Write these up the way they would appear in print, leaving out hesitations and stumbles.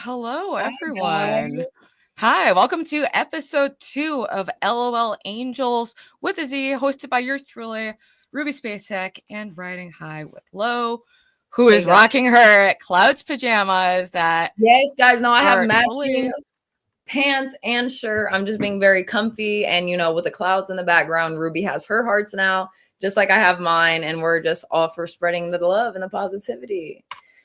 Hello, everyone. Hi, welcome to episode 2 of LOL Angelz with a Z, hosted by yours truly, Ruby Spacek, and riding high with Lo, who is rocking her Clouds pajamas. Yes, guys, no, I have matching pants and shirt. I'm just being very comfy, and with the clouds in the background, Ruby has her hearts now, just like I have mine, and we're just all for spreading the love and the positivity.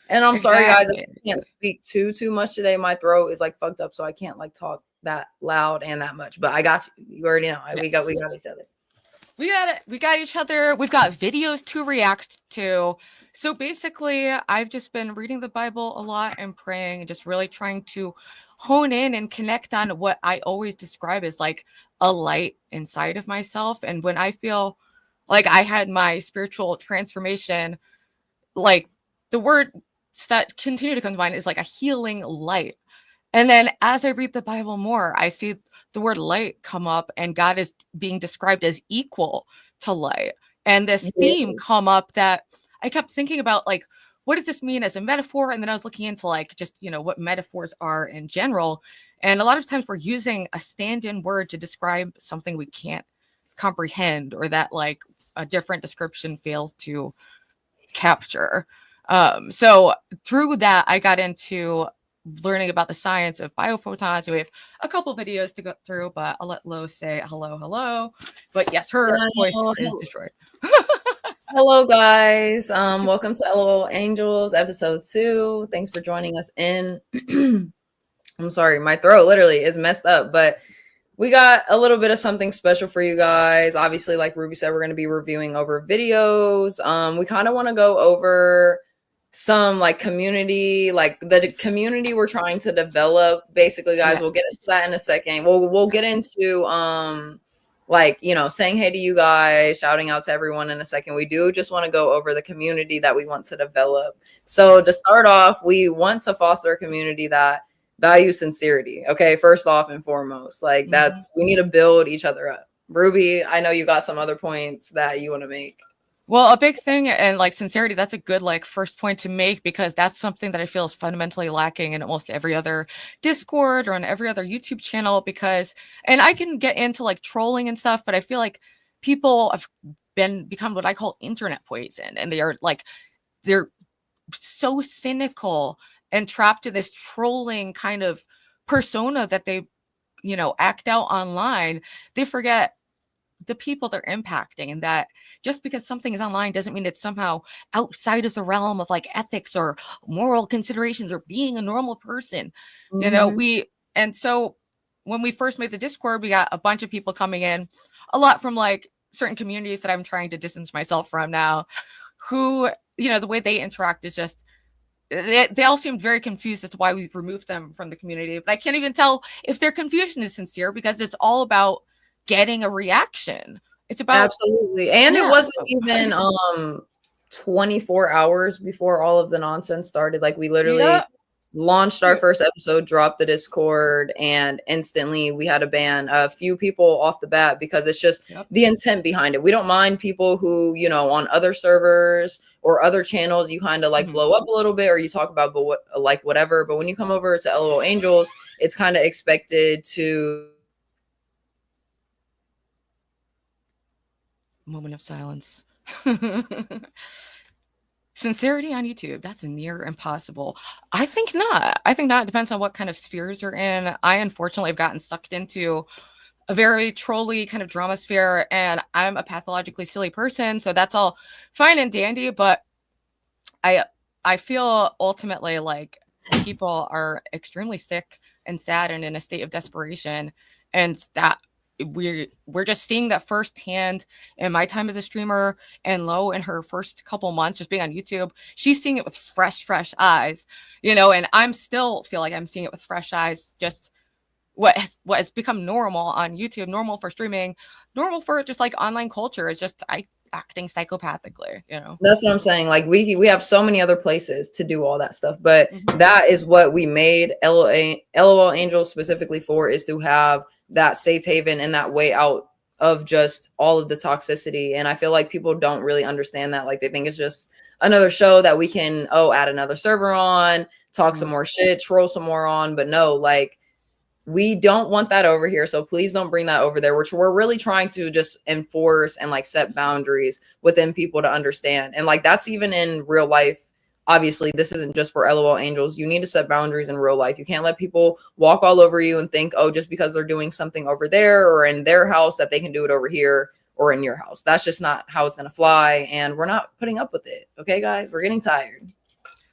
And I'm sorry, guys, I can't speak too much today. My throat is like fucked up, so I can't like talk that loud and that much. But I got you. You already know. Yes. We got each other. We got it. We got each other. We've got videos to react to. So basically, I've just been reading the Bible a lot and praying and just really trying to hone in and connect on what I always describe as like a light inside of myself. And when I feel like I had my spiritual transformation, like the word that continue to come to mind is like a healing light. And then as I read the Bible more, I see the word light come up, and God is being described as equal to light. And this theme come up that I kept thinking about, like, what does this mean as a metaphor? And then I was looking into like just, what metaphors are in general. And a lot of times we're using a stand-in word to describe something we can't comprehend, or that like a different description fails to capture. So through that, I got into learning about the science of biophotons. So we have a couple videos to go through, but I'll let Lo say hello. But yes, her voice is destroyed. Hello, guys. Welcome to LOL Angelz, episode 2. Thanks for joining us in. I'm sorry, my throat literally is messed up, but we got a little bit of something special for you guys. Obviously, like Ruby said, we're going to be reviewing over videos. We kind of want to go over some like community, like the community we're trying to develop. Basically, guys, yes. We'll get into that in a second. We'll get into like, saying hey to you guys, shouting out to everyone in a second. We do just want to go over the community that we want to develop. So to start off, we want to foster a community that value sincerity. Okay, first off and foremost, like we need to build each other up. Ruby, I know you got some other points that you want to make. Well, a big thing, and like sincerity, that's a good like first point to make, because that's something that I feel is fundamentally lacking in almost every other Discord or on every other YouTube channel. Because, and I can get into like trolling and stuff, but I feel like people have become what I call internet poison, and they're so cynical and trapped to this trolling kind of persona that they, act out online. They forget the people they're impacting, and that just because something is online doesn't mean it's somehow outside of the realm of like ethics or moral considerations or being a normal person. And so when we first made the Discord, we got a bunch of people coming in, a lot from like certain communities that I'm trying to distance myself from now, who, the way they interact is just, they all seemed very confused as to why we've removed them from the community. But I can't even tell if their confusion is sincere, because it's all about getting a reaction. It's about absolutely. And it wasn't even 24 hours before all of the nonsense started. Like we literally launched our first episode, dropped the Discord, and instantly we had to ban a few people off the bat, because it's just the intent behind it. We don't mind people who, on other servers or other channels, you kind of like blow up a little bit, or you talk about whatever. But when you come over to LOL Angelz, it's kind of expected to. Moment of silence. Sincerity on YouTube, that's near impossible. I think not. It depends on what kind of spheres you're in. I unfortunately have gotten sucked into a very trolly kind of drama sphere, and I'm a pathologically silly person, so that's all fine and dandy. But I feel ultimately like people are extremely sick and sad and in a state of desperation, and that we're just seeing that firsthand in my time as a streamer, and Lo in her first couple months just being on YouTube, she's seeing it with fresh eyes, and I'm still feel like I'm seeing it with fresh eyes, just what has become normal on YouTube, normal for streaming, normal for just like online culture is just acting psychopathically, you know. That's what I'm saying. Like we have so many other places to do all that stuff, but Mhm. that is what we made LOL Angels specifically for, is to have that safe haven and that way out of just all of the toxicity. And I feel like people don't really understand that. Like they think it's just another show that we can add another server on, talk some more shit, troll some more on. But no, like we don't want that over here. So please don't bring that over there, which we're really trying to just enforce and like set boundaries within people to understand. And like that's even in real life. Obviously, this isn't just for LOL Angels. You need to set boundaries in real life. You can't let people walk all over you and think, oh, just because they're doing something over there or in their house that they can do it over here or in your house. That's just not how it's going to fly. And we're not putting up with it. Okay, guys, we're getting tired.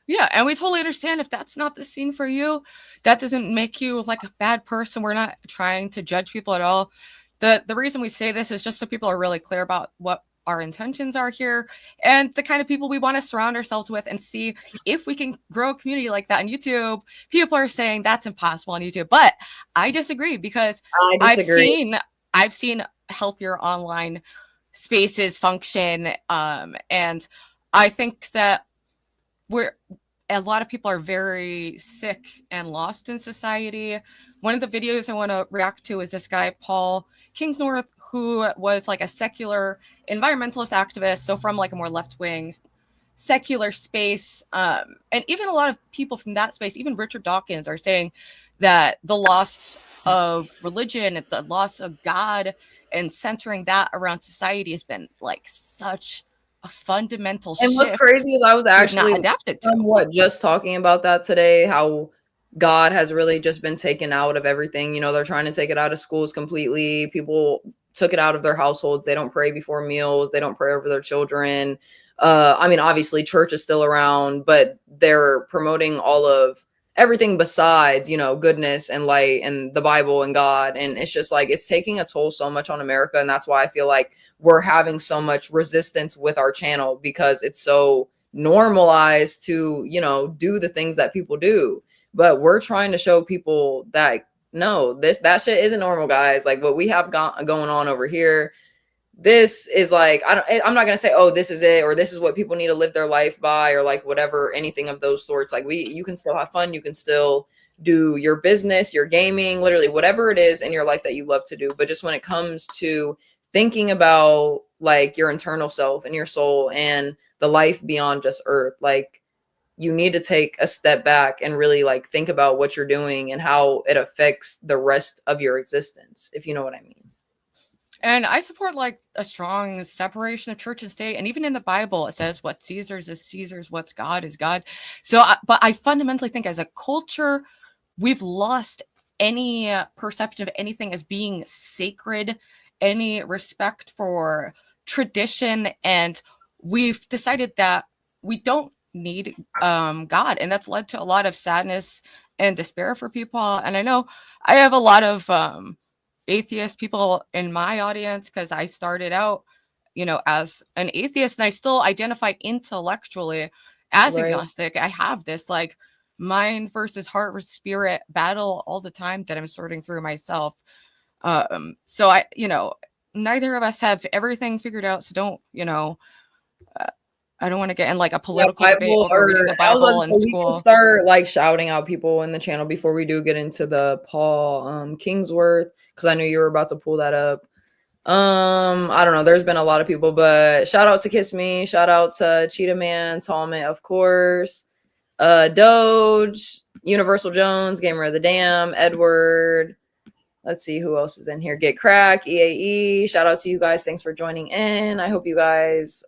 Yeah, and we totally understand if that's not the scene for you. That doesn't make you like a bad person. We're not trying to judge people at all. The reason we say this is just so people are really clear about what our intentions are here and the kind of people we want to surround ourselves with, and see if we can grow a community like that on YouTube. People are saying that's impossible on YouTube, but I disagree, because I I've disagree. seen healthier online spaces function, and I think that we're a lot of people are very sick and lost in society. One of the videos I want to react to is this guy, Paul Kingsnorths, who was like a secular environmentalist activist. So from like a more left-wing secular space. And even a lot of people from that space, even Richard Dawkins, are saying that the loss of religion, the loss of God, and centering that around society has been like such a fundamental And what's shift crazy is I was we've not actually adapted to. somewhat just talking about that today, how God has really just been taken out of everything. You know, they're trying to take it out of schools completely. People took it out of their households. They don't pray before meals. They don't pray over their children. I mean, obviously church is still around, but they're promoting all of everything besides, you know, goodness and light and the Bible and God. And it's just like, it's taking a toll so much on America. And that's why I feel like we're having so much resistance with our channel, because it's so normalized to, you know, do the things that people do. But we're trying to show people that no, that shit isn't normal, guys. Like what we have going on over here, this is like, I'm not gonna say, oh, this is it, or this is what people need to live their life by, or like whatever, anything of those sorts. Like you can still have fun, you can still do your business, your gaming, literally whatever it is in your life that you love to do. But just when it comes to thinking about like your internal self and your soul and the life beyond just earth, like you need to take a step back and really like think about what you're doing and how it affects the rest of your existence, if you know what I mean. And I support like a strong separation of church and state. And even in the Bible, it says what Caesar's is Caesar's, what's God is God. So, but I fundamentally think as a culture, we've lost any perception of anything as being sacred, any respect for tradition. And we've decided that we don't need God. And that's led to a lot of sadness and despair for people. And I know I have a lot of atheist people in my audience, because I started out, you know, as an atheist, and I still identify intellectually as Right. agnostic. I have this like mind versus heart versus spirit battle all the time that I'm sorting through myself. So I, you know, neither of us have everything figured out. So don't, you know, uh, I don't want to get in like a Yeah, political debate Bible, over or reading the I was about to Bible in say we can school. start like shouting out people in the channel before we do get into the Paul Kingsworth, because I knew you were about to pull that up. I don't know. There's been a lot of people, but shout out to Kiss Me, shout out to Cheetah Man, Talmit, of course, Doge, Universal Jones, Gamer of the Dam, Edward. Let's see who else is in here. Get Crack, EAE. Shout out to you guys. Thanks for joining in. I hope you guys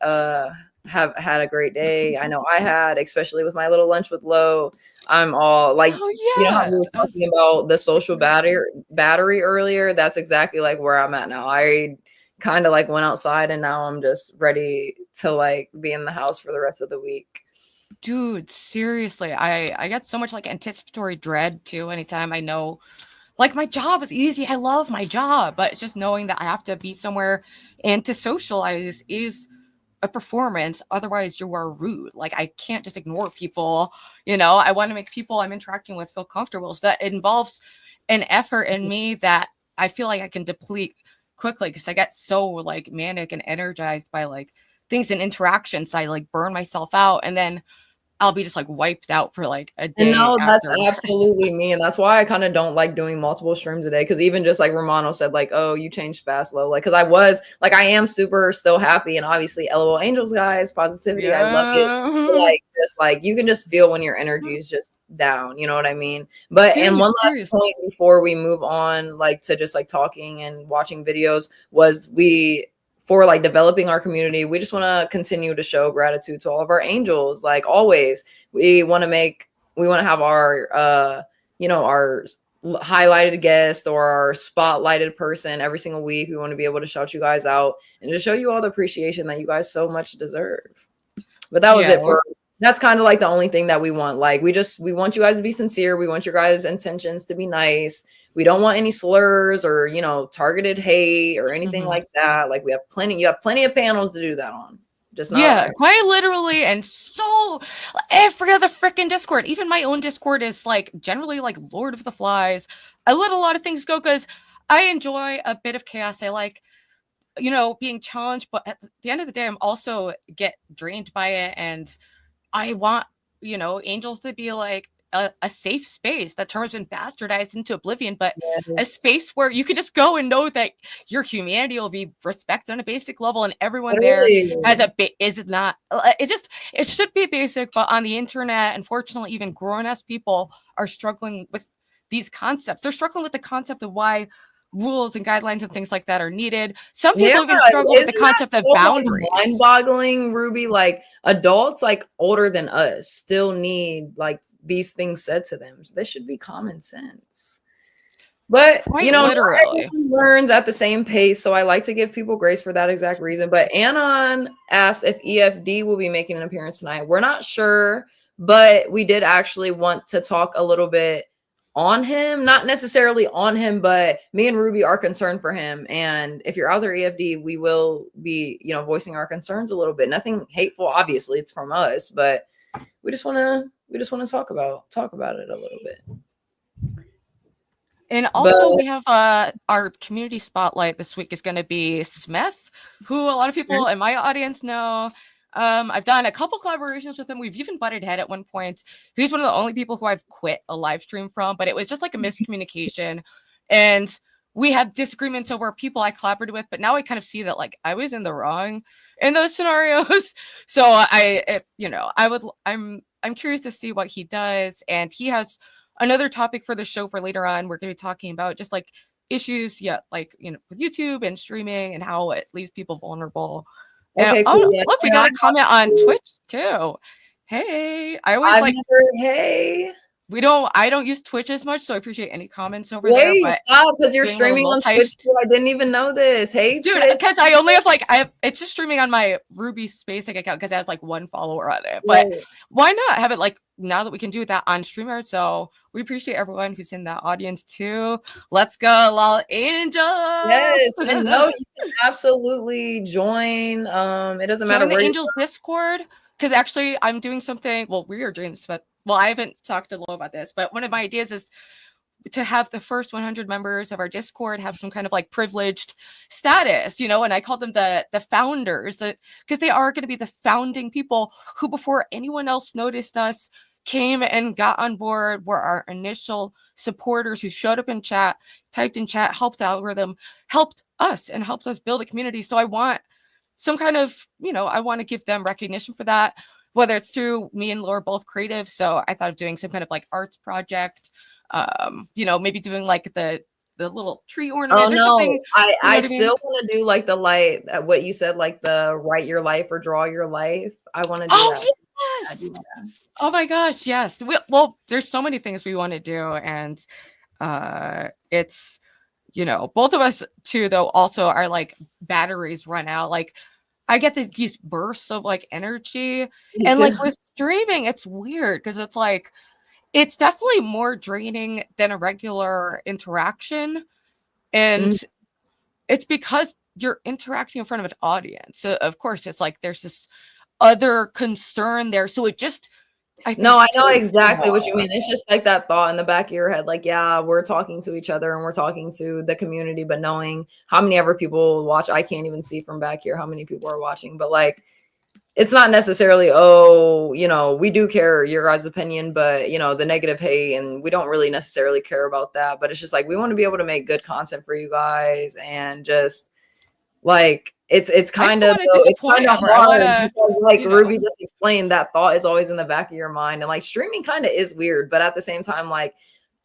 have had a great day. I know I had, especially with my little lunch with Lo. I'm all like, Oh you know how yeah, we were talking about the social battery earlier? That's exactly like where I'm at now. I kind of like went outside and now I'm just ready to like be in the house for the rest of the week. dude, seriously, I get so much like anticipatory dread too anytime I know like my job is easy. I love my job, but it's just knowing that I have to be somewhere and to socialize is a performance. Otherwise, you are rude. Like I can't just ignore people. You know, I want to make people I'm interacting with feel comfortable. So that involves an effort in me that I feel like I can deplete quickly because I get so like manic and energized by like things and interactions that I like burn myself out, and then I'll be just like wiped out for like a And day no, that's afterwards. absolutely me. And that's why I kind of don't like doing multiple streams a day. Cause even just like Romano said, like, oh, you changed fast, low. Like, cause I was like, I am super still happy. And obviously, LOL Angels, guys, positivity. I love it. But, Yeah. like, just like you can just feel when your energy is just down. You know what I mean? But, and Dude, one last seriously. point before we move on, like, to just like talking and watching videos was for like developing our community, we just want to continue to show gratitude to all of our angels. Like always, we want to have our our highlighted guest or our spotlighted person every single week. We want to be able to shout you guys out and to show you all the appreciation that you guys so much deserve. But that was it for that's kind of like the only thing that we want. Like we want you guys to be sincere. We want your guys' intentions to be nice. We don't want any slurs or, targeted hate or anything like that. Like you have plenty of panels to do that on. Just not Yeah, quite literally. And so every other freaking Discord, even my own Discord, is like generally like Lord of the Flies. I let a lot of things go because I enjoy a bit of chaos. I like, being challenged, but at the end of the day, I'm also get drained by it. And I want, Angels to be like a safe space that term has been bastardized into oblivion, but a space where you could just go and know that your humanity will be respected on a basic level, and everyone there has is it not? It should be basic, but on the internet, unfortunately, even grown-ass people are struggling with these concepts. They're struggling with the concept of why rules and guidelines and things like that are needed. Some people even struggle with the concept of boundaries. Mind-boggling, Ruby. Like adults, like older than us, still need like these things said to them. This should be common sense. But quite literally, everyone learns at the same pace. So I like to give people grace for that exact reason. But Anon asked if EFD will be making an appearance tonight. We're not sure, but we did actually want to talk a little bit on him, not necessarily on him, but me and Ruby are concerned for him. And if you're out there, EFD, we will be, voicing our concerns a little bit. Nothing hateful, obviously, it's from us, but we just want to talk about it a little bit. And also, we have our community spotlight this week is going to be Smeth, who a lot of people in my audience know. I've done a couple collaborations with him. We've even butted head at one point. He's one of the only people who I've quit a live stream from, but it was just like a miscommunication. And we had disagreements over people I collaborated with, but now I kind of see that like I was in the wrong in those scenarios. So I'm curious to see what he does. And he has another topic for the show for later on. We're going to be talking about just like issues, with YouTube and streaming and how it leaves people vulnerable. Okay, and, cool. Look, we got a comment on Twitch too. Hey, hey. I don't use Twitch as much, so I appreciate any comments over there. Wait, stop, because you're streaming on Twitch too. I didn't even know this. Hey, dude, because I only have it's just streaming on my Ruby Space account because it has like one follower on it. But why not have it like now that we can do that on streamer? So we appreciate everyone who's in that audience too. Let's go, LOL Angels. Yes, and no, you can absolutely join. It doesn't matter where the Angels Discord. Because actually, I'm doing something. Well, we are doing this, but I haven't talked to Lo about this. But one of my ideas is to have the first 100 members of our Discord have some kind of like privileged status, and I call them the founders, because they are going to be the founding people who, before anyone else noticed us, came and got on board, were our initial supporters who showed up in chat, typed in chat, helped the algorithm, helped us, and helped us build a community. So I want some kind of, I want to give them recognition for that, whether it's through me and Laura both creative. So I thought of doing some kind of like arts project, maybe doing like the little tree ornaments or something. I still want to do like the light, what you said, like the write your life or draw your life. I want to do that. Yes. Oh my gosh, yes. Well, there's so many things we want to do, and it's both of us too, though, also are like batteries run out. Like I get these bursts of like energy, and like with streaming, it's weird because it's like it's definitely more draining than a regular interaction, and it's because you're interacting in front of an audience. So of course, it's like there's this other concern there, so it just I think No, I know too exactly what you much. mean. It's just like that thought in the back of your head, like, yeah, we're talking to each other and we're talking to the community, but knowing how many ever people watch, I can't even see from back here how many people are watching, but like, it's not necessarily, oh, you know, we do care your guys' opinion, but you know, the negative hate, and we don't really necessarily care about that. But it's just like we want to be able to make good content for you guys, and just like it's I just kind don't of want to disappoint ever. I want hard to, because like you know, Ruby just explained, that thought is always in the back of your mind, and like streaming kind of is weird, but at the same time, like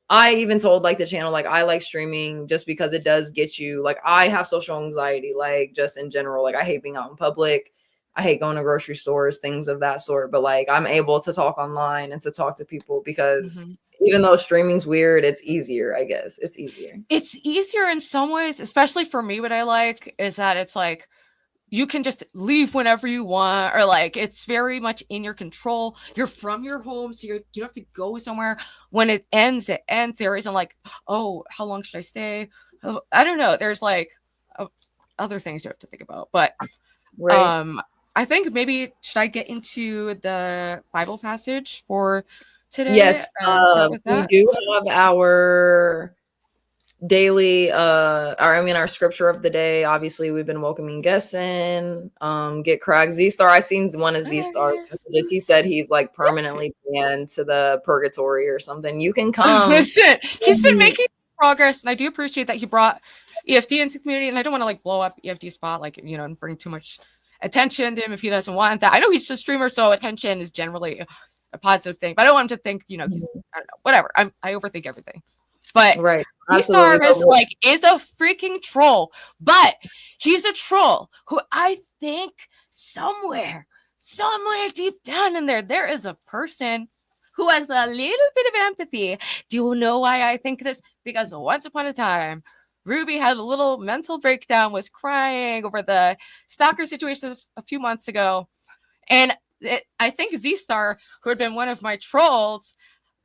I even told like the channel, like I like streaming just because it does get you, like I have social anxiety, like just in general, like I hate being out in public. I hate going to grocery stores, things of that sort. But like I'm able to talk online and to talk to people because mhm. even though streaming's weird, it's easier, I guess. It's easier. It's easier in some ways, especially for me. What I like is that it's like you can just leave whenever you want, or like it's very much in your control. You're from your home, so you don't have to go somewhere. When it ends, it ends. There isn't like, oh, how long should I stay? Oh, I don't know. There's like other things you have to think about. But Right. I think maybe should I get into the Bible passage for today Yes. and start with We that? do have our daily our scripture of the day. Obviously we've been welcoming guests in. Get Craig Z-Star, I seen one of Z-Star's messages. He said he's like permanently banned to the purgatory or something. You can come. Listen, he's been making progress, and I do appreciate that he brought EFD into the community. And I don't want to like blow up EFD spot, like, you know, and bring too much attention to him if he doesn't want that. I know he's a streamer, so attention is generally a positive thing. But I don't want him to think, you know, he's, I don't know, whatever. I overthink everything. But Right, absolutely. D-Star is a freaking troll, but he's a troll who I think somewhere deep down in there is a person who has a little bit of empathy. Do you know why I think this? Because once upon a time, Ruby had a little mental breakdown, was crying over the stalker situation a few months ago. And I think Z-Star, who had been one of my trolls,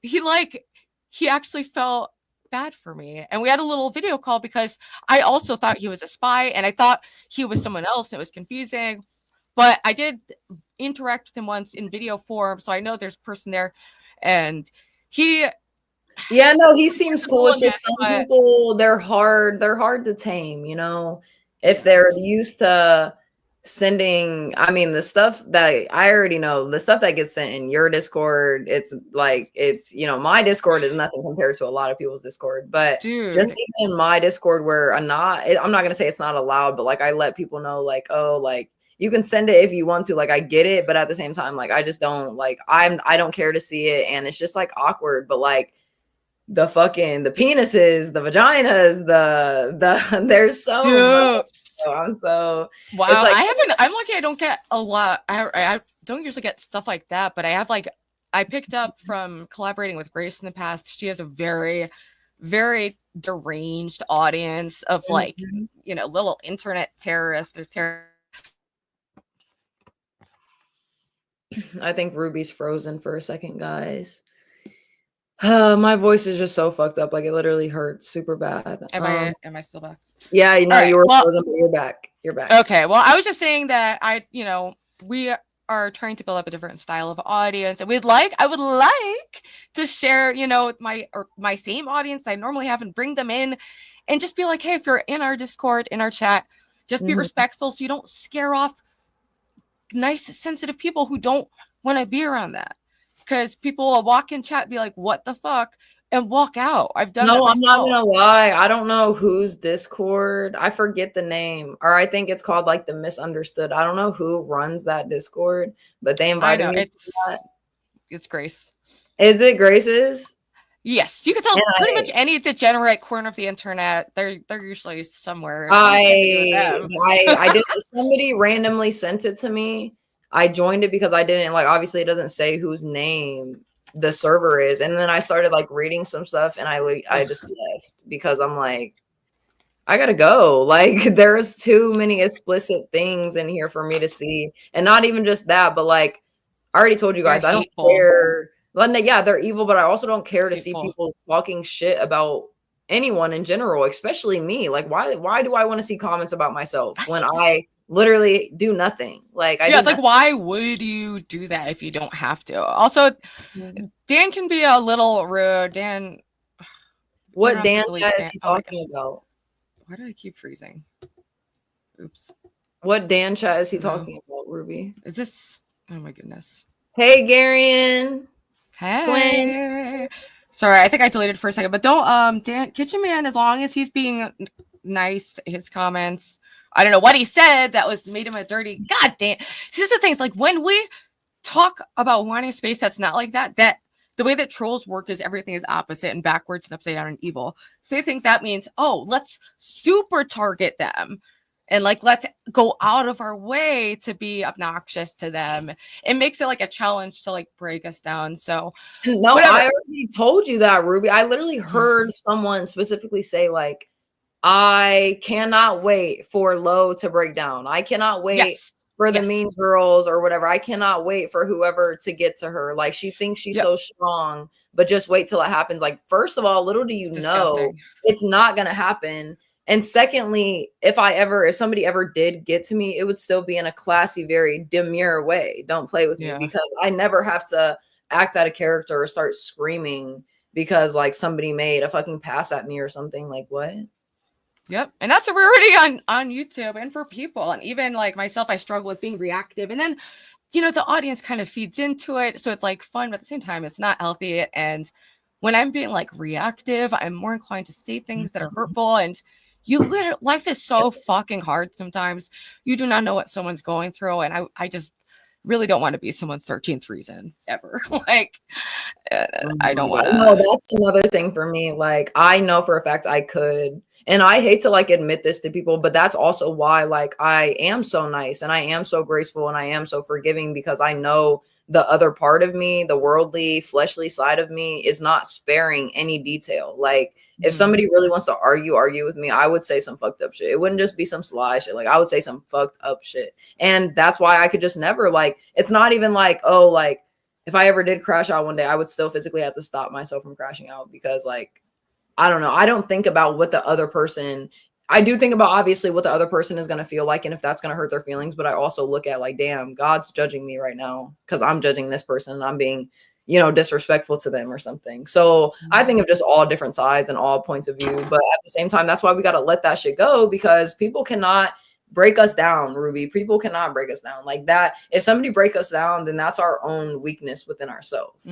he actually felt bad for me. And we had a little video call because I also thought he was a spy and I thought he was someone else. It was confusing. But I did interact with him once in video form, so I know there's a person there. And he Yeah, no, he seems cool. It's him, just some but people, they're hard to tame, you know, if yeah. they're used to sending, I mean, the stuff that I already know, the stuff that gets sent in your Discord, it's like, it's, you know, my Discord is nothing compared to a lot of people's Discord, but just Dude. even in my Discord where I'm not going to say it's not allowed, but like I let people know, like, oh, like you can send it if you want to, like I get it, but at the same time, like I just don't, like I don't care to see it, and it's just like awkward. But like the penises, the vaginas, there's so much. Dude. So it's Wow. like, I'm lucky I don't get a lot. I don't usually get stuff like that, but I have like I picked up from collaborating with Grace in the past. She has a very, very deranged audience of like, you know, little internet terrorists. I think Ruby's frozen for a second, guys. My voice is just so fucked up, like it literally hurts super bad. Am I still back? Yeah, you know, All right. you were Well, frozen, but you're back. You're back. okay. Well, I was just saying that we are trying to build up a different style of audience, and I would like to share, you know, my same audience I normally have and bring them in and just be like, hey, if you're in our Discord, in our chat, just be respectful so you don't scare off nice, sensitive people who don't want to be around that. Because people will walk in chat, be like, what the fuck? And walk out. I've done that No, I'm not myself. gonna lie. I don't know whose Discord. I forget the name, or I think it's called like the Misunderstood. I don't know who runs that Discord, but they I invited know me to that. it's Grace. Is it Grace's? Yes, you can tell pretty much any degenerate corner of the internet. They're usually somewhere. I did. Somebody randomly sent it to me. I joined it because I didn't like. Obviously, it doesn't say whose name the server is, and then I started like reading some stuff, and I just left because I'm like, I gotta go. Like, there's too many explicit things in here for me to see, and not even just that, but like I already told you guys, I don't care. Yeah, they're evil, but I also don't care to see people talking shit about anyone in general, especially me. Like, why do I want to see comments about myself when I literally do nothing. Like I Yeah, do it's like, nothing. why would you do that if you don't have to? Also, Dan can be a little rude. Dan, we don't What have to Dan delete chat is Dan. he Oh my talking gosh, about? why do I keep freezing? Oops. What Dan chat is he No, talking about, Ruby? is this? Oh my goodness. Hey, Garion, twin. Hey. Sorry, I think I deleted for a second, but don't Dan Kitchen Man, as long as he's being nice, his comments. I don't know what he said that was made him a dirty. God damn. See, this is the thing. It's like when we talk about wanting space that's not like that, that the way that trolls work is everything is opposite and backwards and upside down and evil. So they think that means, oh, let's super target them. And like, let's go out of our way to be obnoxious to them. It makes it like a challenge to like break us down. So No, whatever. I already told you that, Ruby. I literally heard someone specifically say, like, I cannot wait for Low to break down. I cannot wait Yes. for the Yes. mean girls or whatever. I cannot wait for whoever to get to her. Like, she thinks she's so strong, but just wait till it happens. Like, first of all, little do you know, it's not going to happen. And secondly, if somebody ever did get to me, it would still be in a classy, very demure way. Don't play with me, because I never have to act out of character or start screaming because like somebody made a fucking pass at me or something. Like, what? Yep. And that's a rarity on YouTube and for people. And even like myself, I struggle with being reactive. And then, you know, the audience kind of feeds into it. So it's like fun, but at the same time, it's not healthy. And when I'm being like reactive, I'm more inclined to say things that are hurtful. And life is so fucking hard sometimes. You do not know what someone's going through. And I just really don't want to be someone's 13th reason ever. Like, I don't want to. No, that's another thing for me. Like, I know for a fact I could, and I hate to like admit this to people, but that's also why like I am so nice and I am so graceful and I am so forgiving, because I know the other part of me, the worldly, fleshly side of me, is not sparing any detail. Like, if somebody really wants to argue with me, I would say some fucked up shit. It wouldn't just be some sly shit. Like, I would say some fucked up shit. And that's why I could just never, like, it's not even like, oh, like, if I ever did crash out one day, I would still physically have to stop myself from crashing out, because like, I don't know. I don't think about what the other person, I do think about obviously what the other person is going to feel like and if that's going to hurt their feelings. But I also look at like, damn, God's judging me right now because I'm judging this person and I'm being, you know, disrespectful to them or something. So I think of just all different sides and all points of view. But at the same time, that's why we got to let that shit go, because people cannot break us down, Ruby. People cannot break us down like that. If somebody break us down, then that's our own weakness within ourselves.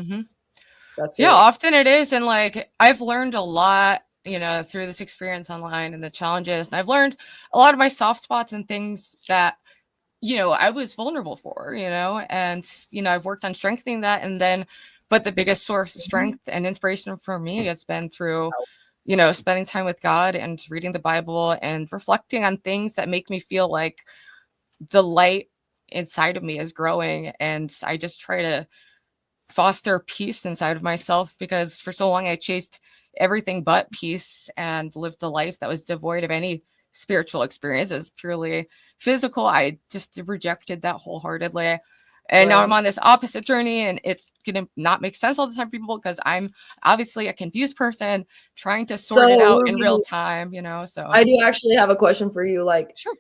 That's it. Often it is. And like, I've learned a lot, you know, through this experience online and the challenges. And I've learned a lot of my soft spots and things that, you know, I was vulnerable for, you know, and, you know, I've worked on strengthening that. And then, but the biggest source of strength and inspiration for me has been through, you know, spending time with God and reading the Bible and reflecting on things that make me feel like the light inside of me is growing. And I just try to foster peace inside of myself, because for so long I chased everything but peace and lived a life that was devoid of any spiritual experience. It was purely physical. I just rejected that wholeheartedly. And now I'm on this opposite journey, and it's going to not make sense all the time for people because I'm obviously a confused person trying to sort it out in real time, you know? So I do actually have a question for you. Like, sure.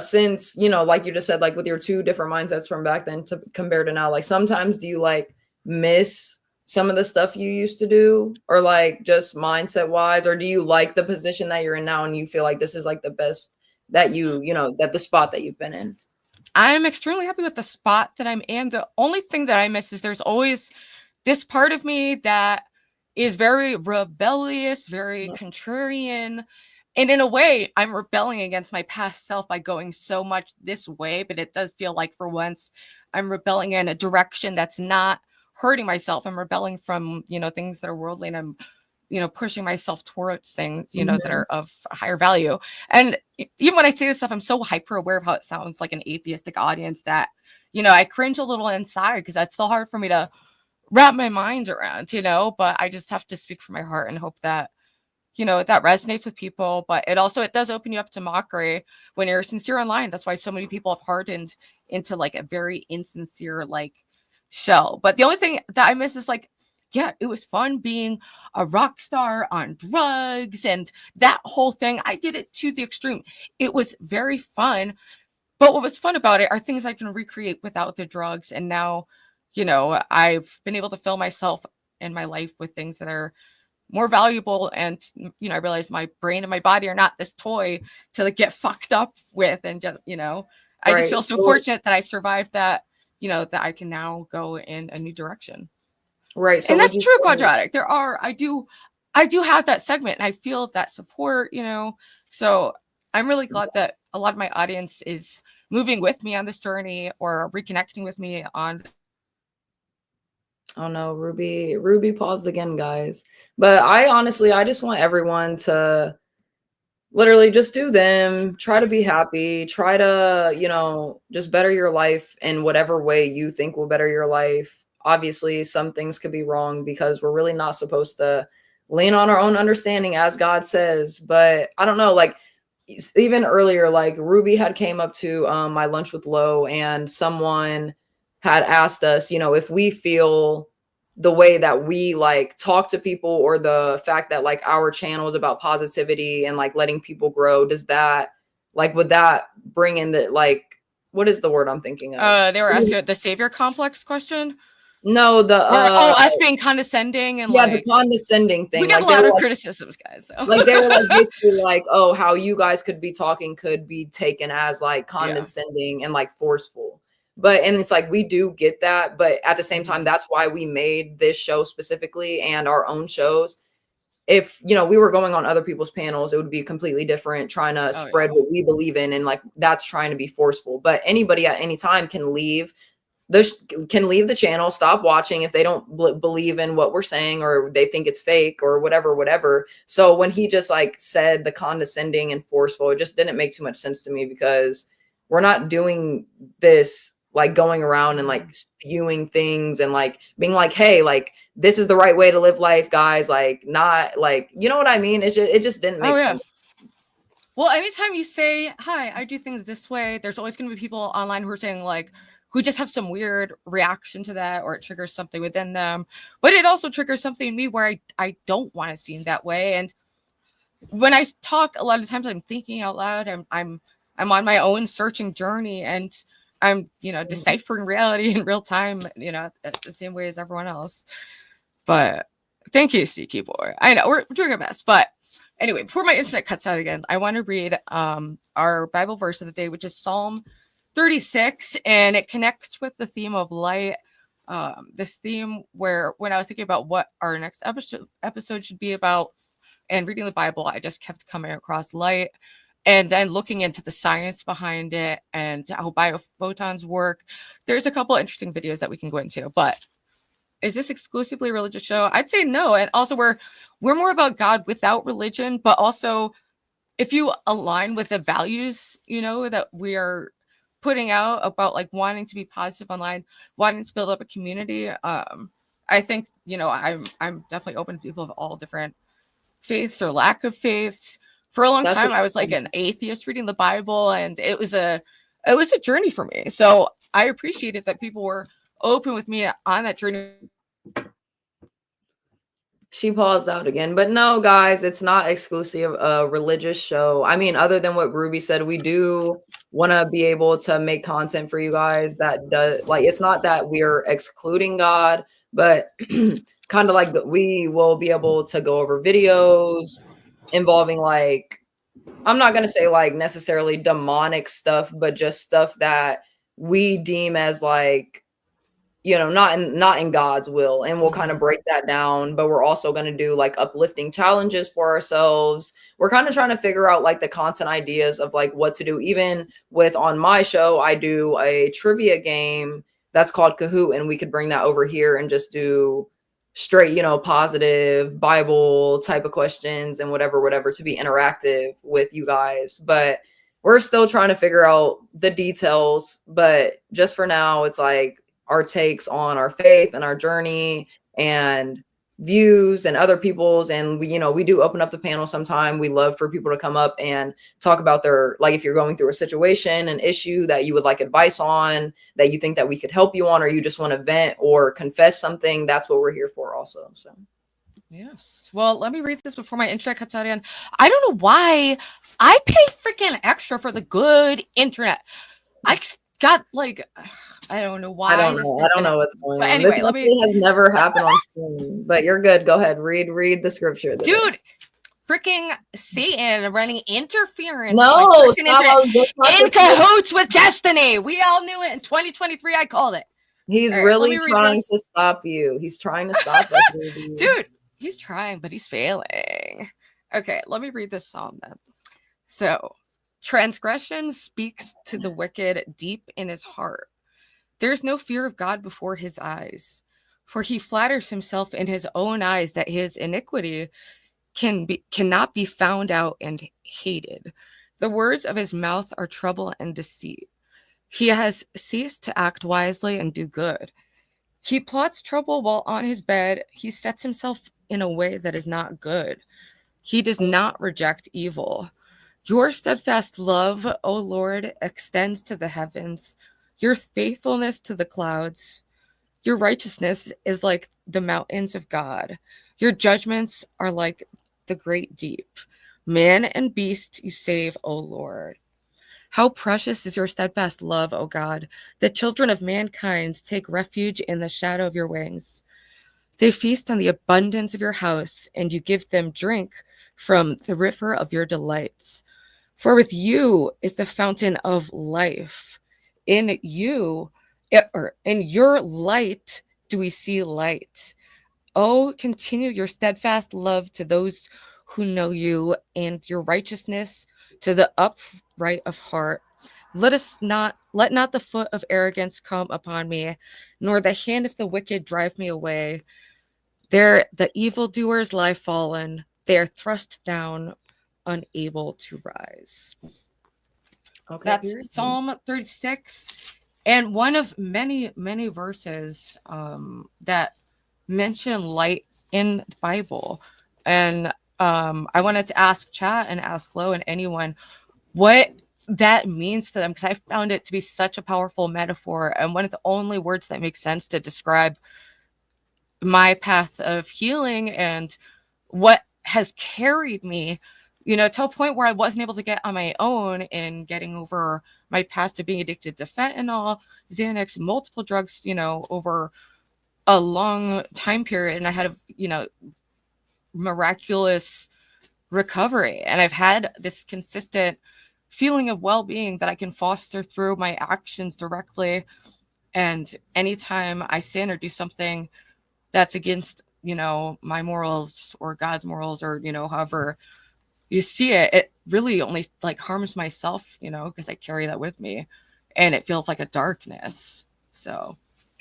Since, you know, like you just said, like with your two different mindsets from back then to compared to now, like sometimes do you like miss some of the stuff you used to do, or like just mindset wise, or do you like the position that you're in now and you feel like this is like the best that you know, that the spot that you've been in? I'm extremely happy with the spot that I'm in. The only thing that I miss is there's always this part of me that is very rebellious, very contrarian. And in a way, I'm rebelling against my past self by going so much this way. But it does feel like for once, I'm rebelling in a direction that's not hurting myself. I'm rebelling from, you know, things that are worldly, and I'm, you know, pushing myself towards things, you know, that are of higher value. And even when I say this stuff, I'm so hyper aware of how it sounds like an atheistic audience that, you know, I cringe a little inside because that's so hard for me to wrap my mind around, you know, but I just have to speak from my heart and hope that, you know, that resonates with people. But it does open you up to mockery when you're sincere online. That's why so many people have hardened into like a very insincere like shell. But the only thing that I miss is like, yeah, it was fun being a rock star on drugs and that whole thing. I did it to the extreme. It was very fun. But what was fun about it are things I can recreate without the drugs. And now, I've been able to fill myself and my life with things that are more valuable. And, I realize my brain and my body are not this toy to like get fucked up with. And just, I just Right. feel so fortunate that I survived that, that I can now go in a new direction. Right. So And would that's you true, say, Quadratic. I do have that segment and I feel that support, So I'm really glad that a lot of my audience is moving with me on this journey or reconnecting with me on. oh no, Ruby paused again, guys. But I just want everyone to literally just do them, try to be happy, try to, just better your life in whatever way you think will better your life. Obviously, some things could be wrong because we're really not supposed to lean on our own understanding as God says. But I don't know, like even earlier, like Ruby had came up to my lunch with Lo, and someone had asked us, if we feel the way that we like talk to people, or the fact that like our channel is about positivity and like letting people grow, does that like would that bring in the like what is the word I'm thinking of? They were asking the savior complex question. No, the Or us being condescending and yeah, the like condescending we thing. get a Like they lot were of like criticisms, guys. So they were like basically like, oh, how you guys could be talking could be taken as like yeah. condescending and like forceful. But and it's like we do get that, but at the same time, Mhm. that's why we made this show specifically and our own shows. If we were going on other people's panels, it would be completely different, trying to Oh yeah. spread what we believe in, and like that's trying to be forceful. But anybody at any time can leave the channel, stop watching if they don't believe in what we're saying, or they think it's fake or whatever. So when he just like said the condescending and forceful, it just didn't make too much sense to me, because we're not doing this like going around and like spewing things and like being like, hey, like this is the right way to live life, guys, like not like, you know what I mean? It just didn't Oh make yeah. sense. Well, anytime you say, hi, I do things this way, there's always going to be people online who are saying, like, who just have some weird reaction to that, or it triggers something within them. But it also triggers something in me where I don't want to seem that way. And when I talk, a lot of times I'm thinking out loud. I'm on my own searching journey, and I'm, deciphering reality in real time, at the same way as everyone else. But thank you, Sneaky Boy. I know we're doing our best, but anyway, before my internet cuts out again, I want to read our Bible verse of the day, which is Psalm 36, and it connects with the theme of light. This theme where when I was thinking about what our next episode should be about and reading the Bible, I just kept coming across light. And then looking into the science behind it and how biophotons work. There's a couple interesting videos that we can go into, but is this exclusively a religious show? I'd say no. And also we're more about God without religion, but also if you align with the values, that we are putting out about like wanting to be positive online, wanting to build up a community. I think, I'm definitely open to people of all different faiths or lack of faiths. For a long That's time, what I was like an atheist reading the Bible, and it was a journey for me. So I appreciated that people were open with me on that journey. She paused out again. But no, guys, it's not exclusive a religious show. I mean, other than what Ruby said, we do want to be able to make content for you guys that does like, it's not that we're excluding God, but kind of like we will be able to go over videos involving like, I'm not going to say like necessarily demonic stuff, but just stuff that we deem as like, not in God's will, and we'll kind of break that down. But we're also going to do like uplifting challenges for ourselves. We're kind of trying to figure out like the content ideas of like what to do. Even with on my show, I do a trivia game that's called Kahoot, and we could bring that over here and just do straight, positive Bible type of questions and whatever to be interactive with you guys. But we're still trying to figure out the details. But just for now, it's like our takes on our faith and our journey, and views and other people's, and we do open up the panel sometime. We love for people to come up and talk about their, like, if you're going through a situation, an issue that you would like advice on, that you think that we could help you on, or you just want to vent or confess something, that's what we're here for also. So yes. Well, let me read this before my internet cuts out again. I don't know why I pay freaking extra for the good internet. I got like, I don't know why. I don't know what's going on. Anyway, this actually has never happened on stream, but you're good. Go ahead. Read the scripture. Dude, freaking Satan running interference. No, stop. In cahoots with destiny. We all knew it in 2023. I called it. He's really trying to stop you. He's trying to stop us. Dude, he's trying, but he's failing. Okay, let me read this psalm then. So, transgression speaks to the wicked deep in his heart. There's no fear of God before his eyes, for he flatters himself in his own eyes that his iniquity cannot be found out and hated. The words of his mouth are trouble and deceit. He has ceased to act wisely and do good. He plots trouble while on his bed. He sets himself in a way that is not good. He does not reject evil. Your steadfast love, O Lord, extends to the heavens, your faithfulness to the clouds. Your righteousness is like the mountains of God. Your judgments are like the great deep. Man and beast you save, O Lord. How precious is your steadfast love, O God. The children of mankind take refuge in the shadow of your wings. They feast on the abundance of your house, and you give them drink from the river of your delights. For with you is the fountain of life. In you, or in your light, do we see light. Oh, continue your steadfast love to those who know you, and your righteousness to the upright of heart. Let not the foot of arrogance come upon me, nor the hand of the wicked drive me away. There the evildoers lie fallen. They are thrust down, unable to rise. Okay, that's Psalm 36, and one of many, many verses that mention light in the Bible. And I wanted to ask chat and ask Lo and anyone what that means to them, because I found it to be such a powerful metaphor and one of the only words that makes sense to describe my path of healing and what has carried me, to a point where I wasn't able to get on my own in getting over my past of being addicted to fentanyl, Xanax, multiple drugs, over a long time period. And I had a, miraculous recovery. And I've had this consistent feeling of well-being that I can foster through my actions directly. And anytime I sin or do something that's against, my morals or God's morals, or, however you see it, it really only harms myself, because I carry that with me, and it feels like a darkness. So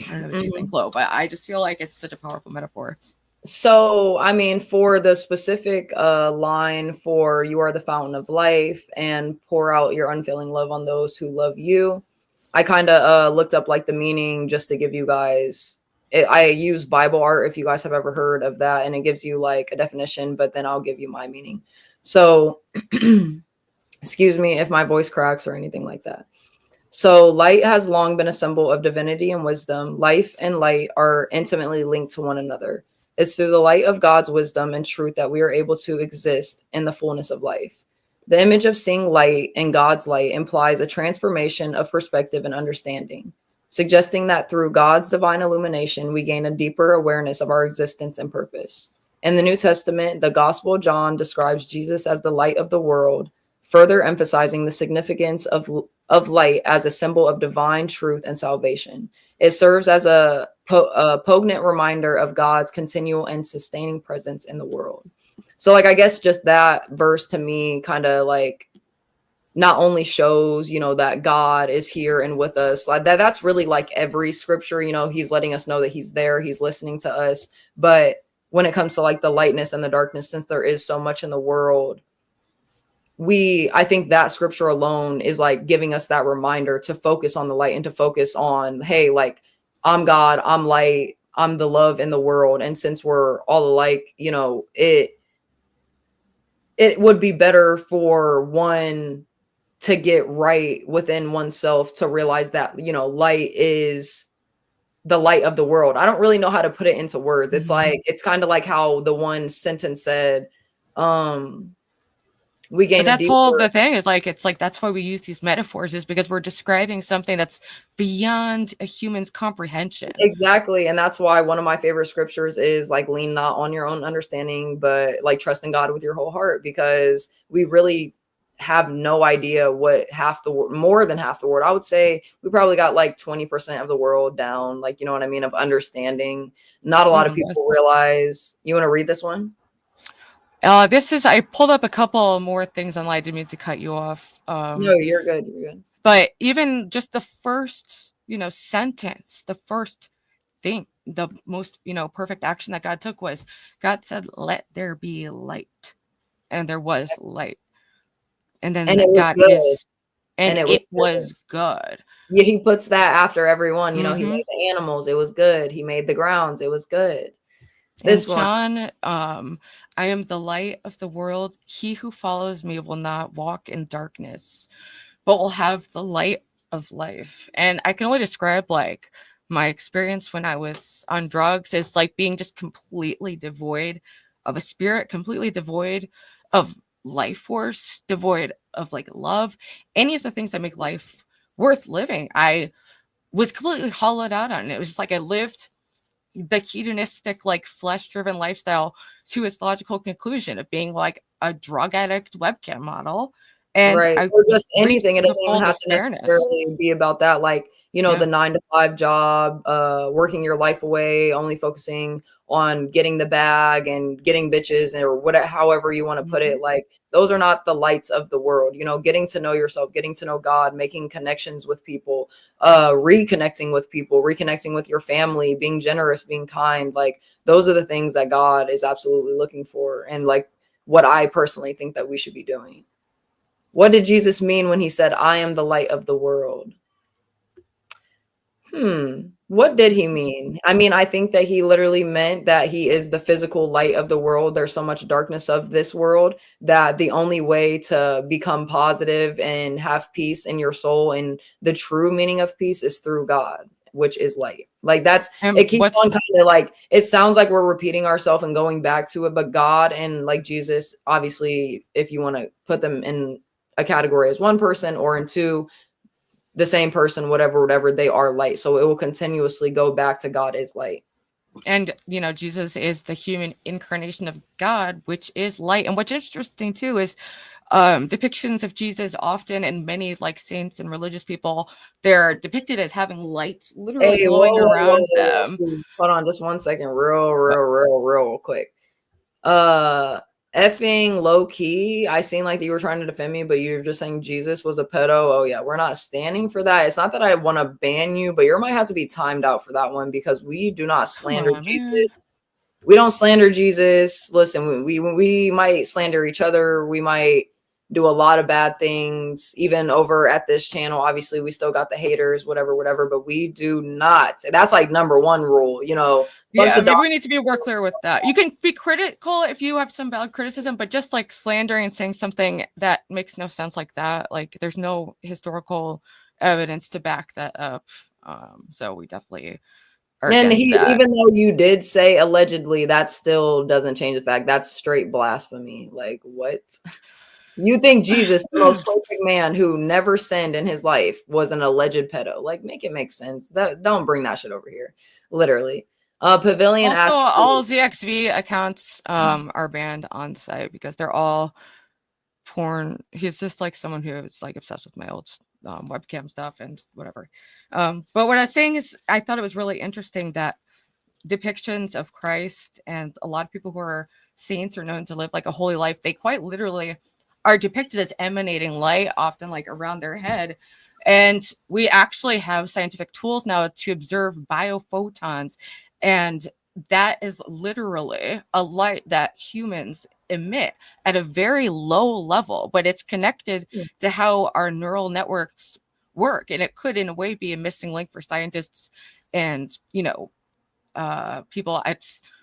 I don't know what you think, Lo, but I just feel like it's such a powerful metaphor. So, I mean, for the specific line for you are the fountain of life and pour out your unfailing love on those who love you, I kind of looked up the meaning just to give you guys. I use Bible art if you guys have ever heard of that, and it gives you a definition, but then I'll give you my meaning. So, excuse me if my voice cracks or anything like that. So light has long been a symbol of divinity and wisdom. Life and light are intimately linked to one another. It's through the light of God's wisdom and truth that we are able to exist in the fullness of life. The image of seeing light in God's light implies a transformation of perspective and understanding, suggesting that through God's divine illumination, we gain a deeper awareness of our existence and purpose. In the New Testament, the Gospel of John describes Jesus as the light of the world, further emphasizing the significance of light as a symbol of divine truth and salvation. It serves as a poignant reminder of God's continual and sustaining presence in the world. So, I guess just that verse to me kind of not only shows, that God is here and with us, that's really every scripture, he's letting us know that he's there, he's listening to us. But when it comes to the lightness and the darkness, since there is so much in the world, I think that scripture alone is giving us that reminder to focus on the light and to focus on, hey, I'm God, I'm light, I'm the love in the world. And since we're all alike, you know, it would be better for one to get right within oneself to realize that, you know, light is the light of the world. I don't really know how to put it into words. It's like, it's kind of like how the one sentence said, we gain But a that's all deeper. the thing is like, it's like, that's why we use these metaphors, is because we're describing something that's beyond a human's comprehension. Exactly. And that's why one of my favorite scriptures is like, lean not on your own understanding, but like trust in God with your whole heart, because we really have no idea what more than half the world. I would say we probably got like 20% of the world down. Like, you know what I mean? Of understanding. Not a lot of people realize. You want to read this one? This is, I pulled up a couple more things online. I didn't mean to cut you off. No, you're good. You're good. But even just the first, sentence, the first thing, the most, perfect action that God took was, God said, let there be light. And there was light. And then And it was God good. is, and it was good. Yeah, he puts that after everyone. You know, he Mm-hmm. made the animals. It was good. He made the grounds. It was good. And This one. John, I am the light of the world. He who follows me will not walk in darkness, but will have the light of life. And I can only describe like my experience when I was on drugs is like being just completely devoid of a spirit, completely devoid of life force, devoid of like love, any of the things that make life worth living. I was completely hollowed out on it. It was just like I lived the hedonistic, like flesh-driven lifestyle to its logical conclusion of being like a drug addict webcam model. And Right. I Or just reached anything. It the doesn't full even have to despairness. necessarily be about that. Like, you know, Yeah. the 9 to 5 job, working your life away, only focusing on getting the bag and getting bitches or whatever, however you want to put it. Like, those are not the lights of the world. You know, getting to know yourself, getting to know God, making connections with people, reconnecting with your family, being generous, being kind. Like, those are the things that God is absolutely looking for. And like what I personally think that we should be doing. What did Jesus mean when he said, I am the light of the world? What did he mean? I mean, I think that he literally meant that he is the physical light of the world. There's so much darkness of this world that the only way to become positive and have peace in your soul and the true meaning of peace is through God, which is light. Like And it keeps on kind of like, it sounds like we're repeating ourselves and going back to it, but God and like Jesus, obviously, if you want to put them in a category as one person or in two, the same person, whatever, they are light. So it will continuously go back to God is light. And, Jesus is the human incarnation of God, which is light. And what's interesting too is depictions of Jesus often, and many like saints and religious people, they're depicted as having lights literally Hey, whoa, glowing whoa, whoa, around whoa, whoa. them. See, hold on just 1 second. Real quick. Effing low key. I seen like you were trying to defend me, but you're just saying Jesus was a pedo. Oh yeah, we're not standing for that. It's not that I want to ban you, but you might have to be timed out for that one because we do not slander Jesus. Man. We don't slander Jesus. Listen, we might slander each other. We might do a lot of bad things, even over at this channel. Obviously, we still got the haters, whatever, but we do not. That's like number one rule, you know. Yeah, maybe we need to be more clear with that. You can be critical if you have some valid criticism, but just like slandering and saying something that makes no sense like that, like there's no historical evidence to back that up. So we definitely are against that. Even though you did say allegedly, that still doesn't change the fact that's straight blasphemy. Like, what? You think Jesus, the most perfect man who never sinned in his life, was an alleged pedo? Like, make it make sense. Don't bring that shit over here. Literally. Pavilion Also, asked all ZXV accounts are banned on site because they're all porn. He's just like someone who is like obsessed with my old webcam stuff and whatever. But what I was saying is, I thought it was really interesting that depictions of Christ and a lot of people who are saints or known to live like a holy life, they quite literally are depicted as emanating light, often like around their head. And we actually have scientific tools now to observe biophotons. And that is literally a light that humans emit at a very low level, but it's connected to how our neural networks work. And it could, in a way, be a missing link for scientists and, people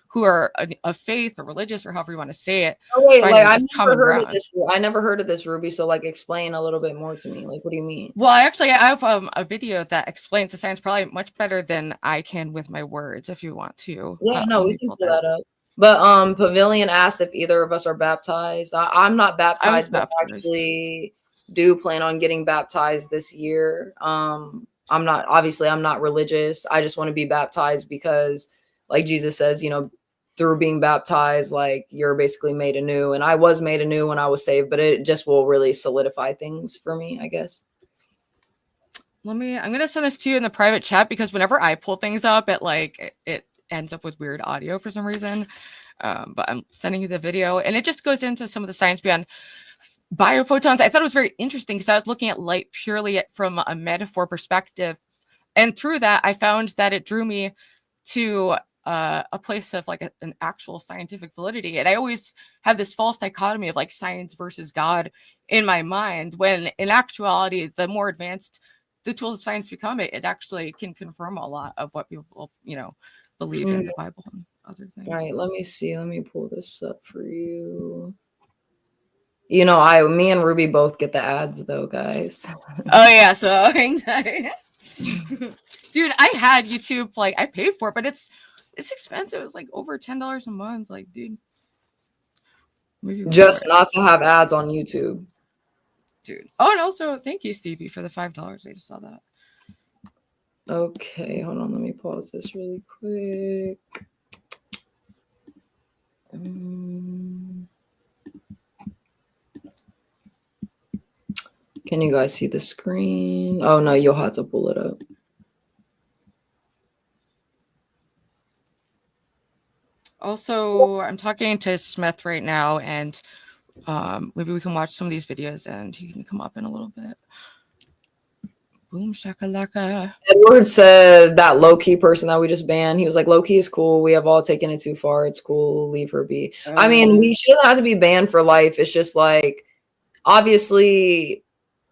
who are of faith or religious or however you want to say it. Oh wait, Finding like this common ground. I never heard of this, Ruby. So like, explain a little bit more to me. Like, what do you mean? Well, I have a video that explains the science probably much better than I can with my words. If you want to, Yeah, no, let we me can pull pull that. that up. But Pavilion asked if either of us are baptized. I'm not I was baptized, but I baptized. actually do plan on getting baptized this year. I'm not religious. I just want to be baptized because, like Jesus says, you know, through being baptized, like you're basically made anew. And I was made anew when I was saved, but it just will really solidify things for me, I guess. I'm gonna send this to you in the private chat because whenever I pull things up, it ends up with weird audio for some reason. But I'm sending you the video, and it just goes into some of the science beyond biophotons. I thought it was very interesting because I was looking at light purely from a metaphor perspective, and through that, I found that it drew me to a place of like an actual scientific validity. And I always have this false dichotomy of like science versus God in my mind, when in actuality, the more advanced the tools of science become, it actually can confirm a lot of what people, believe in the Bible and other things. All right, let me see. Let me pull this up for you. You know, me and Ruby both get the ads though, guys. Oh yeah, so anxiety. Dude, I had YouTube, like I paid for it, but it's expensive. It's like over $10 a month. Like, dude. Just not to have ads on YouTube. Dude. Oh, and also thank you, Stevie, for the $5. I just saw that. Okay, hold on. Let me pause this really quick. Can you guys see the screen? Oh no, you'll have to pull it up. Also, I'm talking to Smeth right now, and maybe we can watch some of these videos, and he can come up in a little bit. Boom shakalaka. Edward said that low-key person that we just banned, he was like, low-key is cool. We have all taken it too far. It's cool. Leave her be. I mean, we shouldn't have to be banned for life. It's just like, obviously,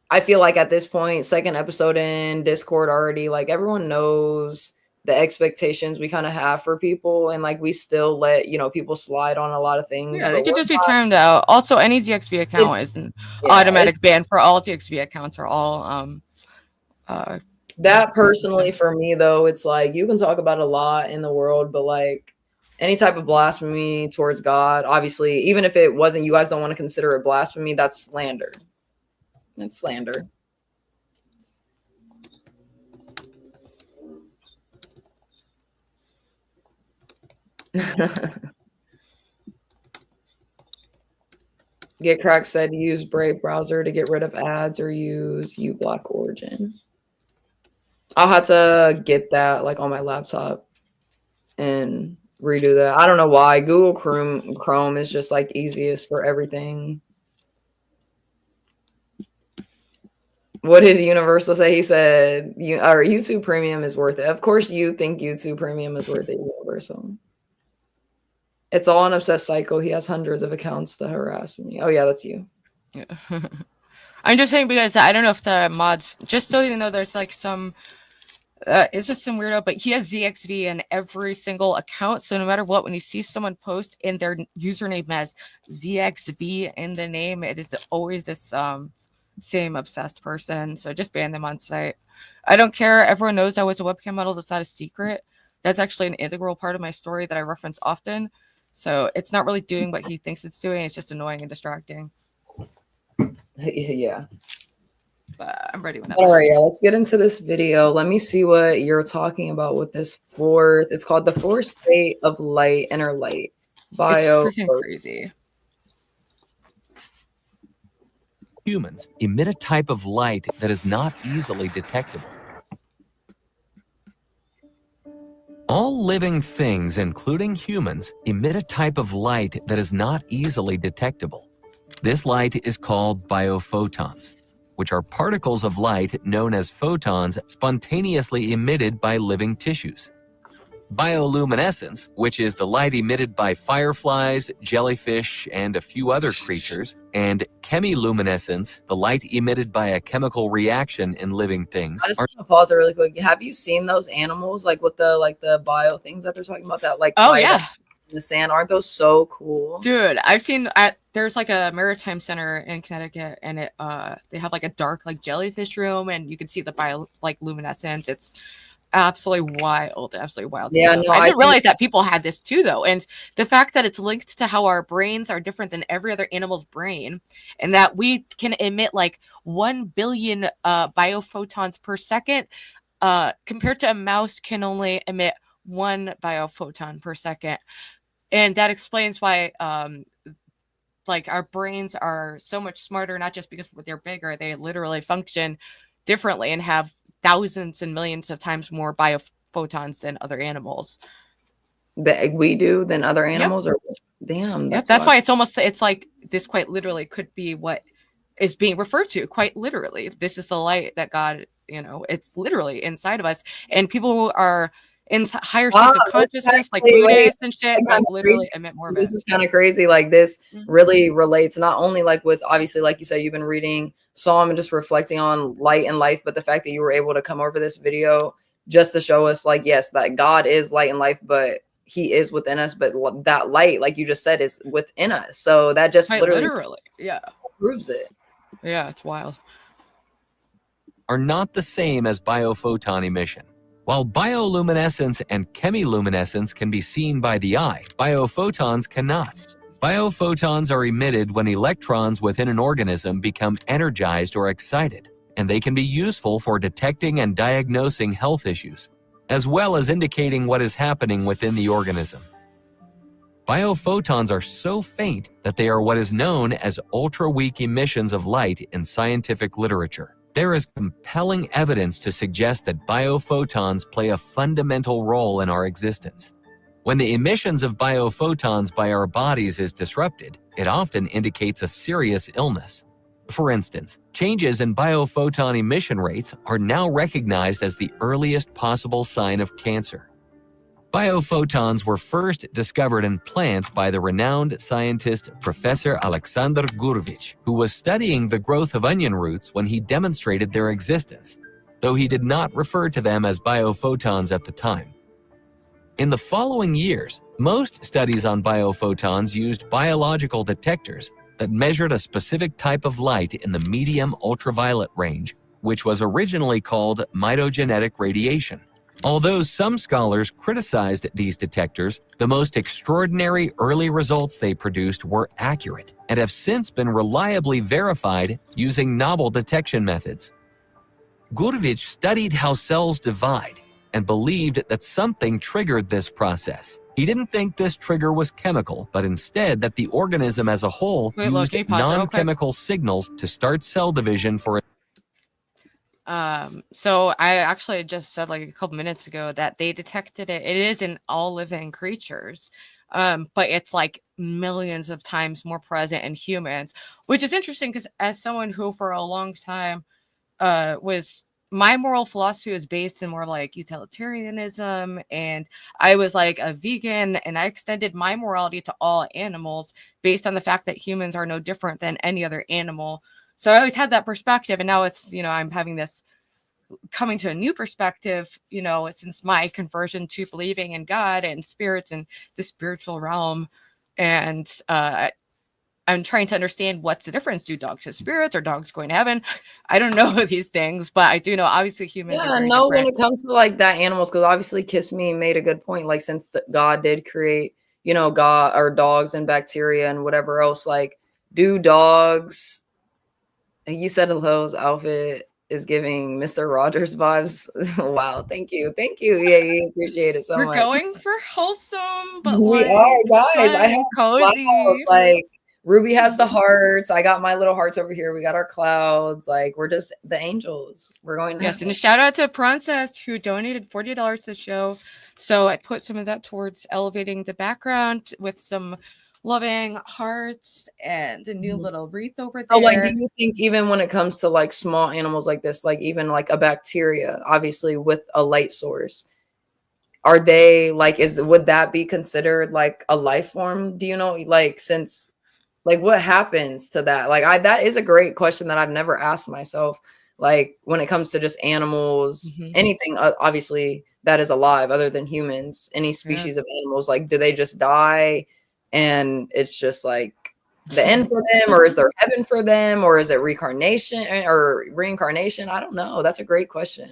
I feel like at this point, second episode in Discord already, like everyone knows the expectations we kind of have for people, and like we still let people slide on a lot of things. Yeah, they could just be timed out. Also, any ZXV account is an automatic ban for all ZXV accounts are all that personally for me though, it's like you can talk about a lot in the world, but like any type of blasphemy towards God, obviously, even if it wasn't, you guys don't want to consider it blasphemy, that's slander. It's slander. Get Crack said use Brave browser to get rid of ads or use uBlock Origin. I'll have to get that like on my laptop and redo that. I don't know why. Google Chrome is just like easiest for everything. What did Universal say? He said, YouTube Premium is worth it. Of course you think YouTube Premium is worth it, Universal. It's all an obsessed psycho. He has hundreds of accounts to harass me. Oh, yeah, that's you. Yeah. I'm just saying because I don't know if the mods, just so you know, there's like some, it's just some weirdo, but he has ZXV in every single account. So no matter what, when you see someone post in their username as ZXV in the name, it is always this same obsessed person. So just ban them on site. I don't care. Everyone knows I was a webcam model. That's not a secret. That's actually an integral part of my story that I reference often. So it's not really doing what he thinks it's doing. It's just annoying and distracting. Yeah. But I'm ready whenever. All right, yeah, let's get into this video. Let me see what you're talking about with this fourth. It's called the fourth state of light, inner light. It's freaking crazy. Humans emit a type of light that is not easily detectable. All living things, including humans, emit a type of light that is not easily detectable. This light is called biophotons, which are particles of light known as photons spontaneously emitted by living tissues. bioluminescence, which is the light emitted by fireflies, jellyfish, and a few other creatures, and chemiluminescence, the light emitted by a chemical reaction in living things. I just want to pause it really quick. Have you seen those animals, like with the bio things that they're talking about, that like light up in the sand? Aren't those so cool? Dude, I've seen there's like a maritime center in Connecticut, and it they have like a dark like jellyfish room, and you can see the bio like luminescence. It's absolutely wild Yeah, stuff. no, I didn't realize that people had this too, though. And the fact that it's linked to how our brains are different than every other animal's brain, and that we can emit like 1 billion biophotons per second, compared to a mouse can only emit 1 biophoton per second. And that explains why like our brains are so much smarter, not just because they're bigger, they literally function differently and have thousands and millions of times more biophotons than other animals. That we do than other animals? Yep. Or damn, that's why it's like this quite literally could be what is being referred to, quite literally. This is the light that God, it's literally inside of us. And people who are in higher states of consciousness, like Buddhists and shit, like literally emit more of it. This is kind of crazy. Like this really relates not only like with, obviously, like you said, you've been reading Psalm and just reflecting on light and life, but the fact that you were able to come over this video just to show us, like, yes, that God is light and life, but he is within us. But that light, like you just said, is within us. So that just literally proves it. Yeah, it's wild. Are not the same as biophoton emission. While bioluminescence and chemiluminescence can be seen by the eye, biophotons cannot. Biophotons are emitted when electrons within an organism become energized or excited, and they can be useful for detecting and diagnosing health issues, as well as indicating what is happening within the organism. Biophotons are so faint that they are what is known as ultra-weak emissions of light in scientific literature. There is compelling evidence to suggest that biophotons play a fundamental role in our existence. When the emissions of biophotons by our bodies is disrupted, it often indicates a serious illness. For instance, changes in biophoton emission rates are now recognized as the earliest possible sign of cancer. Biophotons were first discovered in plants by the renowned scientist Professor Alexander Gurevich, who was studying the growth of onion roots when he demonstrated their existence, though he did not refer to them as biophotons at the time. In the following years, most studies on biophotons used biological detectors that measured a specific type of light in the medium ultraviolet range, which was originally called mitogenetic radiation. Although some scholars criticized these detectors, the most extraordinary early results they produced were accurate and have since been reliably verified using novel detection methods. Gurevich studied how cells divide and believed that something triggered this process. He didn't think this trigger was chemical, but instead that the organism as a whole used non-chemical signals to start cell division for so I actually just said like a couple minutes ago that they detected it. It is in all living creatures, but it's like millions of times more present in humans, which is interesting because as someone who for a long time my moral philosophy was based in more like utilitarianism, and I was like a vegan, and I extended my morality to all animals based on the fact that humans are no different than any other animal. So I always had that perspective, and now it's, I'm having this coming to a new perspective, since my conversion to believing in God and spirits and the spiritual realm. And I'm trying to understand what's the difference. Do dogs have spirits? Are dogs going to heaven? I don't know these things, but I do know obviously humans are very different. When it comes to like that animals, because obviously Kiss Me made a good point. Like since God did create, God or dogs and bacteria and whatever else, like do dogs... You said Lowe's outfit is giving Mr. Rogers vibes. Wow, thank you. Yeah, you appreciate it so much. We're going for wholesome, but we are, guys. Fun, I have cozy. Clouds. Like Ruby has the hearts. I got my little hearts over here. We got our clouds. Like we're just the angels. We're going. Yes, and a shout out to Princess who donated $40 to the show. So I put some of that towards elevating the background with some loving hearts and a new little wreath over there. So like, do you think even when it comes to like small animals like this, like even like a bacteria, obviously with a light source, are they like, would that be considered like a life form? Do you know, like, since like what happens to that? Like that is a great question that I've never asked myself. Like when it comes to just animals, anything obviously that is alive other than humans, any species of animals, like do they just die and it's just like the end for them, or is there heaven for them, or is it reincarnation? I don't know. That's a great question.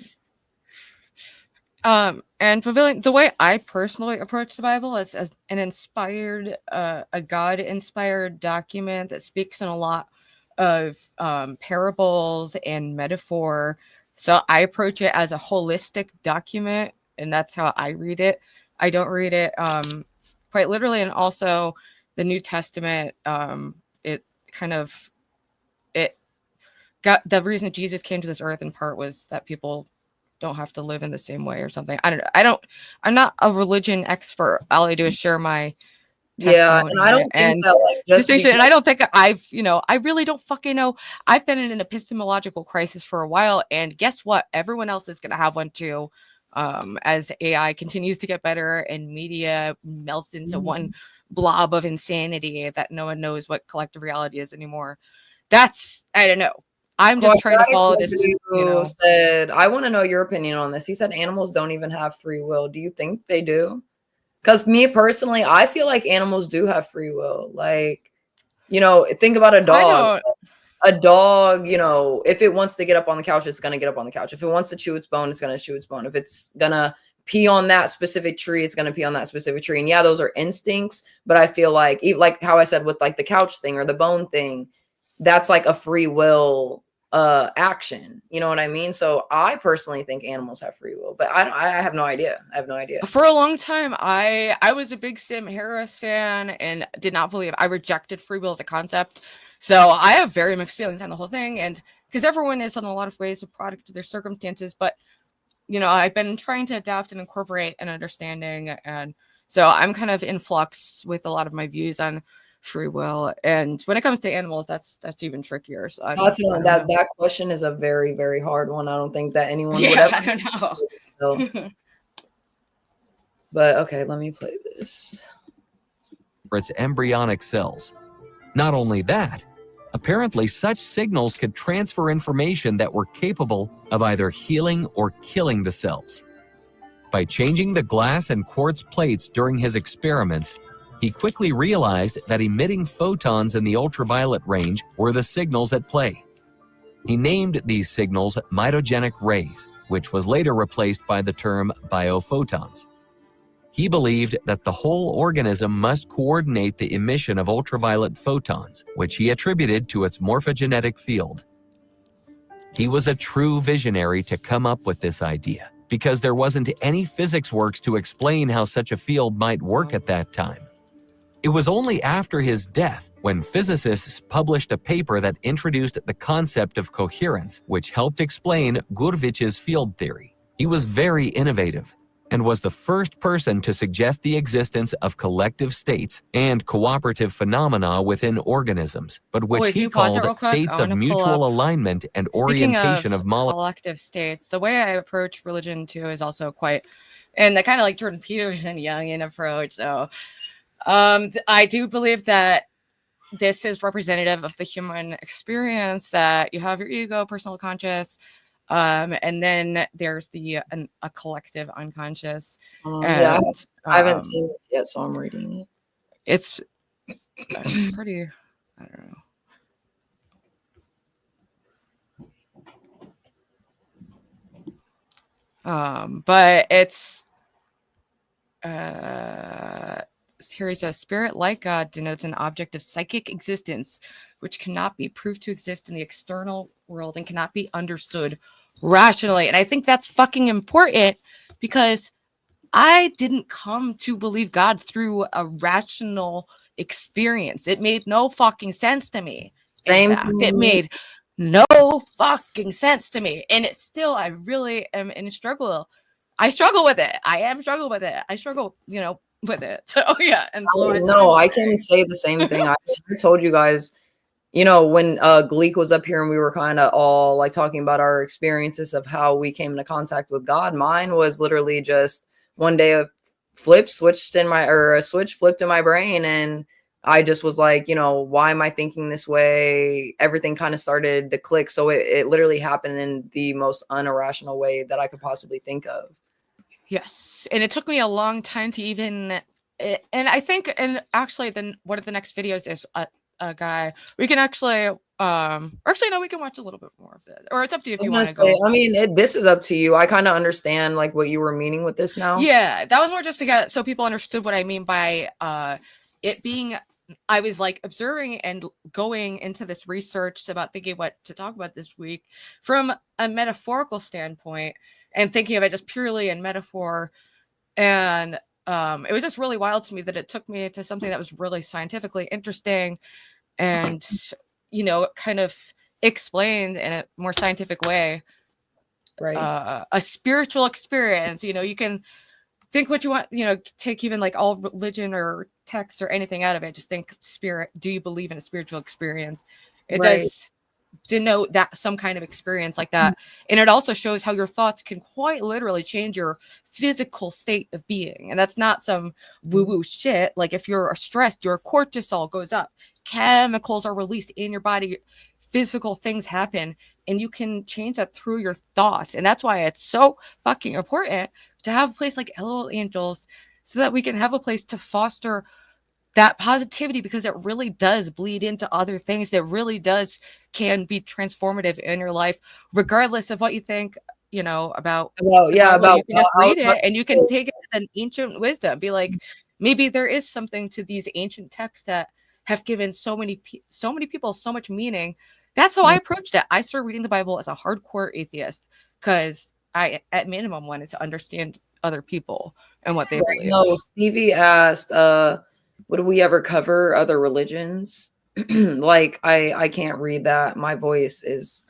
And Pavilion, the way I personally approach the Bible is as an inspired, a God-inspired document that speaks in a lot of parables and metaphor. So I approach it as a holistic document, and that's how I read it. I don't read it quite literally, and also the New Testament. It kind of it got the reason Jesus came to this earth in part was that people don't have to live in the same way or something. I don't know. I'm not a religion expert. All I do is share my testimony. And I don't think that like distinction. And I don't think I really don't fucking know. I've been in an epistemological crisis for a while, and guess what? Everyone else is gonna have one too. As AI continues to get better and media melts into one blob of insanity that no one knows what collective reality is anymore. I don't know. I'm just trying to follow this. Said, I want to know your opinion on this. He said animals don't even have free will. Do you think they do? Because me personally, I feel like animals do have free will. Like, think about a dog. A dog, if it wants to get up on the couch, it's going to get up on the couch. If it wants to chew its bone, it's going to chew its bone. If it's going to pee on that specific tree, it's going to pee on that specific tree. And yeah, those are instincts. But I feel like how I said with like the couch thing or the bone thing, that's like a free will action. You know what I mean? So I personally think animals have free will, but I have no idea. For a long time, I was a big Sam Harris fan and did not believe. I rejected free will as a concept. So I have very mixed feelings on the whole thing, and because everyone is in a lot of ways a product of their circumstances, but I've been trying to adapt and incorporate an understanding, and so I'm kind of in flux with a lot of my views on free will. And when it comes to animals, that's even trickier. So that question is a very, very hard one. I don't think that anyone would ever. I don't know. But okay, let me play this. For its embryonic cells. Not only that, apparently such signals could transfer information that were capable of either healing or killing the cells. By changing the glass and quartz plates during his experiments, he quickly realized that emitting photons in the ultraviolet range were the signals at play. He named these signals mitogenic rays, which was later replaced by the term biophotons. He believed that the whole organism must coordinate the emission of ultraviolet photons, which he attributed to its morphogenetic field. He was a true visionary to come up with this idea, because there wasn't any physics works to explain how such a field might work at that time. It was only after his death when physicists published a paper that introduced the concept of coherence, which helped explain Gurvich's field theory. He was very innovative and was the first person to suggest the existence of collective states and cooperative phenomena within organisms, but which he called states of mutual alignment and orientation of molecules. Collective states. The way I approach religion too is also quite, and the kind of like Jordan Peterson Jungian approach. So I do believe that this is representative of the human experience, that you have your ego, personal conscious, and then there's a collective unconscious. I haven't seen this yet, so I'm reading it. It's pretty, I don't know. But it's here he says, spirit like God denotes an object of psychic existence, which cannot be proved to exist in the external world and cannot be understood rationally. And I think that's fucking important, because I didn't come to believe God through a rational experience. It made no fucking sense to me. It made no fucking sense to me. And it's still, I really am in a struggle. I struggle with it. I struggle, with it. So yeah. And I can say the same thing. I told you guys, when Gleek was up here and we were kind of all like talking about our experiences of how we came into contact with God. Mine was literally just one day a switch flipped in my brain, and I just was like, you know, why am I thinking this way? Everything kind of started to click. So it literally happened in the most unirrational way that I could possibly think of. Yes. And it took me a long time to even, and I think, and actually then one of the next videos is a guy, we can actually, actually, no, we can watch a little bit more of this, or it's up to you if you want to go. I mean, this is up to you. I kind of understand like what you were meaning with this now. Yeah, that was more just to get, so people understood what I mean by it being, I was like observing and going into this research about thinking what to talk about this week from a metaphorical standpoint and thinking of it just purely in metaphor. And it was just really wild to me that it took me to something that was really scientifically interesting and, you know, kind of explained in a more scientific way. Right. A spiritual experience, you know, you can think what you want, you know, take even like all religion or text or anything out of it. Just think spirit. Do you believe in a spiritual experience? It does denote that some kind of experience like that. And it also shows how your thoughts can quite literally change your physical state of being. And that's not some woo-woo shit. Like if you're stressed, your cortisol goes up, chemicals are released in your body, physical things happen, and you can change that through your thoughts. And that's why it's so fucking important to have a place like LOL Angelz so that we can have a place to foster that positivity, because it really does bleed into other things that really can be transformative in your life, regardless of what you think, you know, about you can just read it and you can take it as an ancient wisdom, be like, maybe there is something to these ancient texts that have given so many people so much meaning. That's how I approached it. I started reading the Bible as a hardcore atheist because I, at minimum, wanted to understand other people and what they believe. No, Stevie asked, would we ever cover other religions? Like, I can't read that. My voice is.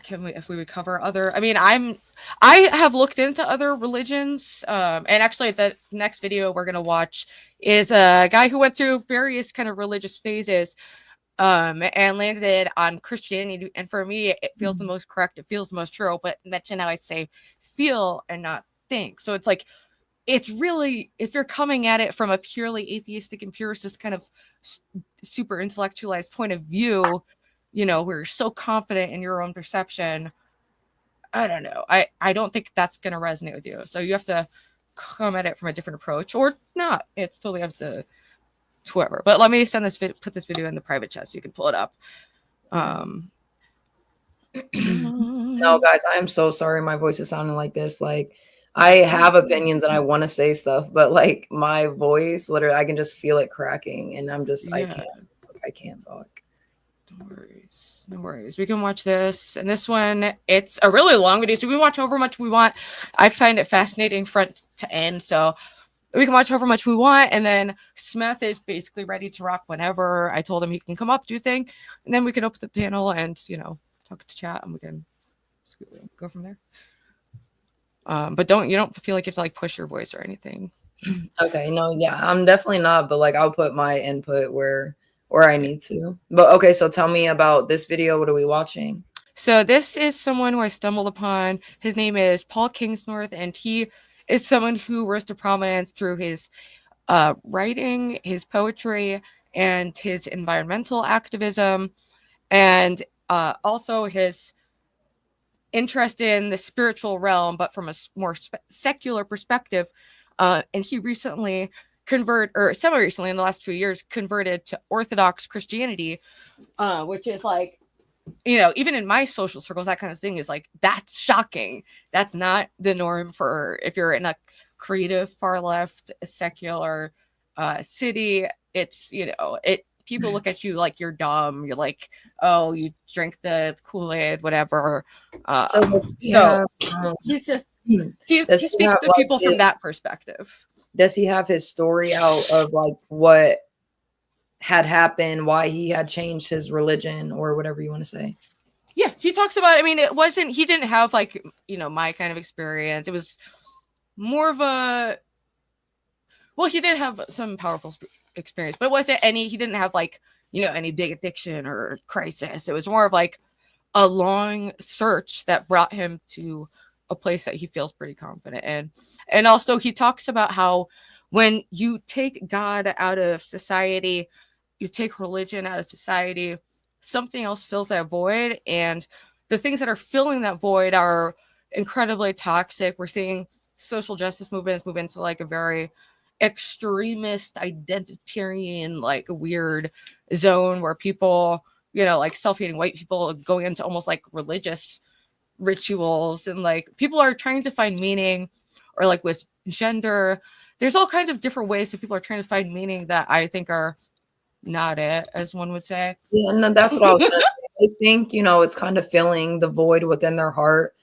Can we, if we would cover other, I mean, I have looked into other religions, and actually the next video we're gonna watch is a guy who went through various kind of religious phases, and landed on Christianity. And for me, it feels the most correct. It feels the most true. But mention how I say feel and not think. So it's like, it's really, if you're coming at it from a purely atheistic, empiricist kind of super intellectualized point of view, you know, where you're so confident in your own perception, I don't know. I don't think that's going to resonate with you. So you have to come at it from a different approach or not. It's totally up to whoever. But let me put this video in the private chat so you can pull it up. No, guys, I am so sorry my voice is sounding like this. Like, I have opinions and I want to say stuff, but like my voice, literally, I can just feel it cracking, and I'm just, I can't talk. No worries. We can watch this. And this one, it's a really long video, so we can watch however much we want. I find it fascinating front to end, so we can watch however much we want. And then Smeth is basically ready to rock whenever. I told him he can come up, do a thing, and then we can open the panel and, you know, talk to chat, and we can go from there. But you don't feel like you have to like push your voice or anything. Okay, no, yeah, I'm definitely not, but like I'll put my input where I need to. But okay, so tell me about this video. What are we watching? So this is someone who I stumbled upon. His name is Paul Kingsnorths, and he is someone who rose to prominence through his writing, his poetry, and his environmental activism, and also his interest in the spiritual realm, but from a more secular perspective. And he recently semi-recently in the last few years converted to Orthodox Christianity, which is like, you know, even in my social circles, that kind of thing is like, that's shocking. That's not the norm for if you're in a creative, far left, secular city. It's, you know, people look at you like you're dumb. You're like, oh, you drink the Kool-Aid, whatever. He's just, he speaks to people from that perspective. Does he have his story out of like what had happened, why he had changed his religion, or whatever you want to say? Yeah, he talks about, I mean, he didn't have like, you know, my kind of experience. It was more of he did have some powerful experience, but he didn't have like, you know, any big addiction or crisis. It was more of like a long search that brought him to a place that he feels pretty confident in. And also he talks about how when you take God out of society, you take religion out of society, something else fills that void, and the things that are filling that void are incredibly toxic. We're seeing social justice movements move into like a very extremist, identitarian, like weird zone where people, you know, like self-hating white people going into almost like religious rituals, and like people are trying to find meaning, or like with gender, there's all kinds of different ways that people are trying to find meaning that I think are not it, as one would say. Yeah, and that's what I was gonna say. I think, you know, it's kind of filling the void within their heart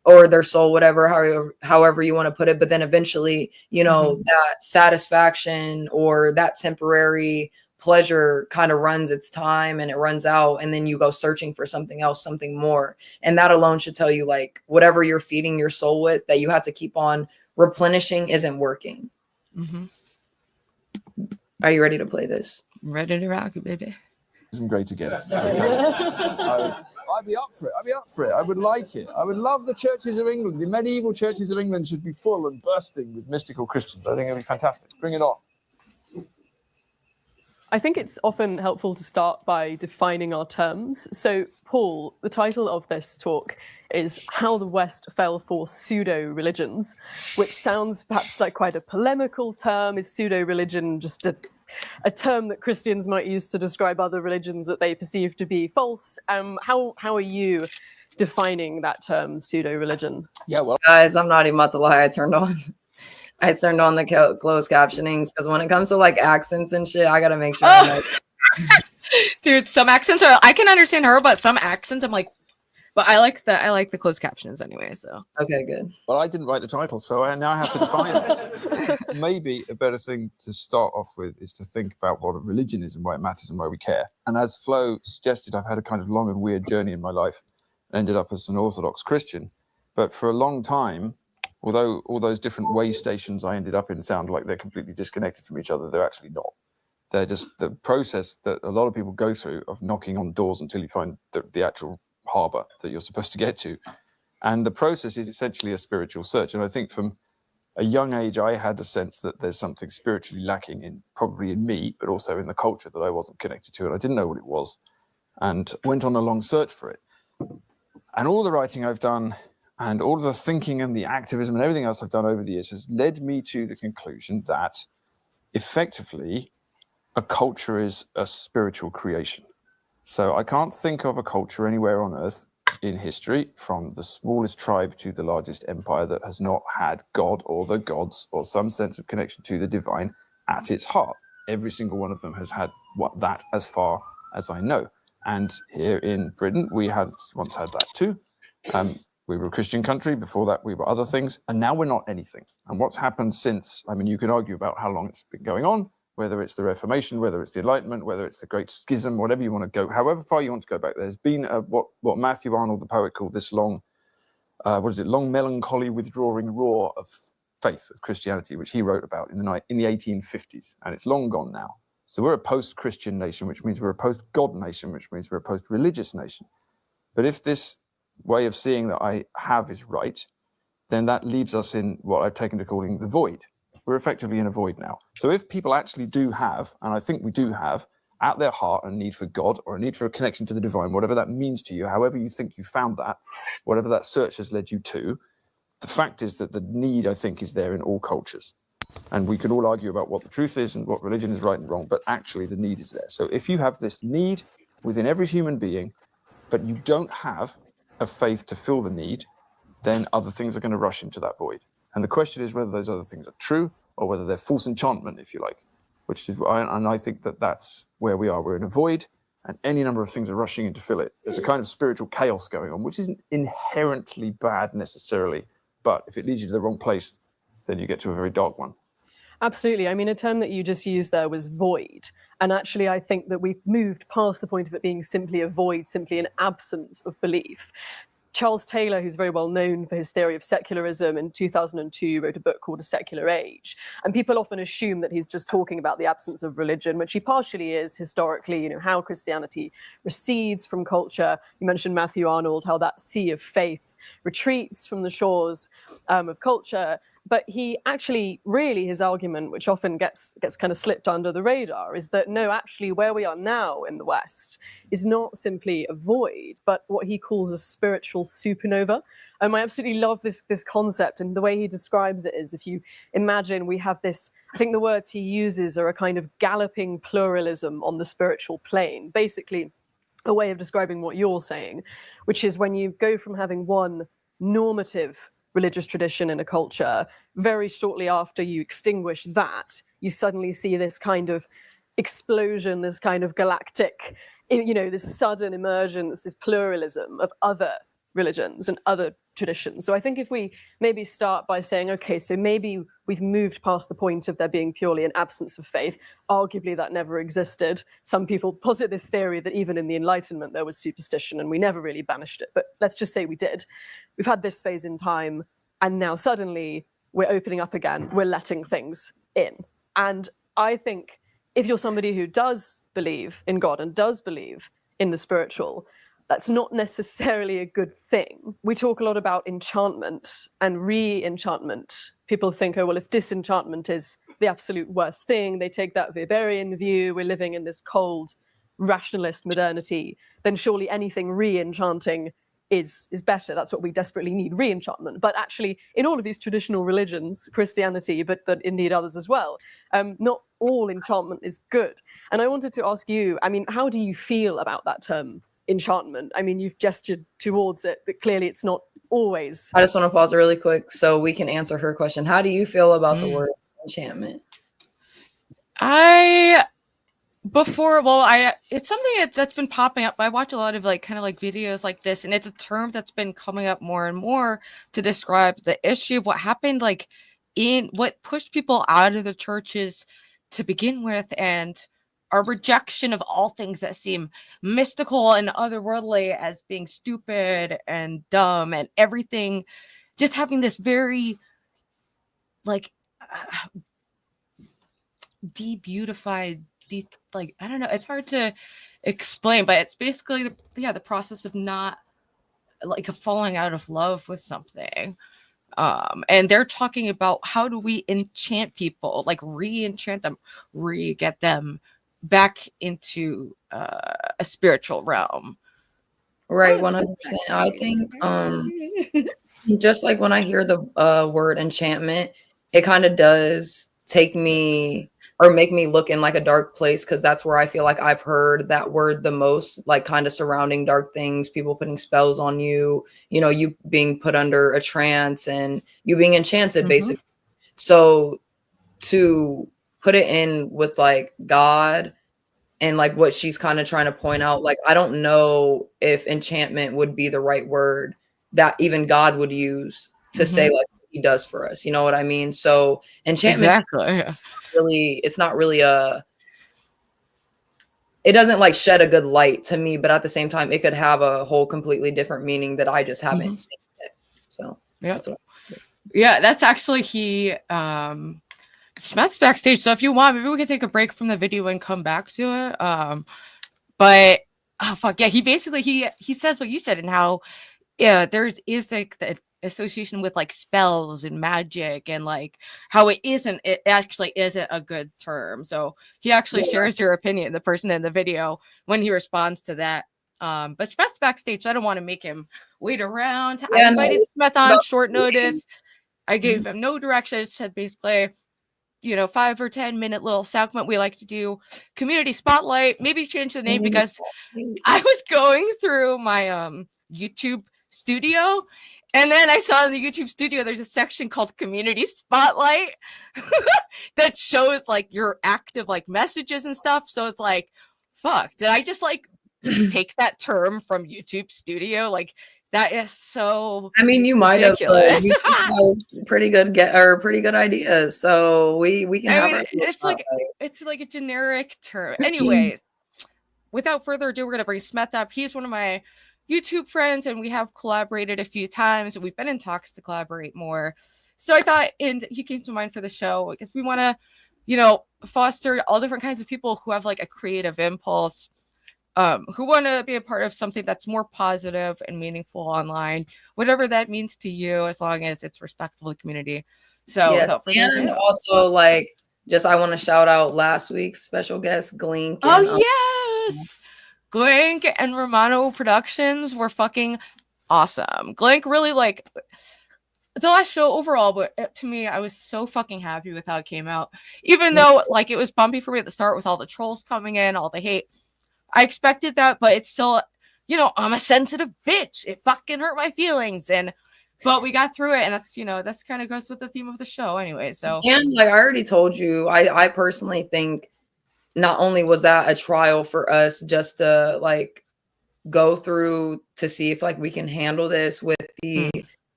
or their soul, whatever, however you want to put it. But then eventually, you know, that satisfaction or that temporary pleasure kind of runs its time and it runs out. And then you go searching for something else, something more. And that alone should tell you, like, whatever you're feeding your soul with that you have to keep on replenishing isn't working. Are you ready to play this? Ready to rock it, baby. Some great again. I'd be up for it. I'd be up for it. I would like it. I would love the churches of England. The medieval churches of England should be full and bursting with mystical Christians. I think it'd be fantastic. Bring it on. I think it's often helpful to start by defining our terms. So, Paul, the title of this talk is How the West Fell for Pseudo-Religions, which sounds perhaps like quite a polemical term. Is pseudo-religion just a term that Christians might use to describe other religions that they perceive to be false? How are you defining that term, pseudo-religion? Yeah, well, guys, I'm not even about to lie. I turned on the closed captionings because when it comes to like accents and shit, I gotta make sure. Dude, some accents are, I can understand her, but some accents I'm like, but I like the closed captions anyway. So okay, good. Well, I didn't write the title, so I now have to define it. Maybe a better thing to start off with is to think about what a religion is and why it matters and why we care. And as Flo suggested, I've had a kind of long and weird journey in my life. I ended up as an Orthodox Christian, but for a long time, although all those different way stations I ended up in sound like they're completely disconnected from each other, they're actually not. They're just the process that a lot of people go through of knocking on doors until you find the actual harbor that you're supposed to get to. And the process is essentially a spiritual search. And I think from a young age, I had a sense that there's something spiritually lacking probably in me, but also in the culture that I wasn't connected to. And I didn't know what it was, and went on a long search for it. And all the writing I've done and all of the thinking and the activism and everything else I've done over the years has led me to the conclusion that effectively a culture is a spiritual creation. So I can't think of a culture anywhere on earth in history, from the smallest tribe to the largest empire, that has not had God or the gods or some sense of connection to the divine at its heart. Every single one of them has had that, as far as I know. And here in Britain, we had once had that too. We were a Christian country. Before that, we were other things. And now we're not anything. And what's happened since, I mean, you can argue about how long it's been going on, whether it's the Reformation, whether it's the Enlightenment, whether it's the Great Schism, whatever you want to go, however far you want to go back, there's been what Matthew Arnold, the poet, called this long melancholy withdrawing roar of faith, of Christianity, which he wrote about in the 1850s. And it's long gone now. So we're a post-Christian nation, which means we're a post-God nation, which means we're a post-religious nation. But if this way of seeing that I have is right, then that leaves us in what I've taken to calling the void. We're effectively in a void now. So if people actually do have, and I think we do have, at their heart a need for God or a need for a connection to the divine, whatever that means to you, however you think you found that, whatever that search has led you to, the fact is that the need, I think, is there in all cultures. And we can all argue about what the truth is and what religion is right and wrong, but actually the need is there. So if you have this need within every human being, but you don't have a faith to fill the need, then other things are going to rush into that void. And the question is whether those other things are true or whether they're false enchantment, if you like, which is, and I think that that's where we are. We're in a void, and any number of things are rushing in to fill it. There's a kind of spiritual chaos going on, which isn't inherently bad necessarily, but if it leads you to the wrong place, then you get to a very dark one. Absolutely. I mean, a term that you just used there was void. And actually, I think that we've moved past the point of it being simply a void, simply an absence of belief. Charles Taylor, who's very well known for his theory of secularism, in 2002 wrote a book called A Secular Age. And people often assume that he's just talking about the absence of religion, which he partially is historically, how Christianity recedes from culture. You mentioned Matthew Arnold, how that sea of faith retreats from the shores of culture. But he actually, really, his argument, which often gets kind of slipped under the radar, is that no, actually, where we are now in the West is not simply a void, but what he calls a spiritual supernova. I absolutely love this concept, and the way he describes it is, if you imagine we have this, I think the words he uses are a kind of galloping pluralism on the spiritual plane, basically a way of describing what you're saying, which is when you go from having one normative religious tradition in a culture, very shortly after you extinguish that, you suddenly see this kind of explosion, this kind of galactic, this sudden emergence, this pluralism of other religions and other traditions. So I think if we maybe start by saying, okay, so maybe we've moved past the point of there being purely an absence of faith. Arguably that never existed. Some people posit this theory that even in the Enlightenment there was superstition and we never really banished it, but let's just say we did. We've had this phase in time, and now suddenly we're opening up again, we're letting things in. And I think if you're somebody who does believe in God and does believe in the spiritual, that's not necessarily a good thing. We talk a lot about enchantment and re-enchantment. People think, oh, well, if disenchantment is the absolute worst thing, they take that Weberian view, we're living in this cold, rationalist modernity, then surely anything re-enchanting is better. That's what we desperately need, re-enchantment. But actually, in all of these traditional religions, Christianity, but indeed others as well, not all enchantment is good. And I wanted to ask you, how do you feel about that term, enchantment? You've gestured towards it, but clearly it's not always. I just want to pause really quick so we can answer her question. How do you feel about the word enchantment? It's something that's been popping up. I watch a lot of videos like this, and it's a term that's been coming up more and more to describe the issue of what happened, in what pushed people out of the churches to begin with, and our rejection of all things that seem mystical and otherworldly as being stupid and dumb, and everything just having this very de-beautified, I don't know, it's hard to explain, but it's basically the process of not a falling out of love with something. And they're talking about how do we enchant people, re-enchant them, get them back into a spiritual realm. Right, 100%. I think just like when I hear the word enchantment, it kind of does take me or make me look in a dark place, because that's where I feel like I've heard that word the most, kind of surrounding dark things, people putting spells on you, you being put under a trance and you being enchanted, basically. So to put it in with God and what she's kind of trying to point out, I don't know if enchantment would be the right word that even God would use to say he does for us. You know what I mean? So enchantment it's not really it doesn't shed a good light to me, but at the same time it could have a whole completely different meaning that I just haven't seen it. So that's actually Smeth's backstage, so if you want, maybe we can take a break from the video and come back to it. But he basically he says what you said, and how there is the association with spells and magic, and how it actually isn't a good term. So he actually shares your opinion, the person in the video, when he responds to that. But Smeth's backstage, so I don't want to make him wait around. I invited Smeth on short notice. I gave him no direction. I said basically, 5 or 10 minute little segment we like to do, community spotlight, maybe change the name, because I was going through my YouTube studio, and then I saw in the YouTube studio there's a section called community spotlight that shows your active messages and stuff. So it's fuck, did I just take that term from YouTube studio? That is so you might ridiculous. have pretty good ideas, so we can have it's a generic term. Anyways, without further ado, we're gonna bring Smeth up. He's one of my YouTube friends, and we have collaborated a few times, and we've been in talks to collaborate more. So I thought, and he came to mind for the show because we want to, foster all different kinds of people who have like a creative impulse, who want to be a part of something that's more positive and meaningful online, whatever that means to you, as long as it's respectful of the community. So Yes, and also like I want to shout out last week's special guest, Glink. Yes, Glink and Romano Productions were fucking awesome. Glink really like the last show overall, but to me, I was so fucking happy with how it came out. Even though like it was bumpy for me at the start with all the trolls coming in, all the hate. I expected that, but it's still, I'm a sensitive bitch. It fucking hurt my feelings, but we got through it, and that's kind of goes with the theme of the show anyway. So, and like I already told you, I personally think not only was that a trial for us just to like go through to see if like we can handle this with the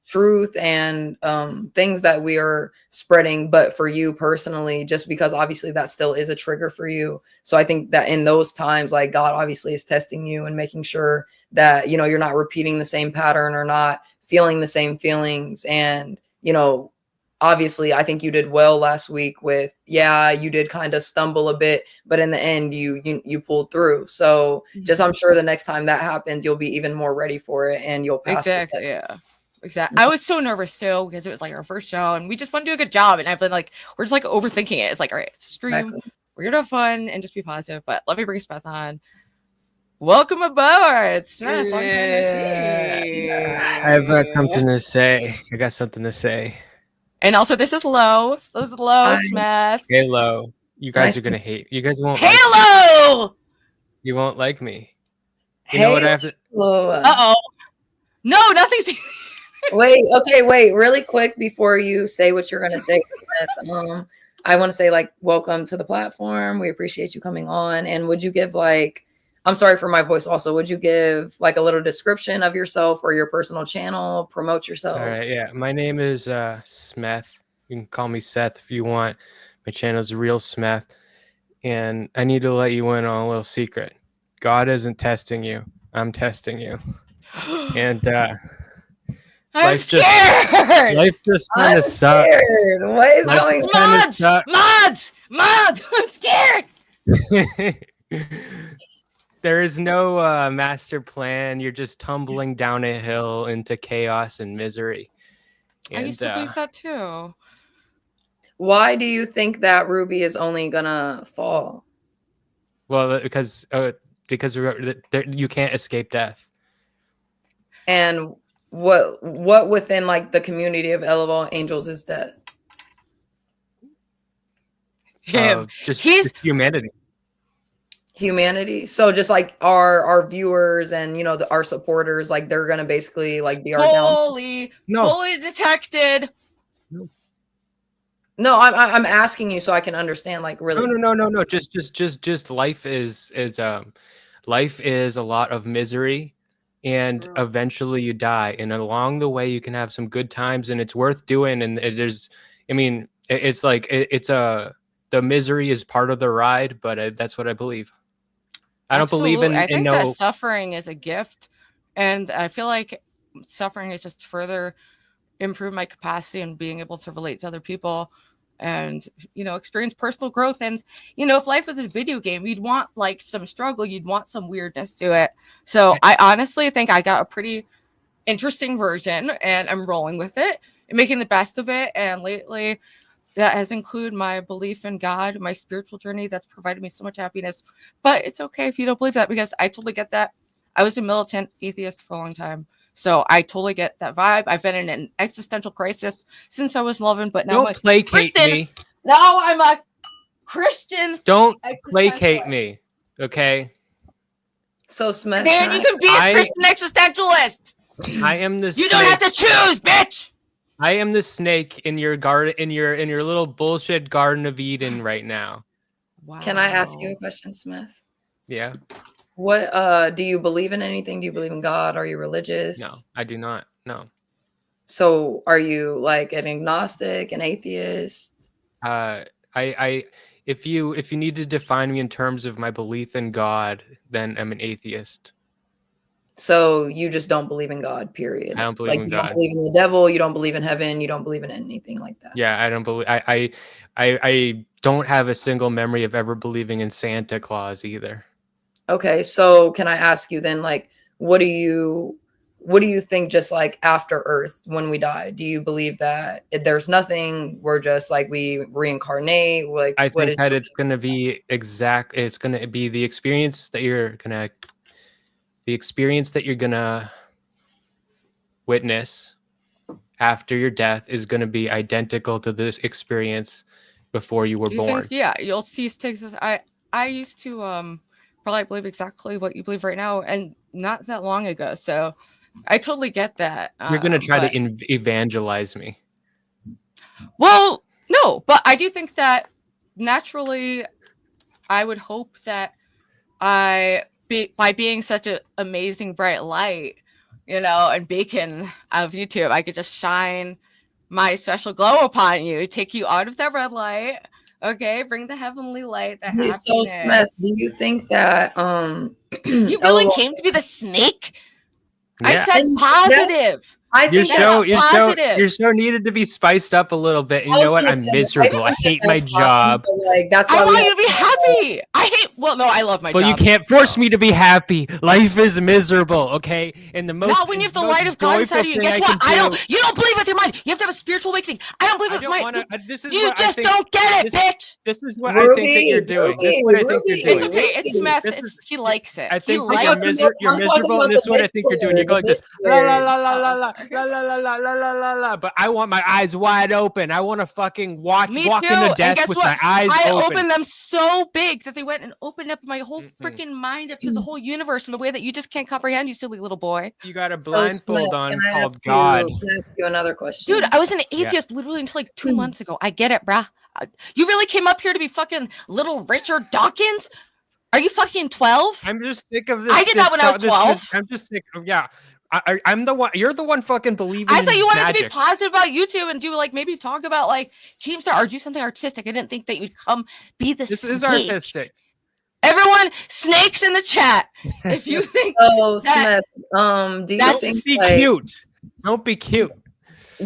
truth and things that we are spreading, but for you personally, just because obviously that still is a trigger for you. So I think that in those times, like God obviously is testing you and making sure that you're not repeating the same pattern or not feeling the same feelings. And obviously I think you did well last week with you did kind of stumble a bit, but in the end you pulled through. So just I'm sure the next time that happens you'll be even more ready for it and you'll pass. Exactly. Yeah. Exactly. I was so nervous too because it was like our first show and we just want to do a good job. And I've been like, we're just like overthinking it. It's like, all right, it's a stream. Exactly. We're gonna have fun and just be positive. But let me bring Smeth on. Welcome aboard, Smeth. Long time no see. I've something to say. I got something to say. And also, this is Lo. This is Lo, Smeth. Hey, Lo. You guys are gonna hate. You guys won't. Halo. Like you won't like me. You know what I have to. Uh-oh. No, nothing's. Wait, really quick before you say what you're gonna say, Smith, I want to say like welcome to the platform. We appreciate you coming on. And would you give like, I'm sorry for my voice also, would you give like a little description of yourself or your personal channel, promote yourself? All right, yeah. My name is Smeth. You can call me Seth if you want. My channel is Real Smeth. And I need to let you in on a little secret. God isn't testing you. I'm testing you. And I'm scared. Life just kind of sucks. What is going on? Mods! I'm scared. There is no master plan. You're just tumbling down a hill into chaos and misery. And, I used to believe that too. Why do you think that Ruby is only gonna fall? Well, because you can't escape death. And what within like the community of LOL Angels is death? Just humanity. So just like our viewers and our supporters, like they're gonna basically like be our bully detected. No, I'm asking you so I can understand. Like really. No. Just life is a lot of misery. And eventually you die, and along the way you can have some good times, and it's worth doing. And the misery is part of the ride, but that's what I believe. I don't believe in. I think that suffering is a gift, and I feel like suffering has just further improved my capacity and being able to relate to other people, and experience personal growth. And if life was a video game, you'd want like some struggle, you'd want some weirdness to it. So I honestly think I got a pretty interesting version, and I'm rolling with it and making the best of it. And lately that has included my belief in God, my spiritual journey that's provided me so much happiness. But it's okay if you don't believe that, because I totally get that. I was a militant atheist for a long time. So I totally get that vibe. I've been in an existential crisis since I was 11, but now don't placate me. Now I'm a Christian. Don't placate me, okay? So Smith, then you can be a Christian existentialist. I am the. You don't have to choose, bitch. I am the snake in your garden, in your little bullshit Garden of Eden right now. Wow. Can I ask you a question, Smith? Yeah. What do you believe in anything? Do you believe in God? Are you religious? No, I do not. No. So are you like an agnostic, an atheist? If you need to define me in terms of my belief in God, then I'm an atheist. So you just don't believe in God, period. I don't believe Like in you God. don't believe in the devil, you don't believe in heaven, you don't believe in anything like that. Yeah, I don't believe. I don't have a single memory of ever believing in Santa Claus either. Okay, so can I ask you then, like, what do you think just like after Earth when we die? Do you believe that there's nothing? We're just like we reincarnate? Like, I what think is that it's going to be it's going to be the experience that you're gonna witness after your death is going to be identical to this experience before you were You born. think, yeah, you'll cease to exist. I used to probably believe exactly what you believe right now, and not that long ago. So I totally get that. You're going to try But to evangelize me. well, no, but I do think that naturally, I would hope that by being such an amazing bright light, and beacon of YouTube, I could just shine my special glow upon you, take you out of that red light. Okay, bring the heavenly light, the so Smith, happiness. do you think that You really came to be the snake? I Yeah. said And positive. I think Your show needed to be spiced up a little bit. And you I was know what? gonna I'm say, miserable. I think that hate my that's fine, job. but, like, that's why I we want have you to be happy. I love my Well, job. you can't force me to be happy. Life is miserable, okay? And the Not when you have the light of God inside of you. And guess what? You don't believe with your mind. You have to have a spiritual awakening. I don't believe with my mind. You just don't get it, bitch. This is what I think that you're doing. This is what I think you're It's doing. okay. It's Smith. This is- He likes it. I He think that likes it. you're I'm talking miserable, about and this is the what I bitch think you're doing. You go like word, this, the la bitch la word. la la la Oh, la sorry. la la la la la la la la. But I want my eyes wide open. I want to fucking walk Me into too. And death guess with what? my eyes I open. opened them so big that they went and opened up my whole Mm-mm. freaking mind up to the whole universe in a way that you just can't comprehend, you silly little boy. You got a So, blindfold Smith, on can I called God. ask you another question? Dude, I was an Yeah. atheist literally until like 2 months ago. I get it, bruh. You really came up here to be fucking little Richard Dawkins? Are you fucking 12? I'm just sick of this. I did that when I was 12. I'm just sick of, yeah. I'm the one. You're the one fucking believing I in thought you wanted magic. to be positive about YouTube and do like maybe talk about like Keemstar or do something artistic. I didn't think that you'd come be the This snake. is artistic. Everyone, snakes in the chat. If you think So, that, Smith, do you Don't think be like, cute. Don't be cute.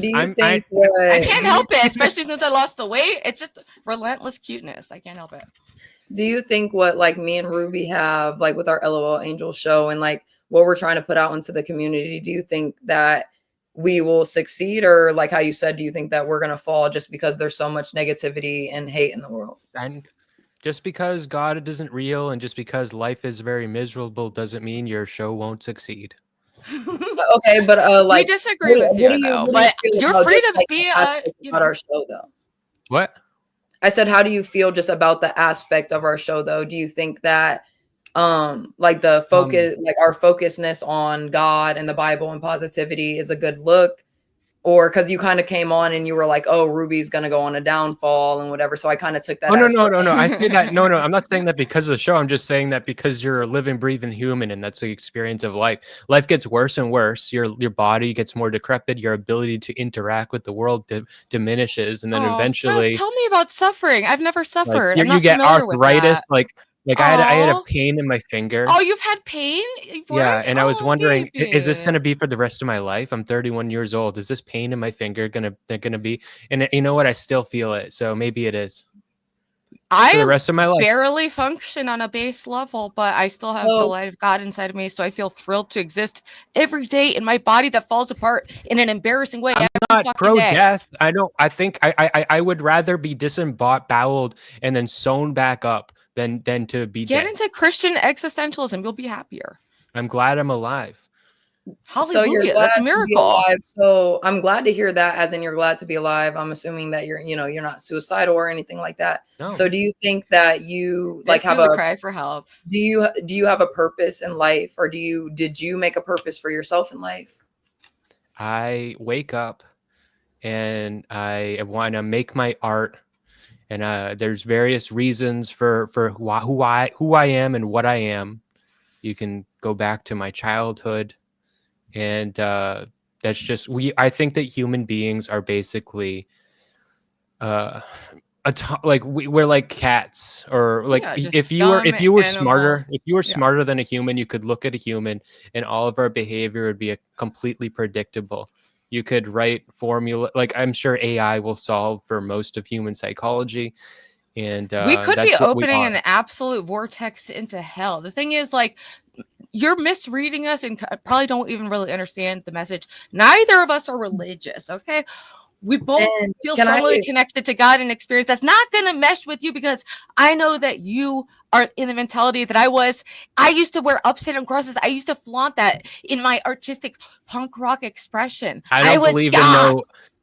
do you I'm- think I can't help it, especially since I lost the weight. It's just relentless cuteness. I can't help it. do you think what like me and Ruby have like with our LOL Angel show and like what we're trying to put out into the community, do you think that we will succeed, or like how you said, do you think that we're gonna fall just because there's so much negativity and hate in the world? And just because God isn't real and just because life is very miserable doesn't mean your show won't succeed. Okay, but We like disagree with you, though, but you're feel free just, to like, be the aspect about our show though? What? I said, how do you feel just about the aspect of our show though? Do you think that like the focus, like our focusness on God and the Bible and positivity is a good look? Or because you kind of came on and you were like, oh, Ruby's gonna go on a downfall and whatever. So I kind of took that. Oh, no. I say that. No. I'm not saying that because of the show. I'm just saying that because you're a living, breathing human, and that's the experience of life. Life gets worse and worse. Your body gets more decrepit. Your ability to interact with the world diminishes, and then eventually, Smith, tell me about suffering. I've never suffered. I'm you not get familiar with arthritis. that. I had a pain in my finger. Oh, you've had pain? Yeah, and I was wondering, is this baby. gonna be for the rest of my life? I'm 31 years old. Is this pain in my finger gonna be? And you know what? I still feel it, so maybe it is. For the rest of my life. Barely function on a base level, but I still have the light of God inside of me, so I feel thrilled to exist every day in my body that falls apart in an embarrassing way. I'm not pro-death. I think I would rather be disemboweled and then sewn back up than to be Get dead. into Christian existentialism. You'll be happier. I'm glad I'm alive. Hallelujah. So you're glad That's a to be miracle. alive. So I'm glad to hear that, as in you're glad to be alive. I'm assuming that you're not suicidal or anything like that. No. So do you think that you This is a cry for help? Do you have a purpose in life, or did you make a purpose for yourself in life? I wake up and I want to make my art, and there's various reasons for who I am and what I am. You can go back to my childhood, and that's just I think that human beings are basically like we're like cats, or like Yeah, just if you were dumb animals. Yeah. smarter than a human, you could look at a human and all of our behavior would be completely predictable. You could write formula, like I'm sure AI will solve for most of human psychology, and We could be that's what we opening are. an absolute vortex into hell. The thing is, like, you're misreading us and probably don't even really understand the message. Neither of us are religious, okay? We both And feel can I- strongly connected to God and experience that's not going to mesh with you, because I know that you are in the mentality that I was. I used to wear upside down crosses. I used to flaunt that in my artistic punk rock expression. I don't was believe goth. in no.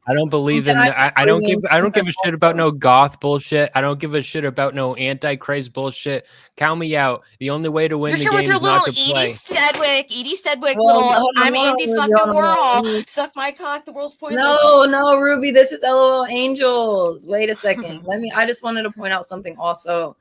I don't believe Can in. I just I don't bring give. in I don't give a something shit about also? no goth bullshit. I don't give a shit about no antichrist bullshit. Count me out. The only way to win You're the here with game your is little not to play. Edie Sedgwick, Well, little hold on, I'm hold on, Andy Ruby, fucking hold on, hold Warhol. on. Suck my cock, the world's pointless. No, Ruby, this is LOL Angels. Wait a second. I just wanted to point out something also.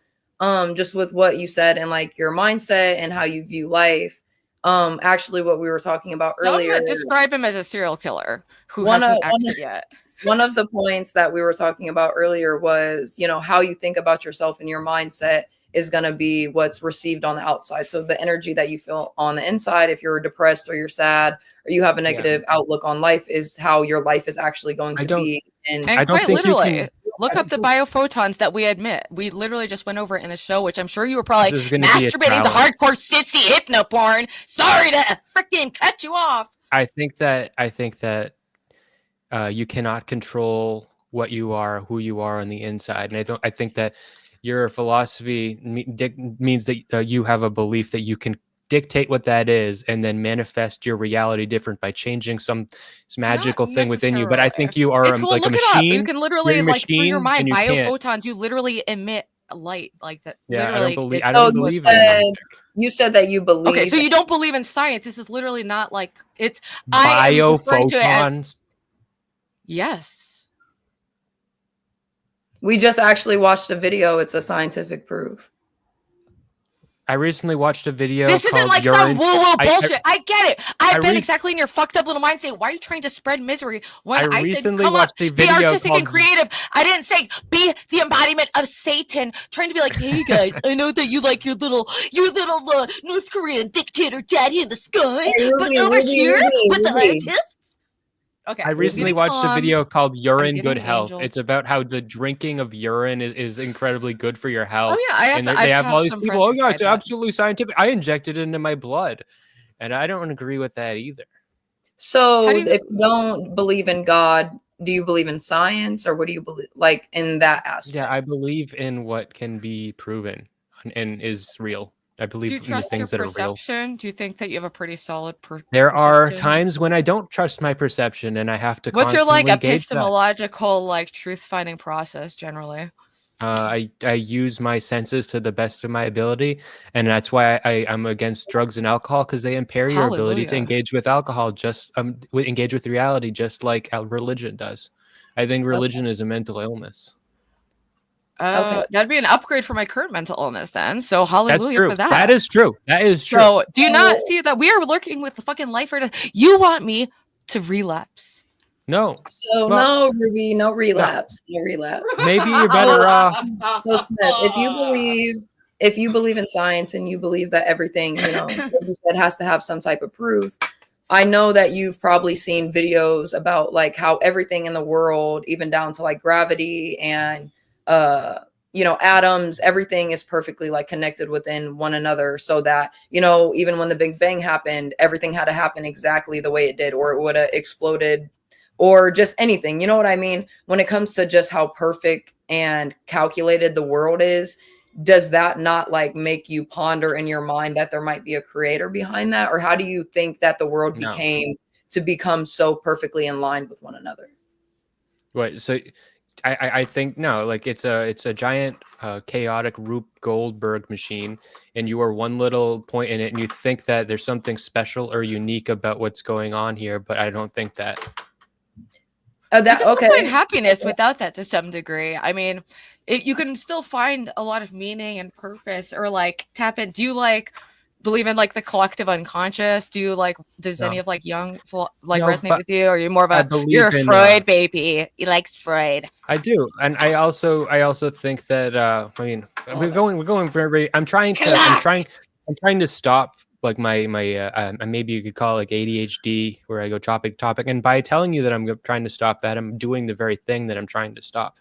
Just with what you said and like your mindset and how you view life. Actually what we were talking about earlier. Describe him as a serial killer who One hasn't of- acted yet. One of the points that we were talking about earlier was, how you think about yourself and your mindset is going to be what's received on the outside. So the energy that you feel on the inside, if you're depressed or you're sad or you have a negative outlook on life, is how your life is actually going to be. And I don't quite think you literally, can- look up the biophotons that we admit. We literally just went over it in the show, which I'm sure you were probably This is gonna be a masturbating to challenge. hardcore sissy hypno porn. Sorry to freaking cut you off. I think that you cannot control what you are, who you are on the inside, and I think that your philosophy means that you have a belief that you can dictate what that is and then manifest your reality different by changing some magical thing within you. But I think you are Well, like a look it up. You machine. can literally, You're a like, through your machine, mind, and you can't. biophotons, you literally emit light like that. Yeah, I literally, don't believe. it's- I don't you believe in said, magic. you said that you believe. Okay, so you don't believe in science. This is literally not like it's. I am referring to it as Biophotons. yes. We just actually watched a video. It's a scientific proof. I recently watched a video. This isn't called like Urine. some woo-woo bullshit. I get it. I've been re- exactly in your fucked up little mind saying, why are you trying to spread misery? When I I said, recently come on, watched a be video artistic and called- creative. I didn't say be the embodiment of Satan, trying to be like, hey guys, I know that you like your little North Korean dictator daddy in the sky, but over here with the artists. Okay. I recently be watched a calm. video called Urine giving Good Health. Angel- It's about how the drinking of urine is incredibly good for your health. Oh yeah, and they I've have all these some people, friends oh who yeah, tried it's that. absolutely scientific. I injected it into my blood. And I don't agree with that either. So do you- if you don't believe in God, do you believe in science, or what do you believe, like, in that aspect? Yeah, I believe in what can be proven and is real. I believe Do you in the trust your things that are real. perception? Do you think that you have a pretty solid There are perception? times when I don't trust my perception and I have to What's your constantly like gauge that. epistemological like truth finding process generally? I use my senses to the best of my ability, and that's why I'm against drugs and alcohol, because they impair your ability to Hallelujah. engage with alcohol, engage with reality, just like religion does. I think religion is a mental illness. Okay. That'd be an upgrade for my current mental illness then. So That's hallelujah true. for that. That is true. That is true. So do you not see that we are lurking with the fucking life or death? You want me to relapse? No, So Well- no, Ruby, no relapse. No relapse. maybe you're better off. So Smith, if you believe in science and you believe that everything, like you said, has to have some type of proof, I know that you've probably seen videos about like how everything in the world, even down to like gravity and atoms, everything is perfectly like connected within one another, so that even when the Big Bang happened, everything had to happen exactly the way it did, or it would have exploded, or just anything. You know what I mean? When it comes to just how perfect and calculated the world is, does that not like make you ponder in your mind that there might be a creator behind that? Or how do you think that the world No. become so perfectly in line with one another? Wait, so I think no, like it's a giant chaotic Rube Goldberg machine, and you are one little point in it, and you think that there's something special or unique about what's going on here, but I don't think that. You can still Okay. find happiness without that to some degree. I mean, you can still find a lot of meaning and purpose, or like tap in. Do believe in like the collective unconscious? Do you like, does any No. of like young No, resonate but with you? Or are you more of I a, believe you're a in, Freud baby. He likes Freud. I do, and I also think that I mean we're going very. I'm trying to stop like my maybe you could call it like ADHD, where I go topic, and by telling you that I'm trying to stop that, I'm doing the very thing that I'm trying to stop.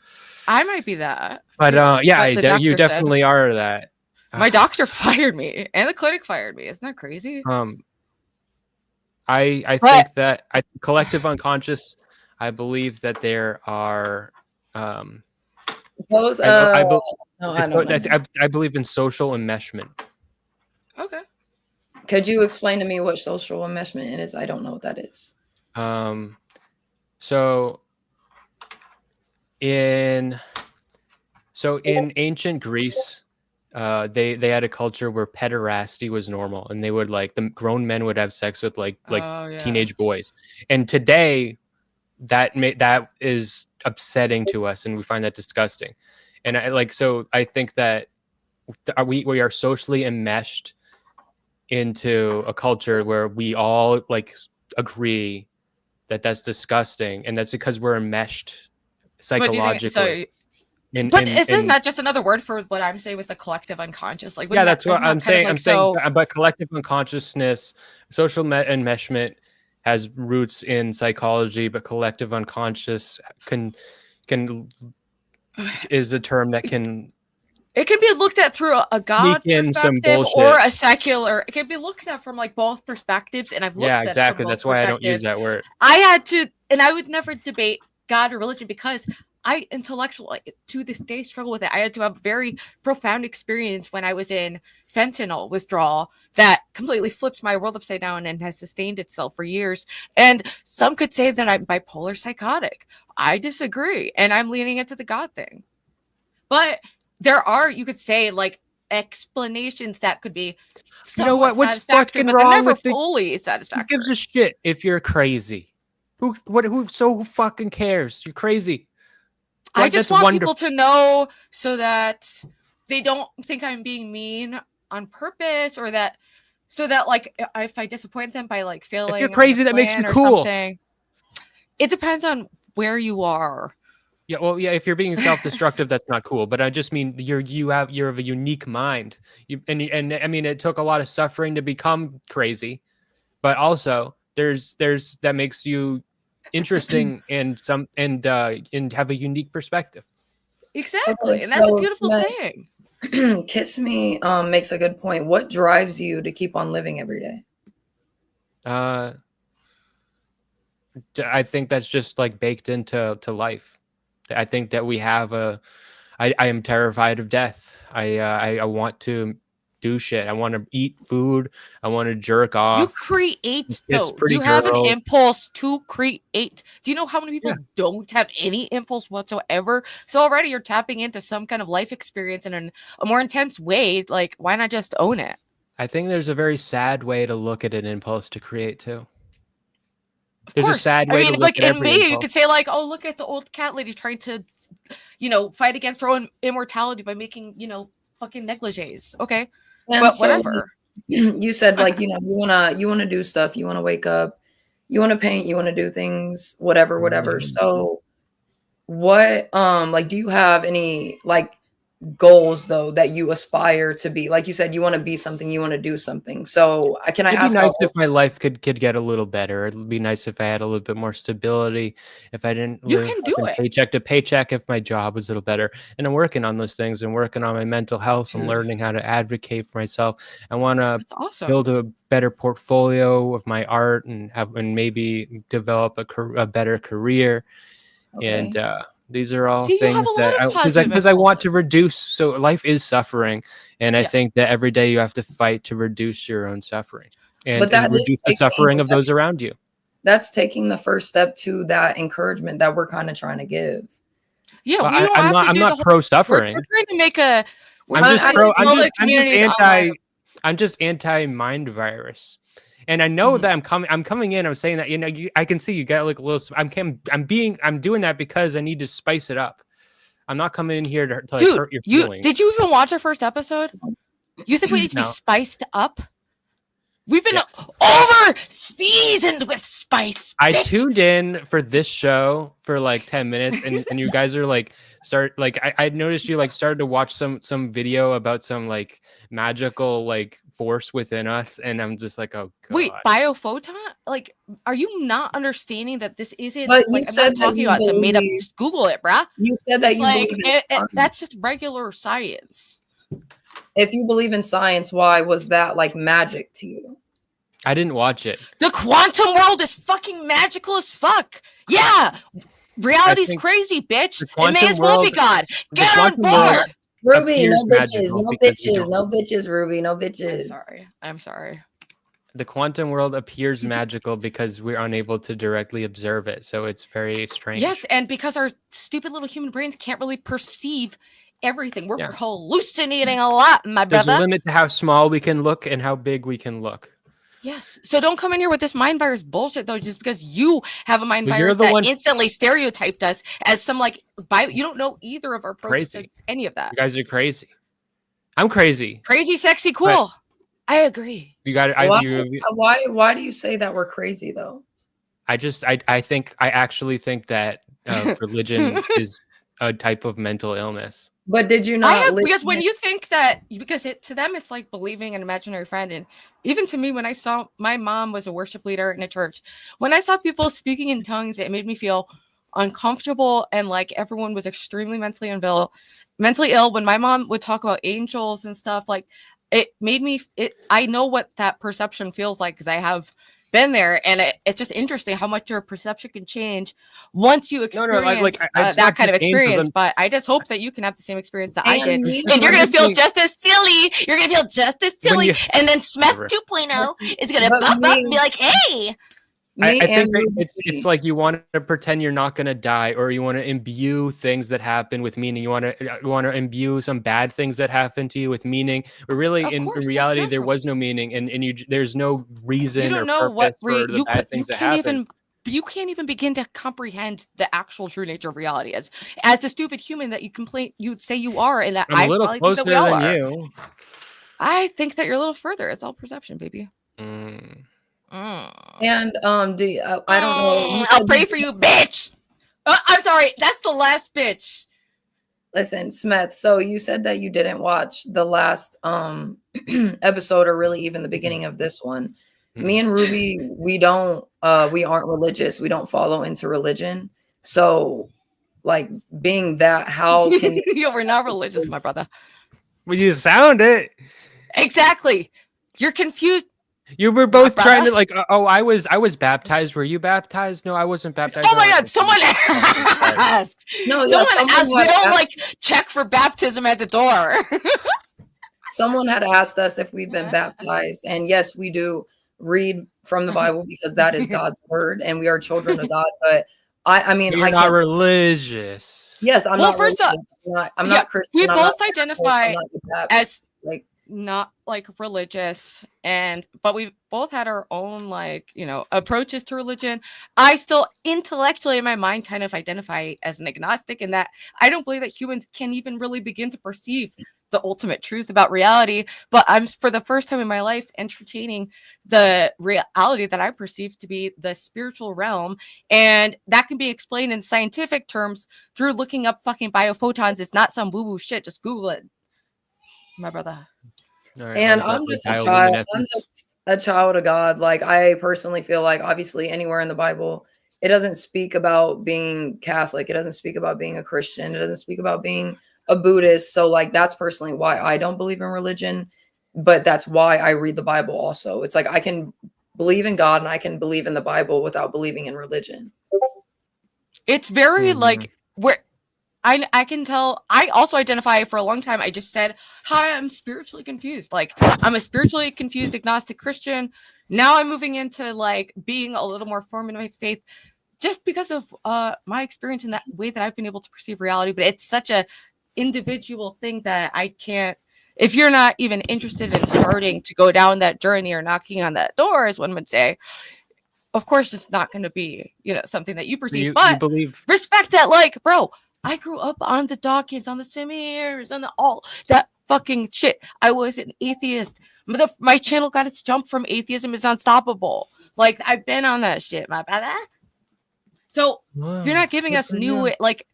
I might be that. But too, yeah, but the you doctor said. definitely are that. My doctor fired me and the clinic fired me. Isn't that crazy? I But- think that collective unconscious. I believe that there are. Suppose, I no, I don't know. I believe in social enmeshment. Okay. Could you explain to me what social enmeshment is? I don't know what that is. So in ancient Greece, they had a culture where pederasty was normal, and they would like the grown men would have sex with like Oh, yeah. teenage boys. And today, that is upsetting to us, and we find that disgusting. And I think that we are socially enmeshed into a culture where we all like agree that that's disgusting, and that's because we're enmeshed psychologically. But isn't that just another word for what I'm saying with the collective unconscious? Like, Yeah, that's what I'm saying. Like, I'm saying, but collective unconsciousness, social enmeshment has roots in psychology, but collective unconscious is a term that can. It can be looked at through a God perspective or a secular. It can be looked at from like both perspectives, and I've looked at exactly. It from both That's why I don't use that word. I had to, and I would never debate God or religion because I intellectually to this day struggle with it. I had to have a very profound experience when I was in fentanyl withdrawal that completely flipped my world upside down and has sustained itself for years. And some could say that I'm bipolar psychotic. I disagree, and I'm leaning into the God thing. But there are, you could say, like explanations that could be, you know what? What's fucking but wrong never with fully satisfactory. Who gives a shit if you're crazy? Who fucking cares? You're crazy. I just want people to know so that they don't think I'm being mean on purpose, or that so that like if I disappoint them by like failing. If you're crazy, that makes you cool. It depends on where you are. Yeah, well, yeah. If you're being self-destructive, that's not cool. But I just mean you're of a unique mind. And I mean, it took a lot of suffering to become crazy, but also there's that makes you interesting and have a unique perspective. Exactly, and that's a beautiful thing. Kiss Me makes a good point. What drives you to keep on living every day? I think that's just like baked into life. I think that we have I am terrified of death. I want to do shit. I want to eat food. I want to jerk off. You create though. You have an impulse to create. Do you know how many people don't have any impulse whatsoever? So already you're tapping into some kind of life experience in a more intense way. Like, why not just own it? I think there's a very sad way to look at an impulse to create too. There's a sad way to look like at every impulse. You could say like, oh, look at the old cat lady trying to, fight against her own immortality by making, fucking negligees. Okay. And but so whatever. You said like, you wanna do stuff, you wanna wake up, you wanna paint, you wanna do things, whatever. So what like do you have any like goals though that you aspire to be? Like you said, you want to be something, you want to do something. So it'd be nice if my life could get a little better. It'd be nice if I had a little bit more stability, if I didn't live paycheck to paycheck, if my job was a little better. And I'm working on those things and working on my mental health and learning how to advocate for myself. I want to build a better portfolio of my art and maybe develop a better career. And these are all things that because I want to reduce. So life is suffering, and I think that every day you have to fight to reduce your own suffering and reduce the suffering of those around you. That's taking the first step to that encouragement that we're kind of trying to give. Yeah, well, I'm not pro suffering. We're trying to make a. I'm just anti mind virus. And I know that I'm coming in. I'm saying that, I can see you got like a little, I'm doing that because I need to spice it up. I'm not coming in here to hurt your feelings. Did you even watch our first episode? You think we need to be spiced up? We've been Yes. over seasoned with spice. I bitch. tuned in for this show for like 10 minutes and you guys are like I noticed you like started to watch some video about some like magical like force within us, and I'm just like, oh god. Wait, biophoton? Like, are you not understanding that this isn't But you like I'm said not that talking you about some made up? believe. Just Google it, bruh. You said that you Like, believe in science. that's just regular science. If you believe in science, why was that like magic to you? I didn't watch it. The quantum world is fucking magical as fuck. Yeah, reality's think crazy, bitch. the It may as quantum well be world- God. the Get on quantum world board. Ruby, no appears bitches, magical no because we bitches, don't- no bitches, Ruby, no I'm bitches. sorry. I'm sorry. The quantum world appears magical because we're unable to directly observe it, so it's very strange. Yes, and because our stupid little human brains can't really perceive everything, we're Yeah. hallucinating a lot, my There's a brother. limit to how small we can look and how big we can look. Yes. So don't come in here with this mind virus bullshit, though, just because you have a mind Well, you're virus the that one- instantly stereotyped us as some like bio. You don't know either of our approaches to Crazy. any of that. You guys are crazy. I'm crazy. Crazy, sexy, cool. I agree. You got Why do you say that we're crazy though? I actually think that religion is a type of mental illness. But did you I not have because listen- when you think that to them it's like believing an imaginary friend, and even to me when I saw my mom was a worship leader in a church, when I saw people speaking in tongues, it made me feel uncomfortable and like everyone was extremely mentally ill. When my mom would talk about angels and stuff, like it made me I know what that perception feels like because I have been there, and it's just interesting how much your perception can change once you experience it's that not kind of just angels, experience. I'm- But I just hope that you can have the same experience that I did, me and you're gonna feel Everything- just as silly. You're gonna feel just as When silly, you- and then Smeth Whatever. 2.0 is gonna But pop up and me- be like, "Hey, I me think and that Ruby- it's like you want to pretend you're not going to die, or you want to imbue things that happen with meaning. You want to imbue some bad things that happen to you with meaning. But really, Of in course, that's reality, there natural. was no meaning, and there's no reason you don't or know what purpose for the bad things that happen. You can't even begin to comprehend the actual true nature of reality as the stupid human that you'd say you are, and that I'm a little probably think that closer we all than are. you. I think that you're a little further. It's all perception, baby. Mm. And do you, I don't know. You I'll said pray for you, bitch. I'm sorry. That's the last bitch. Listen, Smeth. So you said that you didn't watch the last episode, or really even the beginning of this one. Me and Ruby, we aren't religious. We don't follow into religion. So, like, being that, how can We're not religious, my brother. Well, you sound it. Exactly. You're confused. You were both brother? trying to like. Oh, I was baptized. Were you baptized? No, I wasn't baptized. Oh my No, God! Someone asked. No, yeah, Someone asked. We had don't asked- like check for baptism at the door. someone had asked us if we've been baptized, and yes, we do read from the Bible because that is God's word, and we are children of God. But I mean, You're I not can't. religious. Yes, I'm Well, not. first religious. I'm not Christian. we I'm both not identify I'm not Baptist. as like not like religious, but we both had our own approaches to religion. I still intellectually in my mind kind of identify as an agnostic, in that I don't believe that humans can even really begin to perceive the ultimate truth about reality. But I'm, for the first time in my life, entertaining the reality that I perceive to be the spiritual realm, and that can be explained in scientific terms through looking up fucking biophotons. It's not some woo-woo shit. Just Google it, my brother. All right, And what is I'm that, just like a child. I'm bioluminescence? just a child of God. Like, I personally feel like, obviously, anywhere in the Bible, it doesn't speak about being Catholic. It doesn't speak about being a Christian. It doesn't speak about being a Buddhist. So, like, that's personally why I don't believe in religion. But that's why I read the Bible also. It's like I can believe in God and I can believe in the Bible without believing in religion. It's very Mhm. like where I can tell. I also identify for a long time. I just said, hi, I'm spiritually confused. Like, I'm a spiritually confused agnostic Christian. Now I'm moving into like being a little more firm in my faith, just because of my experience in that way that I've been able to perceive reality. But it's such a individual thing that I can't. If you're not even interested in starting to go down that journey or knocking on that door, as one would say, of course it's not going to be something that you perceive. You But believe respect that, like, bro, I grew up on the Dawkins, on the Samirs, on all that fucking shit. I was an atheist. My channel got its jump from Atheism is Unstoppable. Like, I've been on that shit, my brother. So you're not giving us new, like,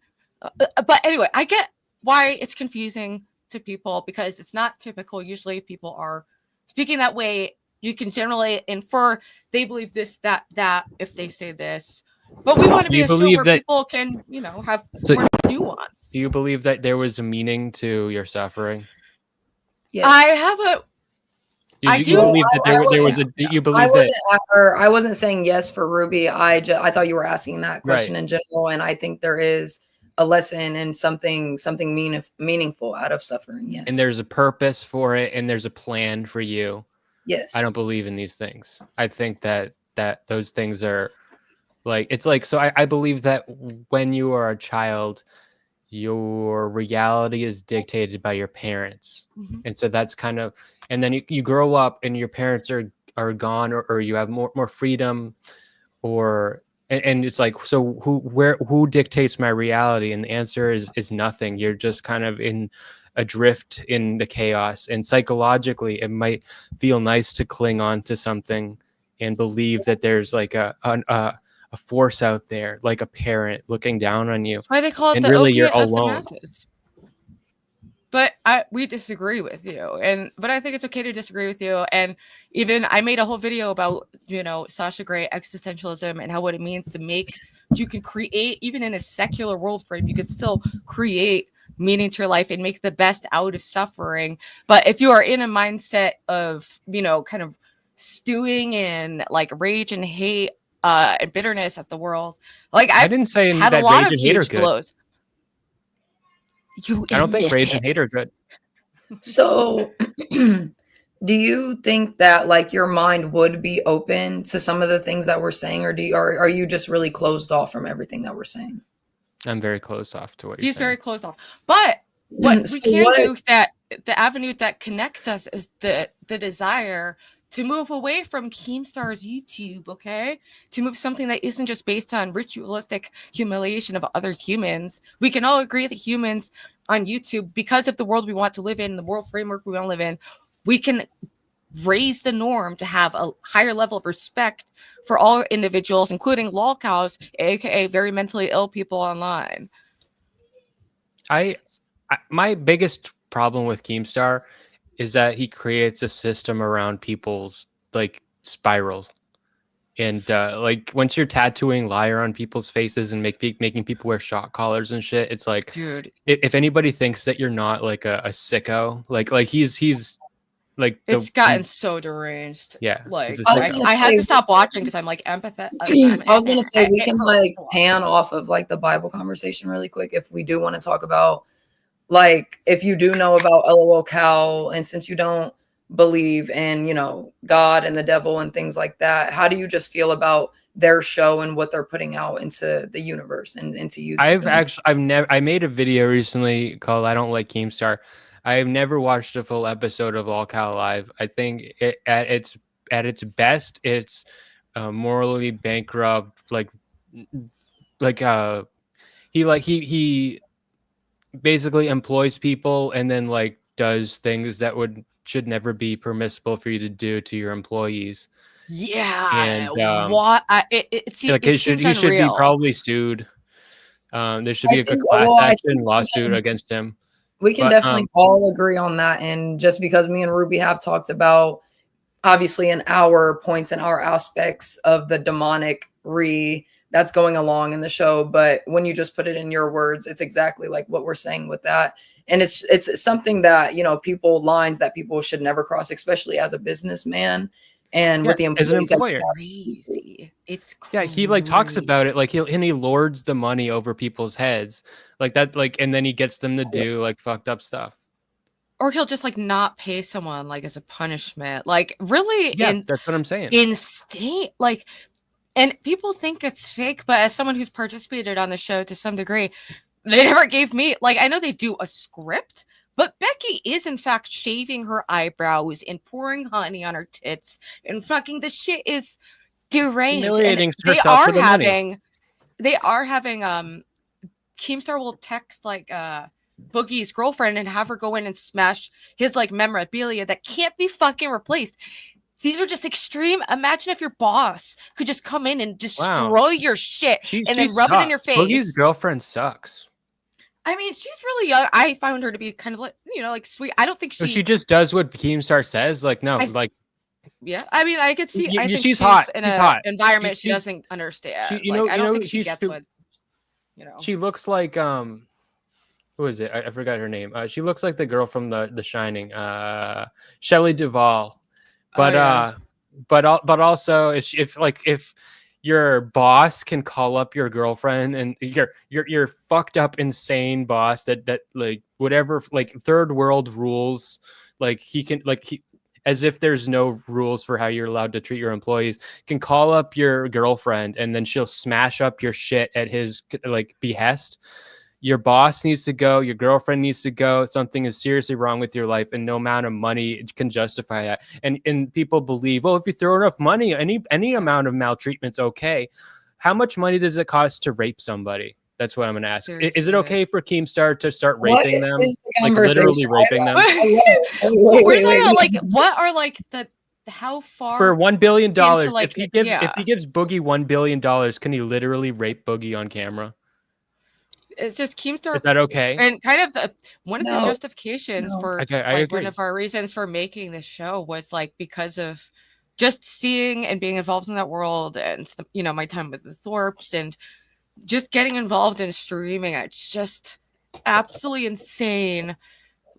but anyway, I get why it's confusing to people because it's not typical. Usually people are speaking that way. You can generally infer they believe this, that, if they say this. But we want to be a show where people can, have more nuance. Do you believe that there was a meaning to your suffering? Yes. I have a. You believe that there was a. You believe that I wasn't saying yes for Ruby. I thought you were asking that question in general, and I think there is a lesson and something meaningful out of suffering. Yes. And there's a purpose for it, and there's a plan for you. Yes. I don't believe in these things. I think that those things are like, it's like, so I believe that when you are a child, your reality is dictated by your parents. And so that's kind of, and then you grow up and your parents are gone, or you have more freedom, and it's like, so who dictates my reality? And the answer is nothing. You're just kind of adrift in the chaos, and psychologically it might feel nice to cling on to something and believe that there's like a force out there, like a parent looking down on you. Why they call it and the really you're opiate of the alone. masses. But we disagree with you, but I think it's okay to disagree with you. And even I made a whole video about Sasha Grey existentialism and how what it means to make, you can create, even in a secular world frame, you could still create meaning to your life and make the best out of suffering. But if you are in a mindset of kind of stewing in like rage and hate and bitterness at the world, like I didn't say had a lot of huge blows. I don't think rage and hate are good. So do you think that like your mind would be open to some of the things that we're saying, or are you just really closed off from everything that we're saying? I'm very closed off to what you're saying. He's very closed off. But what we can do, that the avenue that connects us is the desire to move away from Keemstar's YouTube, okay? To move something that isn't just based on ritualistic humiliation of other humans. We can all agree that humans on YouTube, because of the world we want to live in, the world framework we want to live in, we can raise the norm to have a higher level of respect for all individuals, including lolcows, aka very mentally ill people online. My biggest problem with Keemstar is that he creates a system around people's like spirals, and like once you're tattooing liar on people's faces and making people wear shock collars and shit, it's like, dude, if anybody thinks that you're not like a sicko, like he's like it's gotten so deranged. Yeah, like I had to stop watching because I'm like empathetic. I was gonna say we can like pan off of like the Bible conversation really quick if we do want to talk about, like, if you do know about LOL Cal, and since you don't believe in, God and the devil and things like that, how do you just feel about their show and what they're putting out into the universe and into YouTube? I made a video recently called "I Don't Like Keemstar." I've never watched a full episode of All Cal Live. I think at its best, it's morally bankrupt. He basically employs people and then like does things that should never be permissible for you to do to your employees. Yeah, and what he should be probably sued. There should be a class action lawsuit against him. We can definitely all agree on that. And just because me and Ruby have talked about, obviously, in our points and our aspects of the demonic that's going along in the show, but when you just put it in your words, it's exactly like what we're saying with that. And it's something that, lines that people should never cross, especially as a businessman and with the employees. As an employer. Crazy. It's crazy. Yeah, he like talks about it like he lords the money over people's heads like that, like, and then he gets them to do like fucked up stuff. Or he'll just like not pay someone like as a punishment. Like really, that's what I'm saying. Insane. Like, and people think it's fake, but as someone who's participated on the show to some degree, they never gave me, like, I know they do a script, but Becky is in fact shaving her eyebrows and pouring honey on her tits, and fucking the shit is deranged. Humiliating And herself for the money. they are having Keemstar will text like Boogie's girlfriend and have her go in and smash his like memorabilia that can't be fucking replaced. These are just extreme. Imagine if your boss could just come in and destroy your shit and then rub it in your face. Boogie's girlfriend sucks. I mean, she's really young. I found her to be kind of like, like sweet. I don't think She just does what Keemstar says. Like, no, yeah. I mean, I could see. I think she's hot. In she's an hot. environment she doesn't understand. I don't think she gets what. She looks like who is it? I forgot her name. She looks like the girl from the Shining, Shelley Duvall. But but also if your boss can call up your girlfriend and your fucked up insane boss that like whatever like third world rules, like he can as if there's no rules for how you're allowed to treat your employees, can call up your girlfriend and then she'll smash up your shit at his like behest. Your boss needs to go. Your girlfriend needs to go. Something is seriously wrong with your life, and no amount of money can justify that. And people believe, if you throw enough money, any amount of maltreatment's okay. How much money does it cost to rape somebody? That's what I'm going to ask. Is it okay for Keemstar to start raping them, like literally raping them? We're talking about like what are like the how far for $1 billion? Like, if he gives Boogie $1 billion, can he literally rape Boogie on camera? It's just Keemstar. Is that okay? And kind of one of the justifications for I one of our reasons for making this show was like because of just seeing and being involved in that world, and my time with the Thorpes, and just getting involved in streaming. It's just absolutely insane.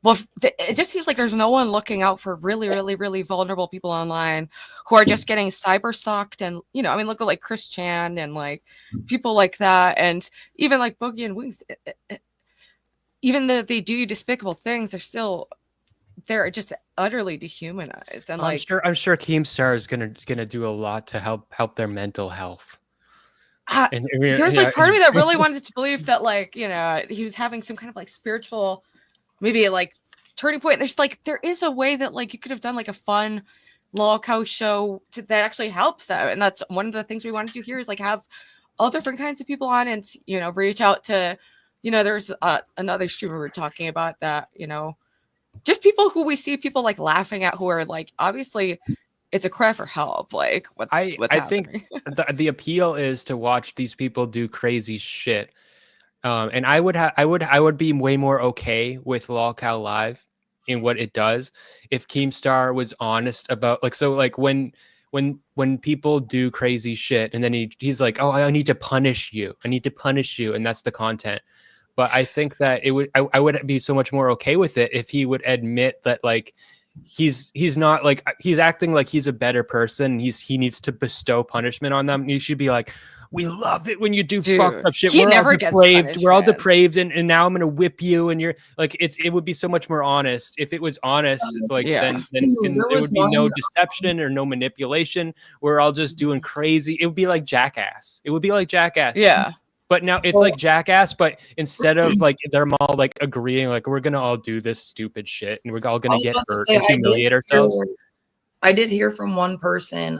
Well, it just seems like there's no one looking out for really, really, really vulnerable people online who are just getting cyber stalked. And, look at like Chris Chan and like people like that. And even like Boogie and Wings, even though they do despicable things, they're just utterly dehumanized. And I'm sure Keemstar is gonna do a lot to help their mental health. There's like part of me that really wanted to believe that like, he was having some kind of like spiritual maybe like turning point. There is a way that like you could have done like a fun lolcow show that actually helps them, and that's one of the things we wanted to hear is like have all different kinds of people on and reach out to there's another streamer we're talking about that just people who we see people like laughing at who are like obviously it's a cry for help. Like what's happening? Think the appeal is to watch these people do crazy shit. And I would be way more okay with lolcow live in what it does if Keemstar was honest about when people do crazy shit and then he's like, I need to punish you, and that's the content. But I think that I would be so much more okay with it if he would admit that like he's not like he's acting like he's a better person. He needs to bestow punishment on them. You should be like, we love it when you do fucked up shit. We're all depraved, and now I'm gonna whip you. And you're like, it would be so much more honest if it was honest. Then there would be no deception or no manipulation. We're all just doing crazy. It would be like Jackass. Yeah. But now it's like Jackass, but instead of like they're all like agreeing, like we're gonna all do this stupid shit and we're all gonna get hurt and humiliate ourselves. I did hear from one person,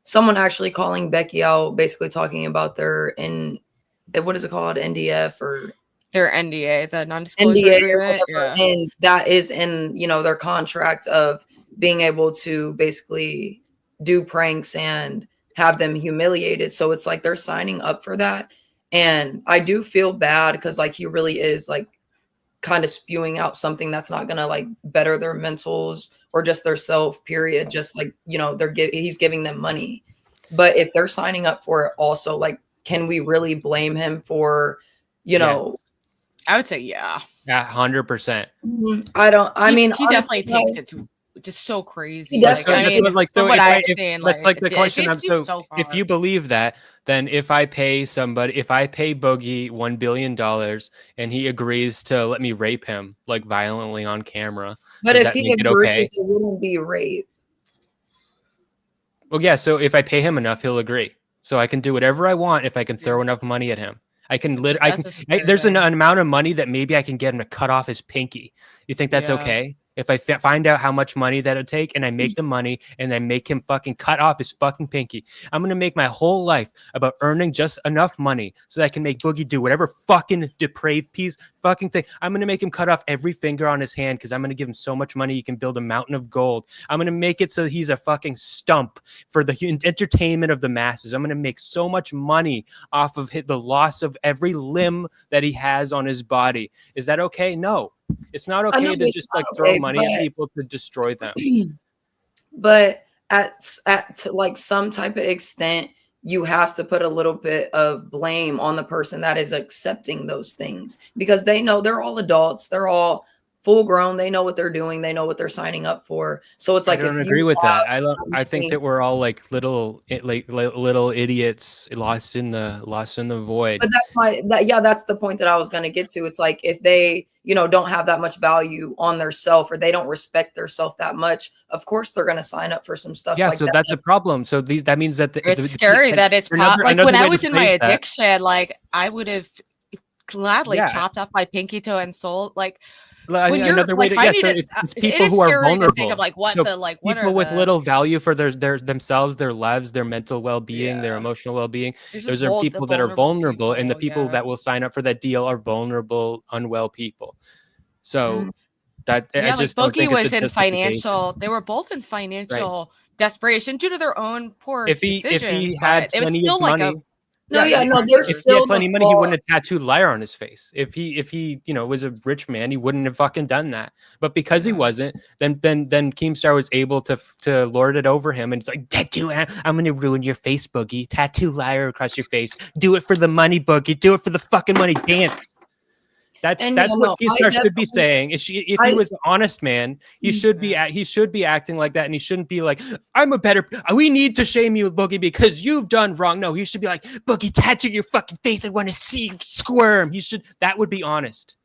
someone actually calling Becky out, basically talking about what is it called, NDF or their NDA, the non-disclosure agreement, and that is in their contract of being able to basically do pranks and have them humiliated. So it's like they're signing up for that. And I do feel bad because like he really is like kind of spewing out something that's not gonna like better their mentals or just their self, period. Just like he's giving them money. But if they're signing up for it also, like, can we really blame him for I would say 100%. I mean he definitely takes it to just so crazy. That's like the question. So if you believe that, then if I pay Boogie $1 billion and he agrees to let me rape him like violently on camera, but if he agrees, it wouldn't be rape. Well, yeah. So if I pay him enough, he'll agree. So I can do whatever I want if I can throw enough money at him. There's an amount of money that maybe I can get him to cut off his pinky. You think that's okay? If I find out how much money that would take and I make the money and I make him fucking cut off his fucking pinky, I'm going to make my whole life about earning just enough money so that I can make Boogie do whatever fucking depraved piece fucking thing. I'm going to make him cut off every finger on his hand because I'm going to give him so much money he can build a mountain of gold. I'm going to make it so he's a fucking stump for the entertainment of the masses. I'm going to make so much money off of the loss of every limb that he has on his body. Is that okay? No. It's not okay to just like throw money at people to destroy them. But to like some type of extent, you have to put a little bit of blame on the person that is accepting those things, because they know they're all adults. They're all full grown. They know what they're doing. They know what they're signing up for. So it's like, I don't agree with that. I think that we're all like little idiots lost in the void. But that's the point that I was going to get to. It's like, if they, don't have that much value on their self, or they don't respect their self that much, of course they're going to sign up for some stuff. Yeah, like so that. that's a problem. So that means that it's scary that it's like when I was in my addiction, like I would have gladly chopped off my pinky toe and sold like. When Another way like, to it's people who are vulnerable. Of, like, what so the like what people with the... little value for their themselves, their lives, their mental well-being, their emotional well-being. Those are people that are vulnerable, and the people that will sign up for that deal are vulnerable, unwell people. So that I just like don't Boogie think was in financial. They were both in financial desperation due to their own poor decisions. If he had plenty of money. There's if he had plenty of money, he wouldn't have tattooed liar on his face. If he was a rich man, he wouldn't have fucking done that. But because he wasn't, then Keemstar was able to lord it over him, and it's like, tattoo, I'm gonna ruin your face, Boogie. Tattoo liar across your face. Do it for the money, Boogie. Do it for the fucking money. Dance. That's what Keemstar should be saying. If he was an honest man, he should be acting like that, and he shouldn't be like, we need to shame you, Boogie, because you've done wrong. No, he should be like, Boogie, tattoo your fucking face. I want to see you squirm. That would be honest.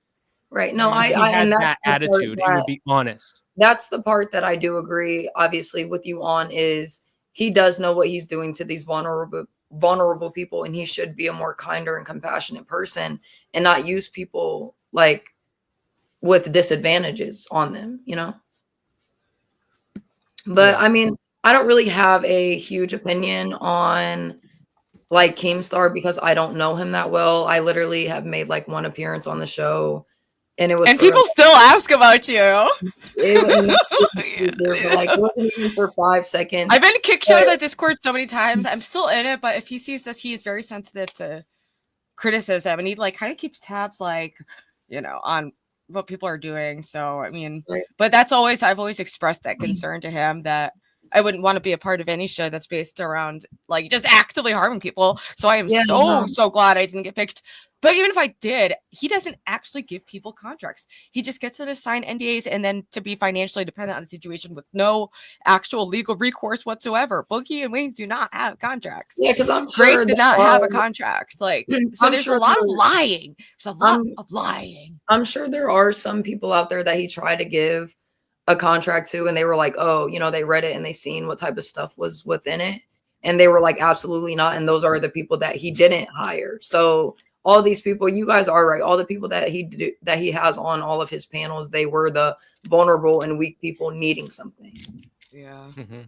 Right. No, if he had that attitude, it would be honest. That's the part that I do agree, obviously, with you on, is he does know what he's doing to these vulnerable people, and he should be a more kinder and compassionate person and not use people like with disadvantages on them, but I mean, I don't really have a huge opinion on like Keemstar because I don't know him that well. I literally have made like one appearance on the show, and people still ask about you. It wasn't even for 5 seconds. I've been kicked out of the Discord so many times. I'm still in it, but if he sees this, he is very sensitive to criticism, and he like kind of keeps tabs on what people are doing. So I mean, but I've always expressed that concern to him, that I wouldn't want to be a part of any show that's based around like just actively harming people. So I am so glad I didn't get picked. But even if I did, he doesn't actually give people contracts. He just gets them to sign NDAs and then to be financially dependent on the situation with no actual legal recourse whatsoever. Boogie and Wayne's do not have contracts. Yeah, because I'm sure Grace did not have a contract. Like, so there's a lot of lying. There's a lot of lying. I'm sure there are some people out there that he tried to give a contract to, and they were like, oh, they read it and they seen what type of stuff was within it, and they were like, absolutely not. And those are the people that he didn't hire. So all these people, you guys are right. All the people that he has on all of his panels, they were the vulnerable and weak people needing something. Yeah. Mm-hmm.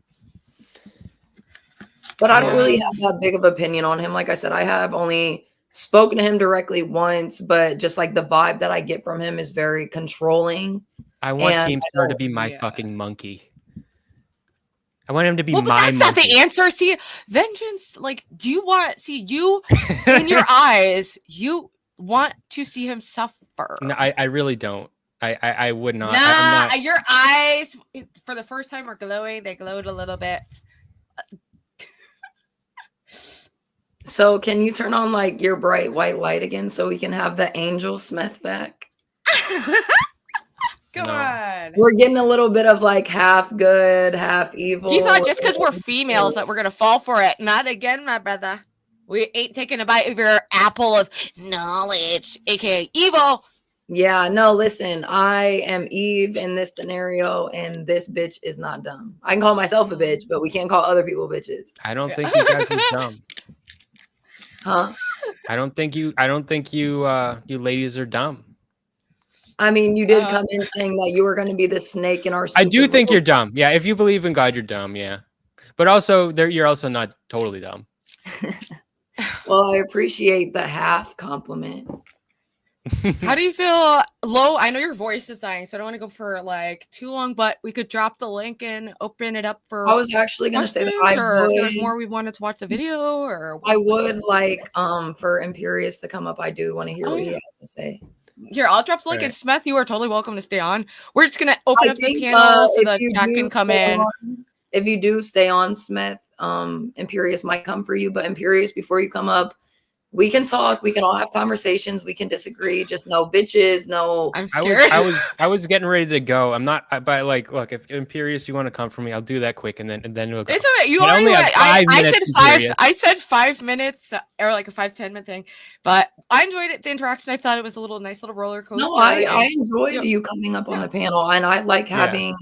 But I don't really have that big of opinion on him. Like I said, I have only spoken to him directly once, but just like the vibe that I get from him is very controlling. I want Keemstar to be my fucking monkey. I want him to be my that's monkey. Not the answer. See, vengeance, like, do you want you in your eyes, you want to see him suffer? No, I really don't. I would not. Nah, your eyes for the first time are glowing. They glowed a little bit. So can you turn on like your bright white light again so we can have the Angel Smeth back? Come on. We're getting a little bit of like half good, half evil. You thought just because we're females that we're going to fall for it. Not again, my brother. We ain't taking a bite of your apple of knowledge, aka evil. Yeah, no, listen, I am Eve in this scenario, and this bitch is not dumb. I can call myself a bitch, but we can't call other people bitches. I don't think you guys are dumb. Huh? I don't think you ladies are dumb. I mean, you did come in saying that you were going to be the snake in our soup. I do think you're dumb. Yeah, if you believe in God, you're dumb. Yeah, but also you're also not totally dumb. Well, I appreciate the half compliment. How do you feel, Lo? I know your voice is dying, so I don't want to go for like too long, but we could drop the link and open it up for. I was actually going to say that or if there's more we wanted to watch the video, or I would like for Imperious to come up. I do want to hear what he has to say. Here, I'll drop the link. Right. And Smeth, you are totally welcome to stay on. We're just gonna open up the panel so that Jack can come in. If you do stay on, Smith, Imperious might come for you. But Imperious, before you come up, we can talk. We can all have conversations. We can disagree. Just no bitches. No. I'm scared. I was getting ready to go. I'm not. But like, look, if Imperious, you want to come for me, I'll do that quick, and then we'll go. It's okay. You But already only went. have 5 I minutes, said five. Imperious. I said 5 minutes, or like a 5-10 minute thing. But I enjoyed it. The interaction. I thought it was a nice little roller coaster. No, I enjoyed you coming up on the panel, and I like having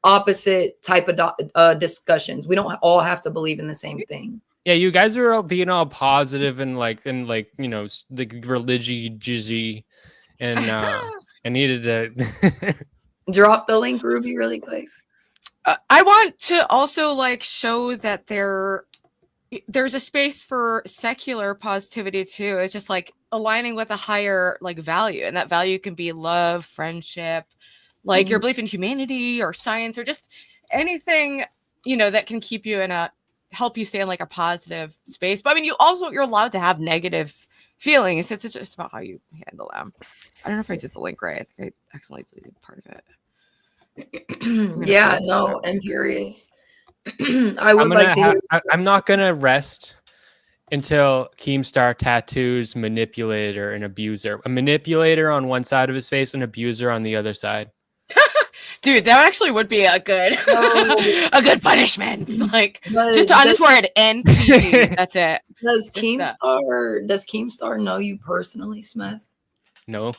opposite type of discussions. We don't all have to believe in the same thing. Yeah, you guys are all being all positive and like you know the religion jizzy, and I needed to Drop the link, Ruby, really quick. I want to also like show that there's a space for secular positivity too. It's just like aligning with a higher like value, and that value can be love, friendship, like your belief in humanity or science, or just anything, you know, that can keep you in help you stay in like a positive space. But I mean, you're allowed to have negative feelings. It's just about how you handle them. I don't know if I did the link right. I think I accidentally deleted part of it. Yeah, no, I'm curious. I'm not gonna rest until Keemstar tattoos manipulator and abuser. A manipulator on one side of his face, and abuser on the other side. Dude, that actually would be a good punishment. Like just on this word NP. That's it. Does Keemstar know you personally, Smith? No.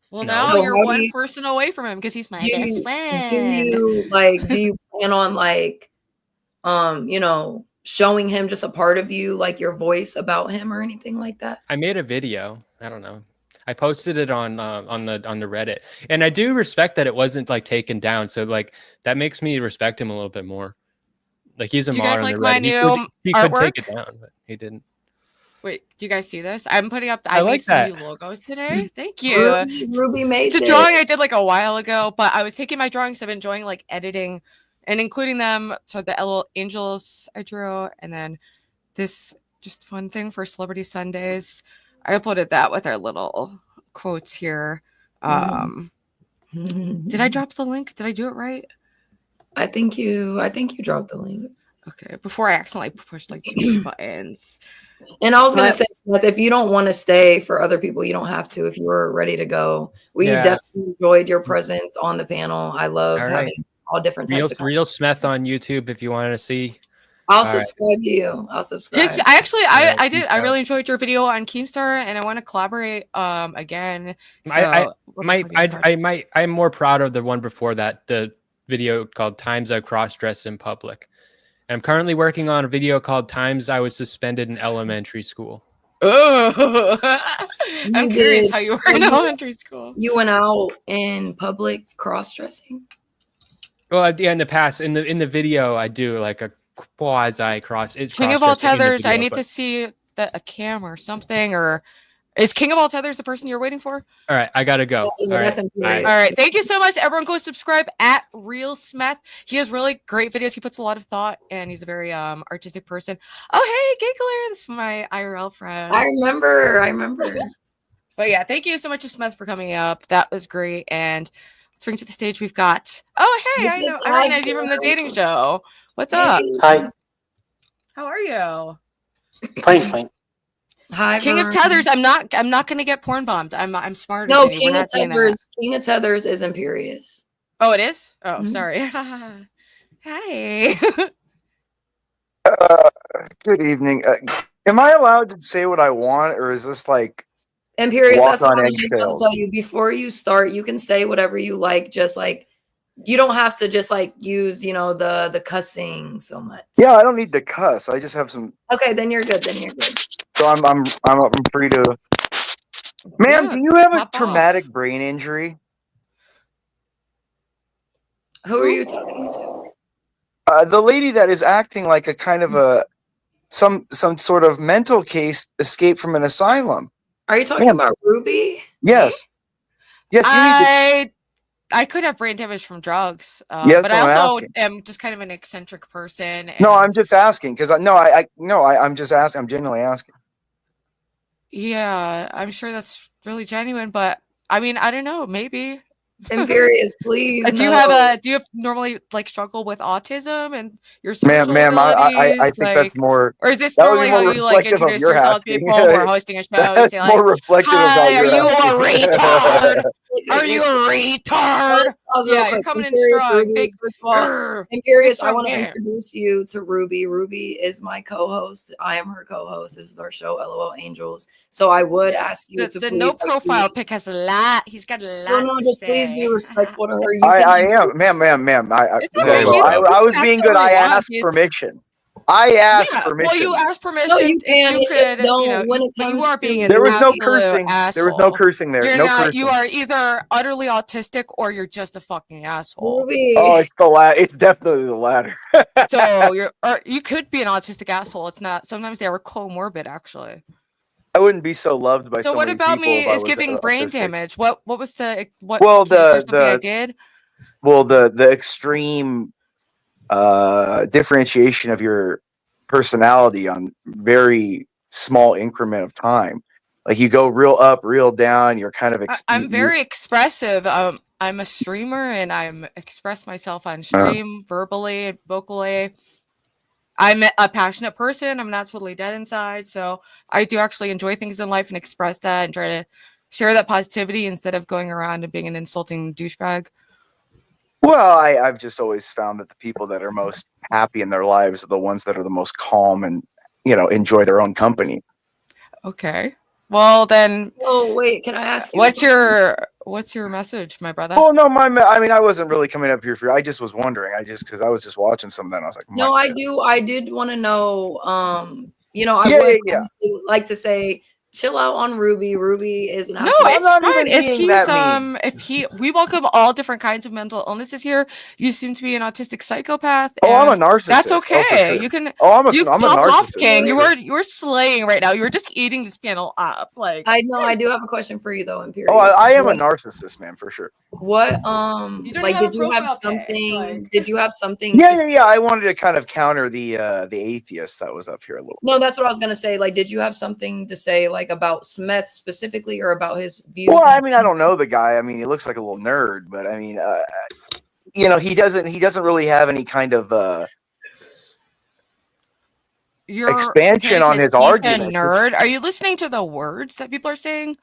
Well, No. now So you're how one person away from him because he's my best friend. Do you plan on like, you know, showing him just a part of you, like your voice about him or anything like that? I made a video. I don't know. I posted it on the Reddit, and I do respect that it wasn't like taken down. So like that makes me respect him a little bit more. Like he's a mod on the Reddit. He could take it down, but he didn't. Wait, do you guys see this? I'm putting up. I made some new logos today. Thank you. Ruby made it's a drawing I did like a while ago, but I was taking my drawings. I've been enjoying like editing and including them. So the little angels I drew, and then this just fun thing for Celebrity Sundays. I uploaded that with our little quotes here. Did I drop the link? Did I do it right? I think you dropped the link. Okay, before I accidentally pushed like too many buttons. And I was going to say, Smith, if you don't want to stay for other people, you don't have to. If you were ready to go, we definitely enjoyed your presence on the panel. I love having all different types of real Smeth on YouTube if you wanted to see. I'll subscribe to you. I'll subscribe. I really enjoyed your video on Keemstar, and I want to collaborate again. So I'm more proud of the one before that, the video called Times I Cross-Dressed in Public. And I'm currently working on a video called Times I Was Suspended in Elementary School. Oh, I'm curious how you were in elementary school. You went out in public cross-dressing? Well, in the past, in the video, I do like a quasi cross. King of all tethers. I need to see a cam or something. Or is King of all tethers the person you're waiting for? All right, I gotta go. Yeah, that's all right. All right, thank you so much. Everyone, go subscribe at Real Smeth. He has really great videos. He puts a lot of thought, and he's a very artistic person. Oh, hey, Giggler, this is my IRL friend. I remember. But yeah, thank you so much, Smeth, for coming up. That was great. And let's bring to the stage. We've got. Oh, hey, I recognize you from the dating show. What's up? Hi. How are you? Fine. Hi, King of Tethers. I'm not gonna get porn bombed. I'm smarter. No, than you. King of Tethers. King of Tethers is Imperious. Oh, it is. Oh, sorry. Hi. Good evening. Am I allowed to say what I want, or is this like Imperious? That's what I was just going to tell you. Before you start, you can say whatever you like. Just like you don't have to just like use the cussing so much. Yeah, I don't need to cuss. I just have some. Okay, then you're good. So I'm free to Ma'am, Yeah, do you have a pop off. traumatic brain injury? Who are you talking to? The lady that is acting like a kind of a some sort of mental case escaped from an asylum. Are you talking Ma'am. about Ruby? Yes. Yes, you need to. I could have brain damage from drugs, Yes, but I I'm also asking. am just kind of an eccentric person. No, And I'm just asking because I'm just asking. I'm genuinely asking. yeah, I'm sure that's really genuine, but I mean, I don't know, maybe. Imperious, please. Do you no. have do you normally like struggle with autism and your social Ma'am, I abilities? think that's more. Or is this That would be normally how more you like reflective of introduce your yourself to asking. people who are hosting a show? You say That's like, more reflective of how "Hi, are you're you a asking. retard? Are you a retard?" Pause real Yeah, you're quick. coming in Imperious, strong. Ruby, Big, first of all, big Imperious, I strong want to man. introduce you to Ruby. Ruby is my co-host. I am her co-host. This is our show, LOL Angels. So I would ask you to The please, no like, profile be- pic has a lot. He's got a no, lot no, to just please be say. respectful to her. You I can am, ma'am. It's No, okay. no, He's, I was he can being ask good. whatever I he wants. asked He's- permission. I asked Yeah, permission. well, you asked No, permission you if can. you It's just could, you know, don't when it but you comes are to being an There was no absolute cursing. asshole. There was no cursing there. You're No not. cursing. You are either utterly autistic or you're just a fucking asshole. Ruby. Oh, it's the It's definitely the latter. So you could be an autistic asshole. It's not. Sometimes they are comorbid, actually. I wouldn't be so loved by So so what many about people me if I is was giving brain autistic. damage? What was the what? Well, Can you share something I did? the extreme differentiation of your personality on very small increment of time. Like you go real up, real down. You're kind of I'm very expressive. I'm a streamer and I'm express myself on stream verbally, vocally. I'm a passionate person. I'm not totally dead inside, so I do actually enjoy things in life and express that and try to share that positivity instead of going around and being an insulting douchebag. Well, I've just always found that the people that are most happy in their lives are the ones that are the most calm and enjoy their own company. Okay. Well then. Oh wait, can I ask you? What's your message, my brother? Well, no, I wasn't really coming up here for. I just was wondering. Because I was just watching some of that. And I was like, no, I do. I did want to know. I Yeah, would like to say, chill out on Ruby. Ruby is an No, absolute. it's not fine. even being that mean. We welcome all different kinds of mental illnesses here. You seem to be an autistic psychopath. Oh, I'm a and narcissist. That's Oh, for okay. sure. You can. Oh, I'm a pop off, narcissist. King. You're slaying right now. You're just eating this panel up. Like I know. I do have a question for you though, Imperious. Oh, I am a narcissist, man, for sure. What you don't like have did a you have profile pic, something? like- Did you have something? Yeah. I wanted to kind of counter the atheist that was up here a little. No, that's what I was gonna say. Like, did you have something to say like about Smeth specifically or about his views? Well, I mean, I don't know the guy. I mean, he looks like a little nerd, but I mean, he doesn't really have any kind of expansion on his argument. A nerd. Are you listening to the words that people are saying?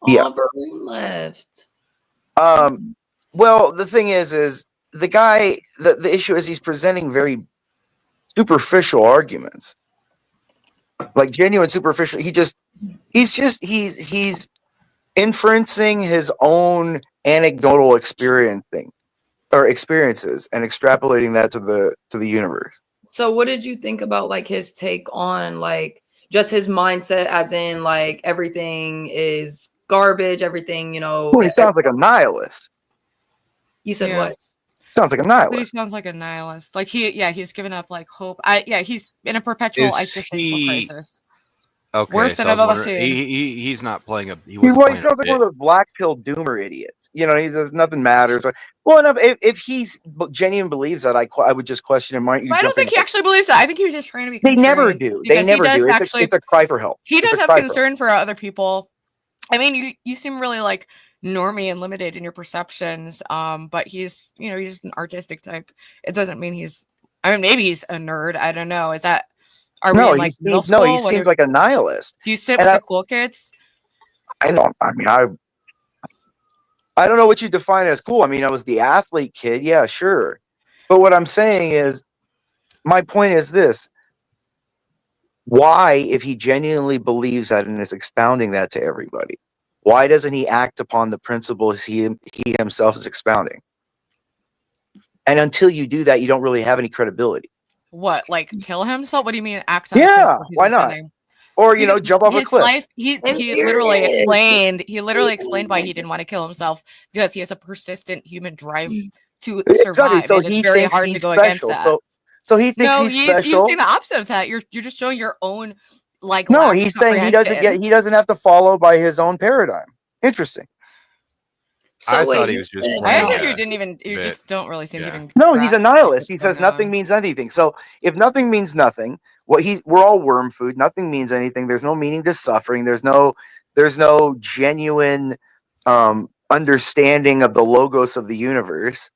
Yeah. Varun left. Well, the thing is the guy. The issue is he's presenting very superficial arguments, like genuine superficial. He's inferencing his own anecdotal experiences and extrapolating that to the universe. So what did you think about like his take on like just his mindset as in like everything is garbage, everything, Well, he sounds like a nihilist. You said what? Sounds like a He nihilist. sounds like a nihilist. Like he's given up like hope. He's in a perpetual existential crisis. Okay, Worse than I've ever seen. He's not playing a. He He wasn't playing sounds like one of those black pill doomer idiots. He says nothing matters. Well, enough. If he genuinely believes that, I would just question him. Aren't you? But I don't think he actually believes that. I think he was just trying to be. They never do. They never do. It's a cry for help. He does have concern for other people. I mean, you seem really like normie and limited in your perceptions. But he's he's an artistic type. It doesn't mean he's. I mean, maybe he's a nerd. I don't know. Is that? Are we in like middle school? No, he seems like a nihilist. Do you sit with the cool kids? I don't. I mean, I don't know what you define as cool. I mean, I was the athlete kid. Yeah, sure. But what I'm saying is, my point is this. Why, if he genuinely believes that and is expounding that to everybody, why doesn't he act upon the principles he himself is expounding? And until you do that, you don't really have any credibility. What, like kill himself? What do you mean act on? Yeah, why not? or jump off a his cliff. life, he literally explained why he didn't want to kill himself, because he has a persistent human drive to Exactly. survive, So and it's he very thinks hard to he's go against special. that. So he thinks No, he's you're special. saying the opposite of that. You're just showing your own like No, lack of he's saying he doesn't have to follow by his own paradigm. Interesting. So I wait, thought he you was just said, I playing. think no. you didn't even. You bit. just don't really seem to Yeah. even. No, he's a grasp nihilist. what's He says going nothing on. means anything. So if nothing means nothing, we're all worm food. Nothing means anything. There's no meaning to suffering. There's no genuine understanding of the logos of the universe.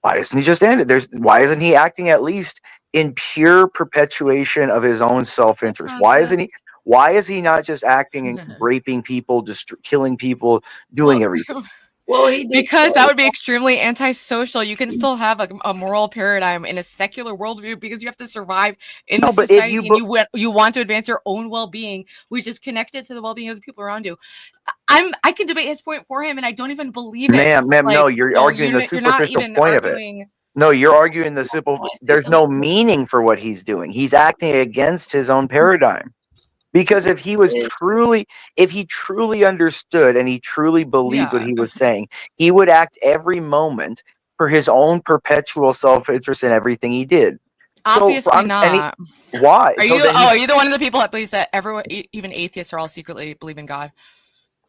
Why doesn't he just end it? Why isn't he acting at least in pure perpetuation of his own self-interest? Why is he not just acting and raping people, killing people, doing everything? Well, he did Because say that would be extremely antisocial. You can still have a moral paradigm in a secular worldview, because you have to survive in No, the but if society, you and you want to advance your own well-being, which is connected to the well-being of the people around you. I can debate his point for him, and I don't even believe it. Ma'am, no, you're arguing the You're not superficial even point of it. arguing. No, you're arguing the simple. Wanna say There's no something? meaning for what he's doing. He's acting against his own paradigm. Because if he truly understood and he truly believed what Yeah. he was saying, he would act every moment for his own perpetual self-interest in everything he did. Obviously not. Why? Are you the one of the people that believes that everyone, even atheists, are all secretly believe in God?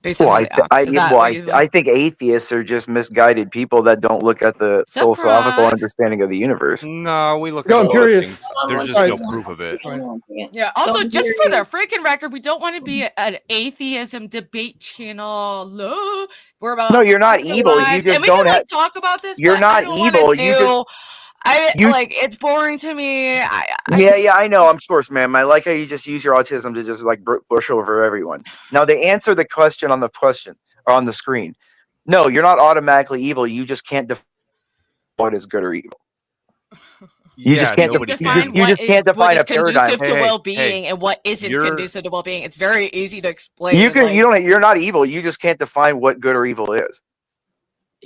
Based on Well, the I think atheists are just misguided people that don't look at the philosophical Surprise. understanding of the universe. No, we look No, at I'm a lot of curious. things. Hold on There's one just no second. proof of it. Hold on one second. Yeah. So Also, I'm just for the hearing- freaking record, we don't want to be an atheism debate channel. We're about No, you're not positive evil. You vibes, just and we don't can have. like talk about this. You're but not I don't want evil. to You just. like it's boring to me. Yeah, I know. I'm course, ma'am. I like how you just use your autism to just like push over everyone. Now they answer the question on the screen. No, you're not automatically evil. You just can't define what is good or evil. You just can't nobody define you just can't what define is a paradigm. conducive to Hey, well-being and what isn't you're- conducive to well-being. It's very easy to explain. You're not evil. You just can't define what good or evil is.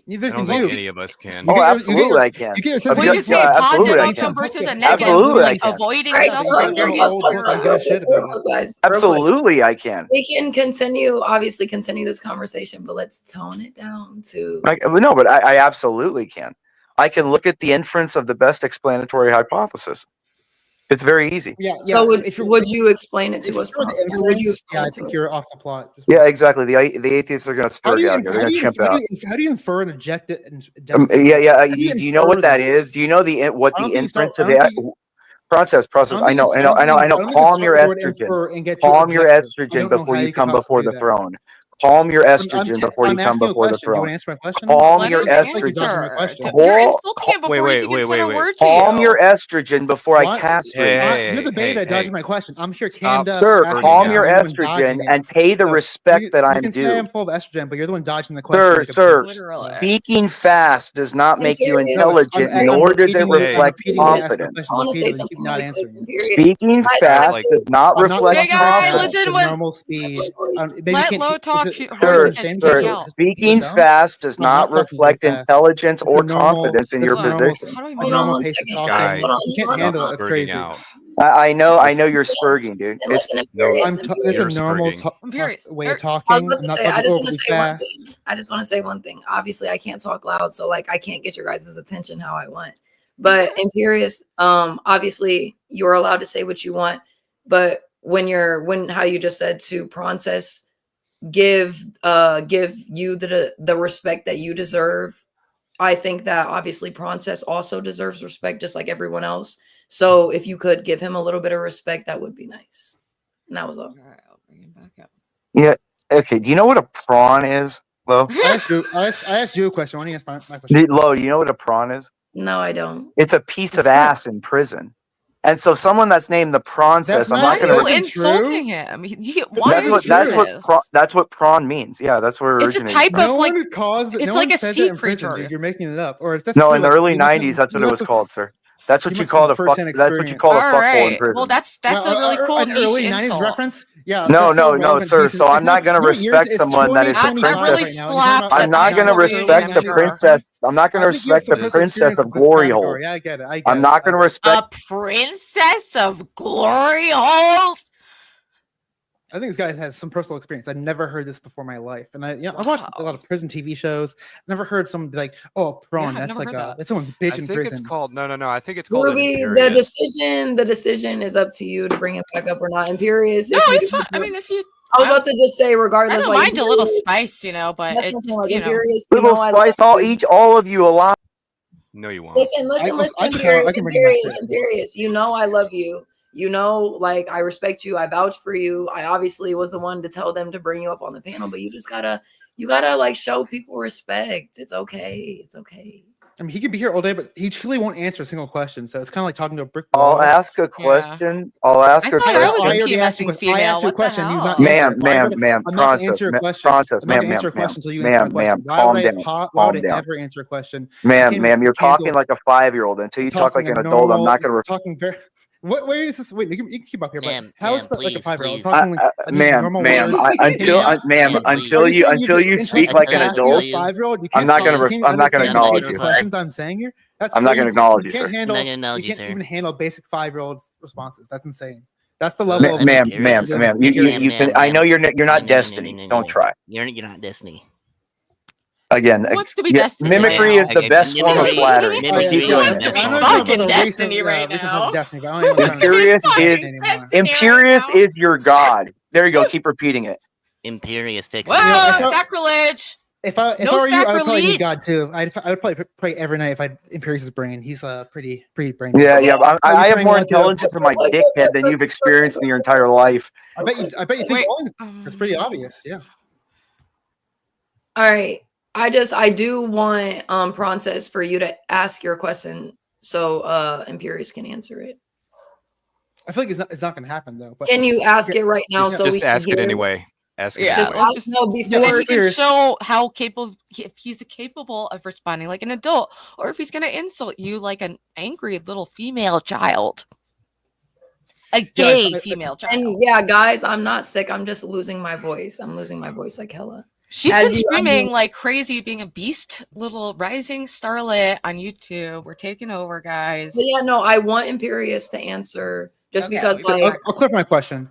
Neither I don't can think you. any of us can. You Oh, get your- absolutely, I can. You get your sense Well, you of can say Yeah, positive absolutely I outcome can. versus a Okay. negative, Absolutely I like can. avoiding Right, suffering. There is old, order. I give a shit about it. guys. Absolutely, I can. We can obviously continue this conversation, but let's tone it down to. No, but I absolutely can. I can look at the inference of the best explanatory hypothesis. It's very easy. Yeah. So would you explain it if to us? you're the Or would you inference, yeah, I explain it to think us? you're off the plot. Yeah, exactly. The atheists are going to How do spurg you out here. They're going to chimp out. how do you infer and eject it? And Yeah. How Do you know what that is? Do you know what I the don't think inference so. of the process? I know. Calm your estrogen. Calm your estrogen before you come before the throne. Calm your estrogen before you come before the Do you want throne. to answer my question? Calm Let your him estrogen. answer. You're insulting him before he's even said a word to you. Calm your estrogen before I What? castrate. You're the beta dodging my question. I'm sure Stop Canada. Sir, burning calm out. your you're the one estrogen dodging it. and pay the So, respect that you I'm can say I'm due. full of estrogen, but you're the one dodging the question. Sir, Literally. speaking fast does not make you Imperious. intelligent, I'm nor does it repeating you- I'm reflect repeating you to ask my confidence. question I want to say repeatedly, you something keep not really quick. answering it. Imperious. Speaking Guys, fast like- does not I'm not reflect Hey, talking guys, confidence. listen, at when- normal speed. Maybe Let you low can't- talk is it- horses are you and saying kick this? out. Speaking dumb? fast does I'm not not talking reflect very fast. intelligence It's or a normal- confidence in it's your a normal- position. How do we a make normal one pace of second, talking. guys. If you can't Hold on. handle it, that's Spurging crazy. out. I know you're spurging, dude. It's Listen, Imperious. This is You're a normal spurging. way of I was talking. about I'm to not say, I talking just want overly to say one fast. thing. I just want to say one thing. Obviously, I can't talk loud, so like I can't get your guys' attention how I want. But Imperious, obviously you're allowed to say what you want, but when how you just said to process, give you the respect that you deserve. I think that obviously Process also deserves respect just like everyone else. So if you could give him a little bit of respect, that would be nice. And that was all. All right, I'll bring him back up. Yeah. Okay. Do you know what a prawn is, Lo? I asked you a question. Why don't you answer my question? Lo, you know what a prawn is? No, I don't. It's a piece of ass in prison. And so someone that's named the prawn says, I'm Why not are going you to. insulting him? Why That's what prawn means. Yeah, that's where it It's a originated. type No of like. one calls it. It's No like one a says sea it in prison, creature. dude. You're making it up. Or if that's No, true, in the like, early you must have- 90s, that's what you it must was have- called, sir. That's what you must call have a fuck. firsthand That's what you experience. call a All fuckhole in right. prison. Well, that's a really cool an early niche 90s insult. reference. Yeah. No, that's so no, relevant. sir. Jesus, So I'm it's not going to your years, respect it's someone that is a 2025 That really princess. right now, and you're talking slaps about I'm not going to 90s respect the 90s princess. reference. I'm not going to I think you have respect some the of this princess experience of in this glory category. holes. Yeah, I get it. I'm not going to respect. A princess of glory holes. I think this guy has some personal experience. I've never heard this before in my life, and I watched a lot of prison TV shows. Never heard someone be like, "Oh, prawn, I've that's never like heard that. that's someone's I bitch in think it's prison." called no. I think it's called an Ruby, imperious. the decision is up to you to bring it back up or not. Imperious. No, if you- it's fine. I mean, if you, I was about to just say, I regardless, don't like mind a little Imperious- spice, you know, but That's it's what I'm saying, just, like you know. Imperious. You Little know, I spice, love I'll you. eat all of you alive. No, you won't. Listen, I can Imperious, bring it back Imperious, to it. Imperious. You know I love you. You know, like I respect you. I vouch for you. I obviously was the one to tell them to bring you up on the panel, but you gotta like show people respect. It's okay. It's okay. I mean, he could be here all day, but he truly won't answer a single question. So it's kind of like talking to a brick wall. I'll ask a question. I'll ask I a thought I was question. a already asked you PMSing I female. asked you a What the question. You've not hell? answered. Ma'am, I'm not going to answer your question. I'm not going to answer a question until you answer my question. Why would I ever answer a question? Ma'am, you're talking like a 5-year-old. Until you talk like an adult, I'm not going to. Talking very. What? Where is this? Wait, you can keep up here. But how is that like a 5-year-old please. talking like normal words? Until you speak like an adult, 5-year-old, I'm not going to acknowledge you. Questions I'm saying here. That's I'm not going to acknowledge you, you sir. can't handle. You can't even handle basic 5-year-old responses. That's insane. That's the level of ma'am. You can. I know you're not Destiny. Don't try. You're not Destiny. Again, Who wants to be Destiny right mimicry now? is the best form of flattery. Mimicry Keep is doing the it. best I'm form. fucking Destiny right now. Imperious is your god. There you go. Keep repeating it. Imperious takes. Whoa, sacrilege! If I No were you, I would probably sacrilege. need God too. I would probably pray every night if I Imperious his brain. He's pretty brain. Yeah. I have more intelligence in my dickhead than you've experienced in your entire life. I bet you think Wait. it's pretty obvious. Yeah. All right. I do want Princess for you to ask your question so Imperious can answer it. I feel like it's not going to happen though. But Can you ask it right now so we Just can ask it hear anyway. Ask it Yeah, anyway. let's just know if before he can show how capable, if he's capable of responding like an adult, or if he's going to insult you like an angry little female child, a gay female child. And yeah, guys, I'm not sick. I'm just losing my voice. I'm losing my voice like hella. She's As been you- screaming like crazy, being a beast, little rising starlet on YouTube. We're taking over, guys. But yeah, no, I want Imperious to answer just Okay, because So like I'll clarify my question.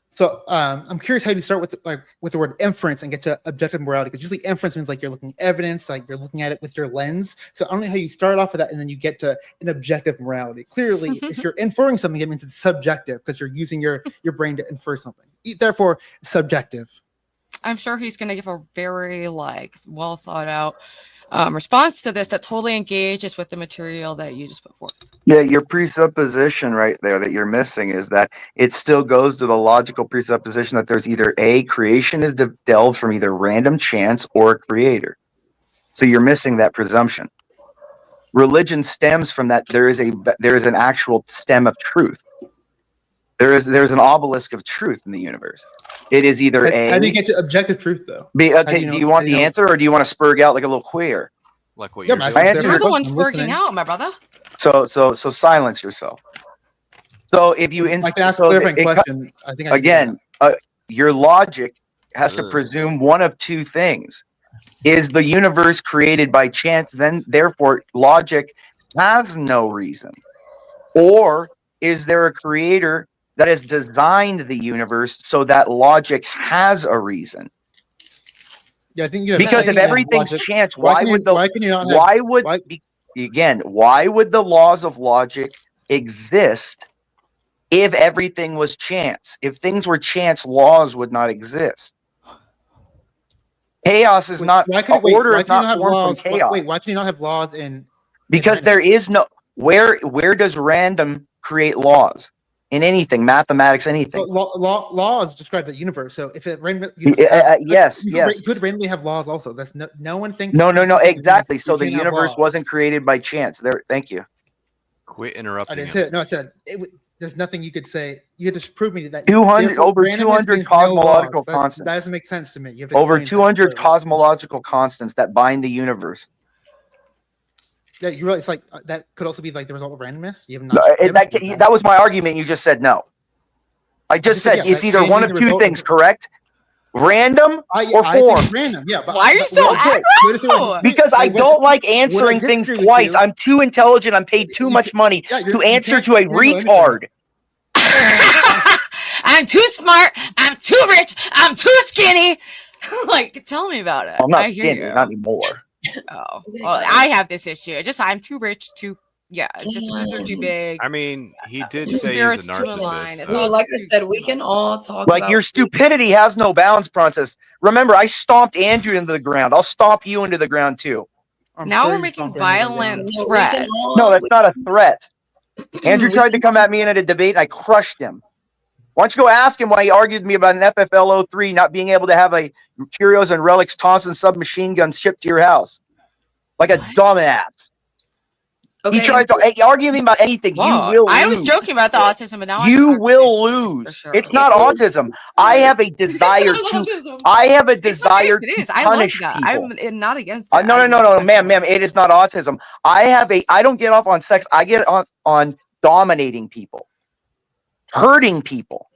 So I'm curious how you start with the word inference and get to objective morality, because usually inference means like you're looking at evidence, like you're looking at it with your lens. So I don't know how you start off with that and then you get to an objective morality. Clearly, if you're inferring something, it means it's subjective because you're using your brain to infer something. Therefore, subjective. I'm sure he's going to give a very well thought out response to this that totally engages with the material that you just put forth. Yeah, your presupposition right there that you're missing is that it still goes to the logical presupposition that there's either a creation is delved from either random chance or a creator. So you're missing that presumption. Religion stems from that. There is an actual stem of truth. There's an obelisk of truth in the universe. It is either How do you get to objective truth though? Okay, do you want the answer or do you want to spurg out like a little queer? Like what Yeah, you're my doing. answer- You're the one I'm spurging listening. out, my brother. So silence yourself. So if you I can ask a clarifying question. I think I can do again, your logic has to presume one of two things: is the universe created by chance? Then, therefore, logic has no reason, or is there a creator that has designed the universe so that logic has a reason? Yeah, I think you Because if everything's chance, why would the laws of logic exist if everything was chance? If things were chance, laws would not exist. Chaos is not order is not formed from chaos. Why can you not have laws in? Because there is no where does random create laws? In anything, mathematics, anything. Laws describe the universe. So if it could randomly have laws also. That's no one thinks. No, exactly. So the universe wasn't created by chance. There, thank you. Quit interrupting. I didn't say it. No, I said there's nothing you could say. You had to prove me that 200 over 200 cosmological constants. That doesn't make sense to me. You have to over 200 cosmological constants that bind the universe. Yeah, you realize like that could also be like the result of randomness. You have that was my argument. You just said no. I just said it's either one of two things, correct? Random or form. Random, yeah. But, why are you so aggro? Because I don't like answering things twice. I'm too intelligent. I'm paid too much money to answer to a retard. I'm too smart. I'm too rich. I'm too skinny. Like, tell me about it. I'm not I hear skinny, you. not anymore. Oh, well, I have this issue. Just I'm too rich, too. Yeah, it's just the boobs are too big. I mean, he did The say he's spirit's a too in line. narcissist. It's So. all Like I just said, too we can all talk Like about your stupidity has no bounds, Princess. Remember, I stomped Andrew into the ground. I'll stomp you into the ground too. I'm Now sure we're you making stomped Andrew down. violent No, we can threats. all- No, that's not a threat. Andrew We tried to can- come at me in a debate, and I crushed him. Why don't you go ask him why he argued with me about an FFL03 not being able to have a Curios and Relics Thompson submachine gun shipped to your house? Like a dumbass. Okay. He tried to argue with me about anything. Whoa, You will I was lose. joking about the autism, but now You I'm will lose. sure. It's not autism. I have a desire to. I have a desire It is. to I love punish that. people. I'm not against that. No, ma'am. It is not autism. I don't get off on sex. I get off on dominating people, hurting people.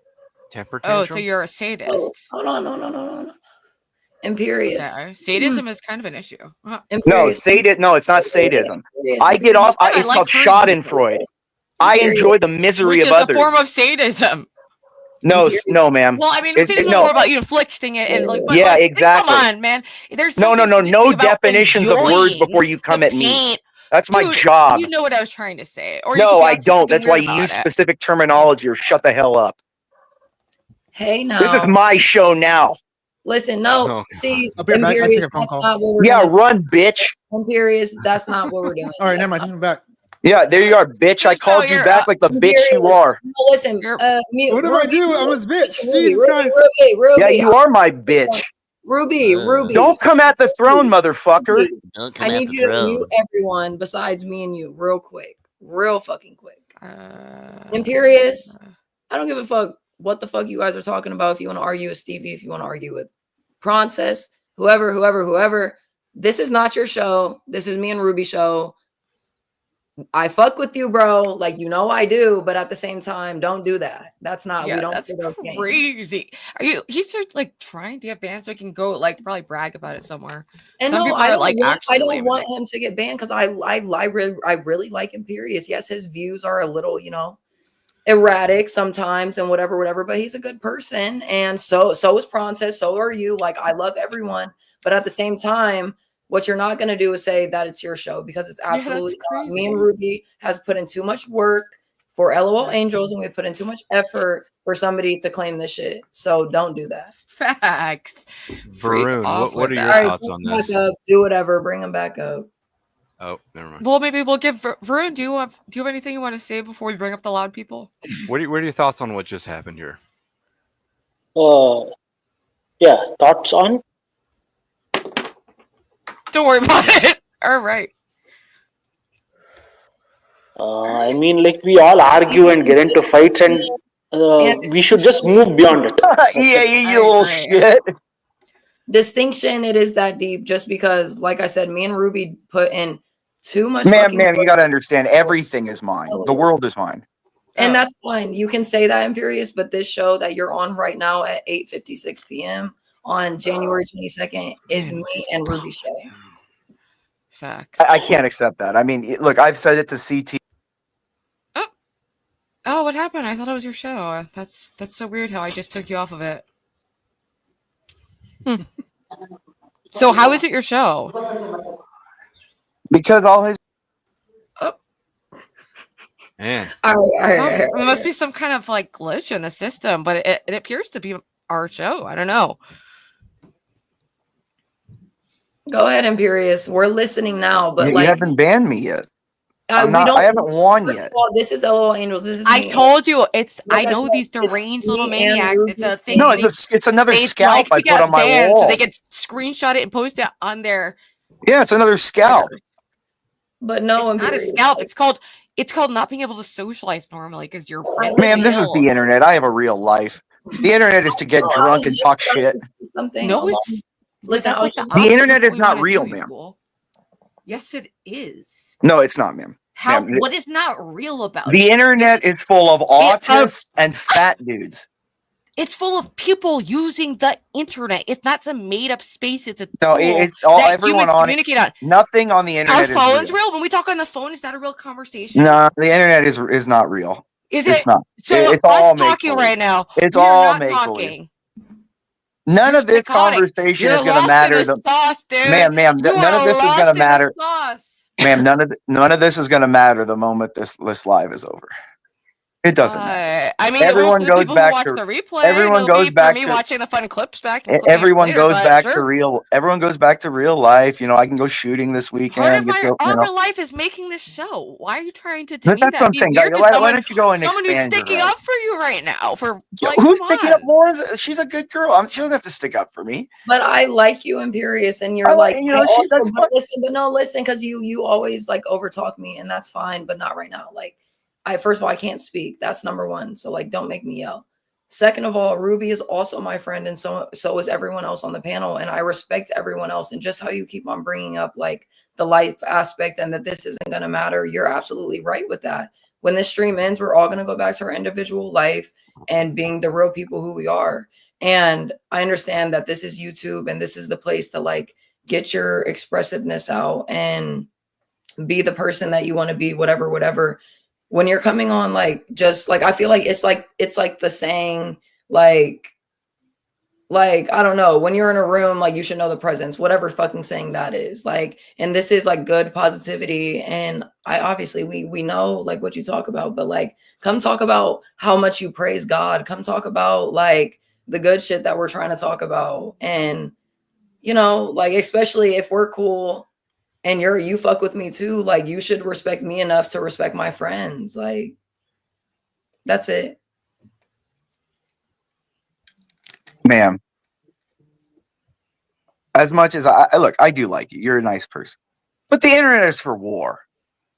Temper Oh, tantrum? so you're a sadist. Oh, hold on, no. Imperious. Okay. Sadism is kind of an issue. Huh. No, Imperious. No, it's not sadism. Imperious. I get off. I It's like called hurting Schadenfreude. I enjoy the misery Which of is a others. form of sadism. No, ma'am. Well, I mean, It's- sadism is no. more about you inflicting it and like. But Yeah, like, exactly. Come on, man. There's No something sadistic No about definitions of words enjoying before you come the at me. pain. That's my Dude, job. You know what I was trying to say. Or you No, could be I autistic don't. and That's why weird you about use it. specific terminology or shut the hell up. Hey, now. This is my show now. Listen, no. Oh, See, I'll be right back. I Imperious, take a phone that's call. not what we're Yeah, doing. run, bitch. Imperious, that's not what we're doing. All right, That's never mind. not- Take him back. Yeah, there you are, bitch. I So called you you're, back like the bitch you Imperious. are. No, listen, mute. What did I do? I'm his bitch. Ruby, Jesus Christ. Ruby. Yeah, you are my bitch. Ruby. Don't come at the throne, motherfucker. Don't come I at need the you to throne. mute everyone besides me and you, real quick, real fucking quick. Uh, Imperious, I don't give a fuck what the fuck you guys are talking about. If you want to argue with Stevie, if you want to argue with Princess, whoever, this is not your show. This is me and Ruby show. I fuck with you, bro. Like, you know I do, but at the same time, don't do that. That's not. yeah, we don't. that's play those games. crazy. Are you? He's just like trying to get banned so he can go like probably brag about it somewhere. And Some no, people I are, don't like, want, actually I don't lame. want him to get banned because I really like Imperious. Yes, his views are a little, erratic sometimes and whatever, but he's a good person. And so is Princess, so are you. Like, I love everyone. But at the same time, what you're not going to do is say that it's your show because it's absolutely not. Me and Ruby has put in too much work for LOL Angels and we put in too much effort for somebody to claim this shit. So don't do that. Facts. Varun, what are your All right, thoughts on bring him this? back up, do whatever, bring him back up. Oh, never mind. Well, maybe we'll give Varun. Do you have anything you want to say before we bring up the loud people? What are your thoughts on what just happened here? Yeah, thoughts on? Don't worry about it. All right. I mean, like, we all argue and get into fights, and we should just move beyond it. Yeah, you little shit. Distinction, it is that deep just because, like I said, me and Ruby put in too much. Ma'am, you got to understand, everything is mine. The world is mine. And that's fine. You can say that, Imperious, but this show that you're on right now at 8:56 p.m. on January 22nd is me and Ruby's show. Facts. I can't accept that. I mean, look, I've said it to CT. Oh, what happened? I thought it was your show. That's so weird how I just took you off of it. So how is it your show? Because all his. Man. All right. There must be some kind of like glitch in the system, but it appears to be our show. I don't know. Go ahead, Imperious. We're listening now, but You like haven't banned me yet. we don't. I haven't won First yet. of all, this is LOL Angels. This is I me. told you it's. Like I I know said, these it's deranged little me and maniacs. Ruby. It's a thing. No, it's another they scalp like to I put get on my banned, wall. so they can screenshot it and post it on their. Yeah, it's another scalp. But no, It's not a Imperious. scalp. It's called not being able to socialize normally because you're. Ma'am, this is the internet. I have a real life. The internet is to get No, I drunk was and just talk trying shit. to say something. No, along- it's. Listen, That's like I'll- the The opposite of internet what is we not wanna real, do in ma'am. school. Yes, it is. No, it's not, ma'am. How? Ma'am, What is not real about it? the internet is full of autists and fat dudes. It's full of people using the internet. It's not some made-up space. It's a No, tool it's all that everyone humans on it. communicate on. Nothing on the Our internet is phone's real. real. When we talk on the phone, is that a real conversation? No, the internet is not real. Is It's it? not. So It's us all talking make-believe. right now. It's we are all not make-believe. talking. None You're of this psychotic. conversation You're is going to lost in matter. the sauce, dude. Ma'am, You none of are this is going lost to in the matter. sauce. Ma'am, none of this is going to matter the moment this live is over. It doesn't matter. I mean, it will Everyone for the goes people who back watch to the replay, and everyone it'll goes be for back me to watching the fun clips back and clipping it everyone later, goes but back sure. to real. Everyone goes back to real life. You know, I can go shooting this Part weekend. of our life is making this show. Why are you trying to But demean that's what I'm that? Be saying. weird to Why someone, don't you go and someone who's expand your sticking horizon? up for you right now. For like, Who's come sticking on. up? Lauren's. She's a good girl. She doesn't have to stick up for me. But I like you, Imperious, and you're I like, you know, that's but listen, but no, listen, because you always like overtalk me, and that's fine, but not right now. Like, first of all, I can't speak. That's number one. So like, don't make me yell. Second of all, Ruby is also my friend, and so is everyone else on the panel, and I respect everyone else. And just how you keep on bringing up like the life aspect and that this isn't going to matter, you're absolutely right with that. When this stream ends, we're all going to go back to our individual life and being the real people who we are. And I understand that this is YouTube and this is the place to like get your expressiveness out and be the person that you want to be, whatever. When you're coming on, like, just like, I feel like it's like the saying, like, I don't know, when you're in a room, like, you should know the presence, whatever fucking saying that is. Like, and this is like good positivity. And I obviously we know like what you talk about, but like, come talk about how much you praise God. Come talk about like the good shit that we're trying to talk about. And, you know, like, especially if we're cool and you fuck with me too, like, you should respect me enough to respect my friends. Like, that's it. Ma'am, as much as I look, I do like you. You're a nice person, but the internet is for war.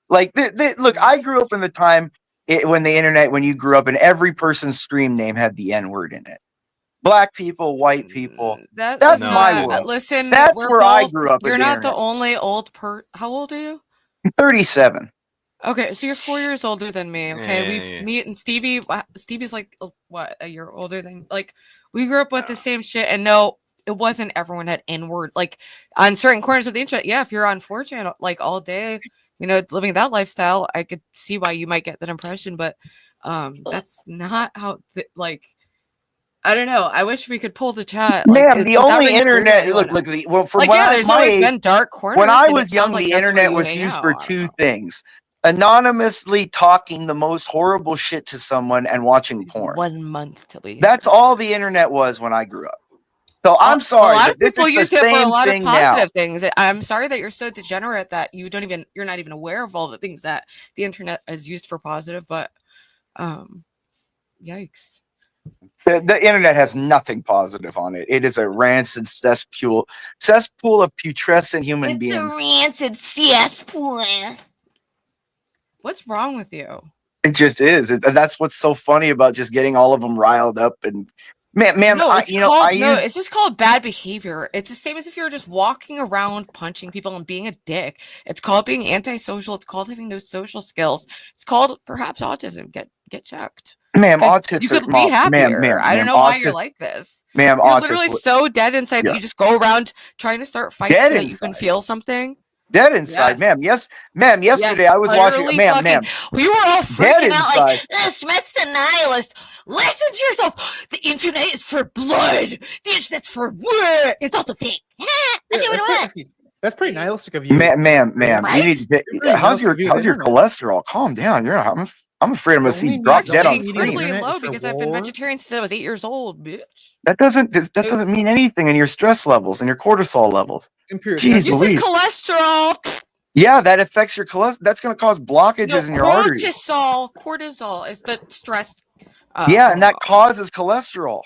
Like, look, I grew up in the time when you grew up and every person's stream name had the N-word in it. Black people, white people. That's my world. Listen, that's we're where both, I grew up. You're the not internet. the only old How old are you? 37. Okay, so you're 4 years older than me. Okay, Yeah. me and Stevie. Stevie's like what, a year older than. Like, we grew up with the same shit, and no, it wasn't everyone had N-words. Like, on certain corners of the internet, yeah, if you're on 4chan like all day, you know, living that lifestyle, I could see why you might get that impression, but that's not how like. I don't know. I wish we could pull the chat. Like, Ma'am, the only internet. Look. From like, when yeah, I there's my always age, been dark corners. when I and it was young, sounds like the that's where internet you was hang used out. for two things: anonymously talking the most horrible shit to someone and watching porn. 1 month till we. That's all the internet was when I grew up. So I'm A sorry, lot but of this people is the use it for a same lot of thing now. positive things. I'm sorry that you're so degenerate that you're not even aware of all the things that the internet is used for positive. But, yikes. The internet has nothing positive on it. It is a rancid cesspool of putrescent human beings. It's a rancid cesspool. What's wrong with you? It just is. That's what's so funny about just getting all of them riled up. And ma'am, No, it's just called bad behavior. It's the same as if you're just walking around punching people and being a dick. It's called being antisocial. It's called having no social skills. It's called perhaps autism. Get checked. Ma'am, autism. You could be happier. I don't know why you're like this. Ma'am, you're literally so dead inside that you just go around trying to start fights so that you can feel something. Dead inside, ma'am. Yes, ma'am. Yesterday I was watching, ma'am. We were all freaking out like, Smeth's a nihilist. Listen to yourself. The internet is for blood. The internet's for war. It's also fake. That's pretty nihilistic of you, ma'am. Right? You need to, how's your cholesterol? Calm down. I'm afraid I'm gonna see you drop dead on screen. Incredibly low because I've been vegetarian since I was 8 years old, bitch. That doesn't mean anything in your stress levels and your cortisol levels. Jeez, you said cholesterol. Yeah, that affects your cholesterol. That's going to cause blockages in your arteries. Cortisol is the stress. Yeah, and that causes cholesterol.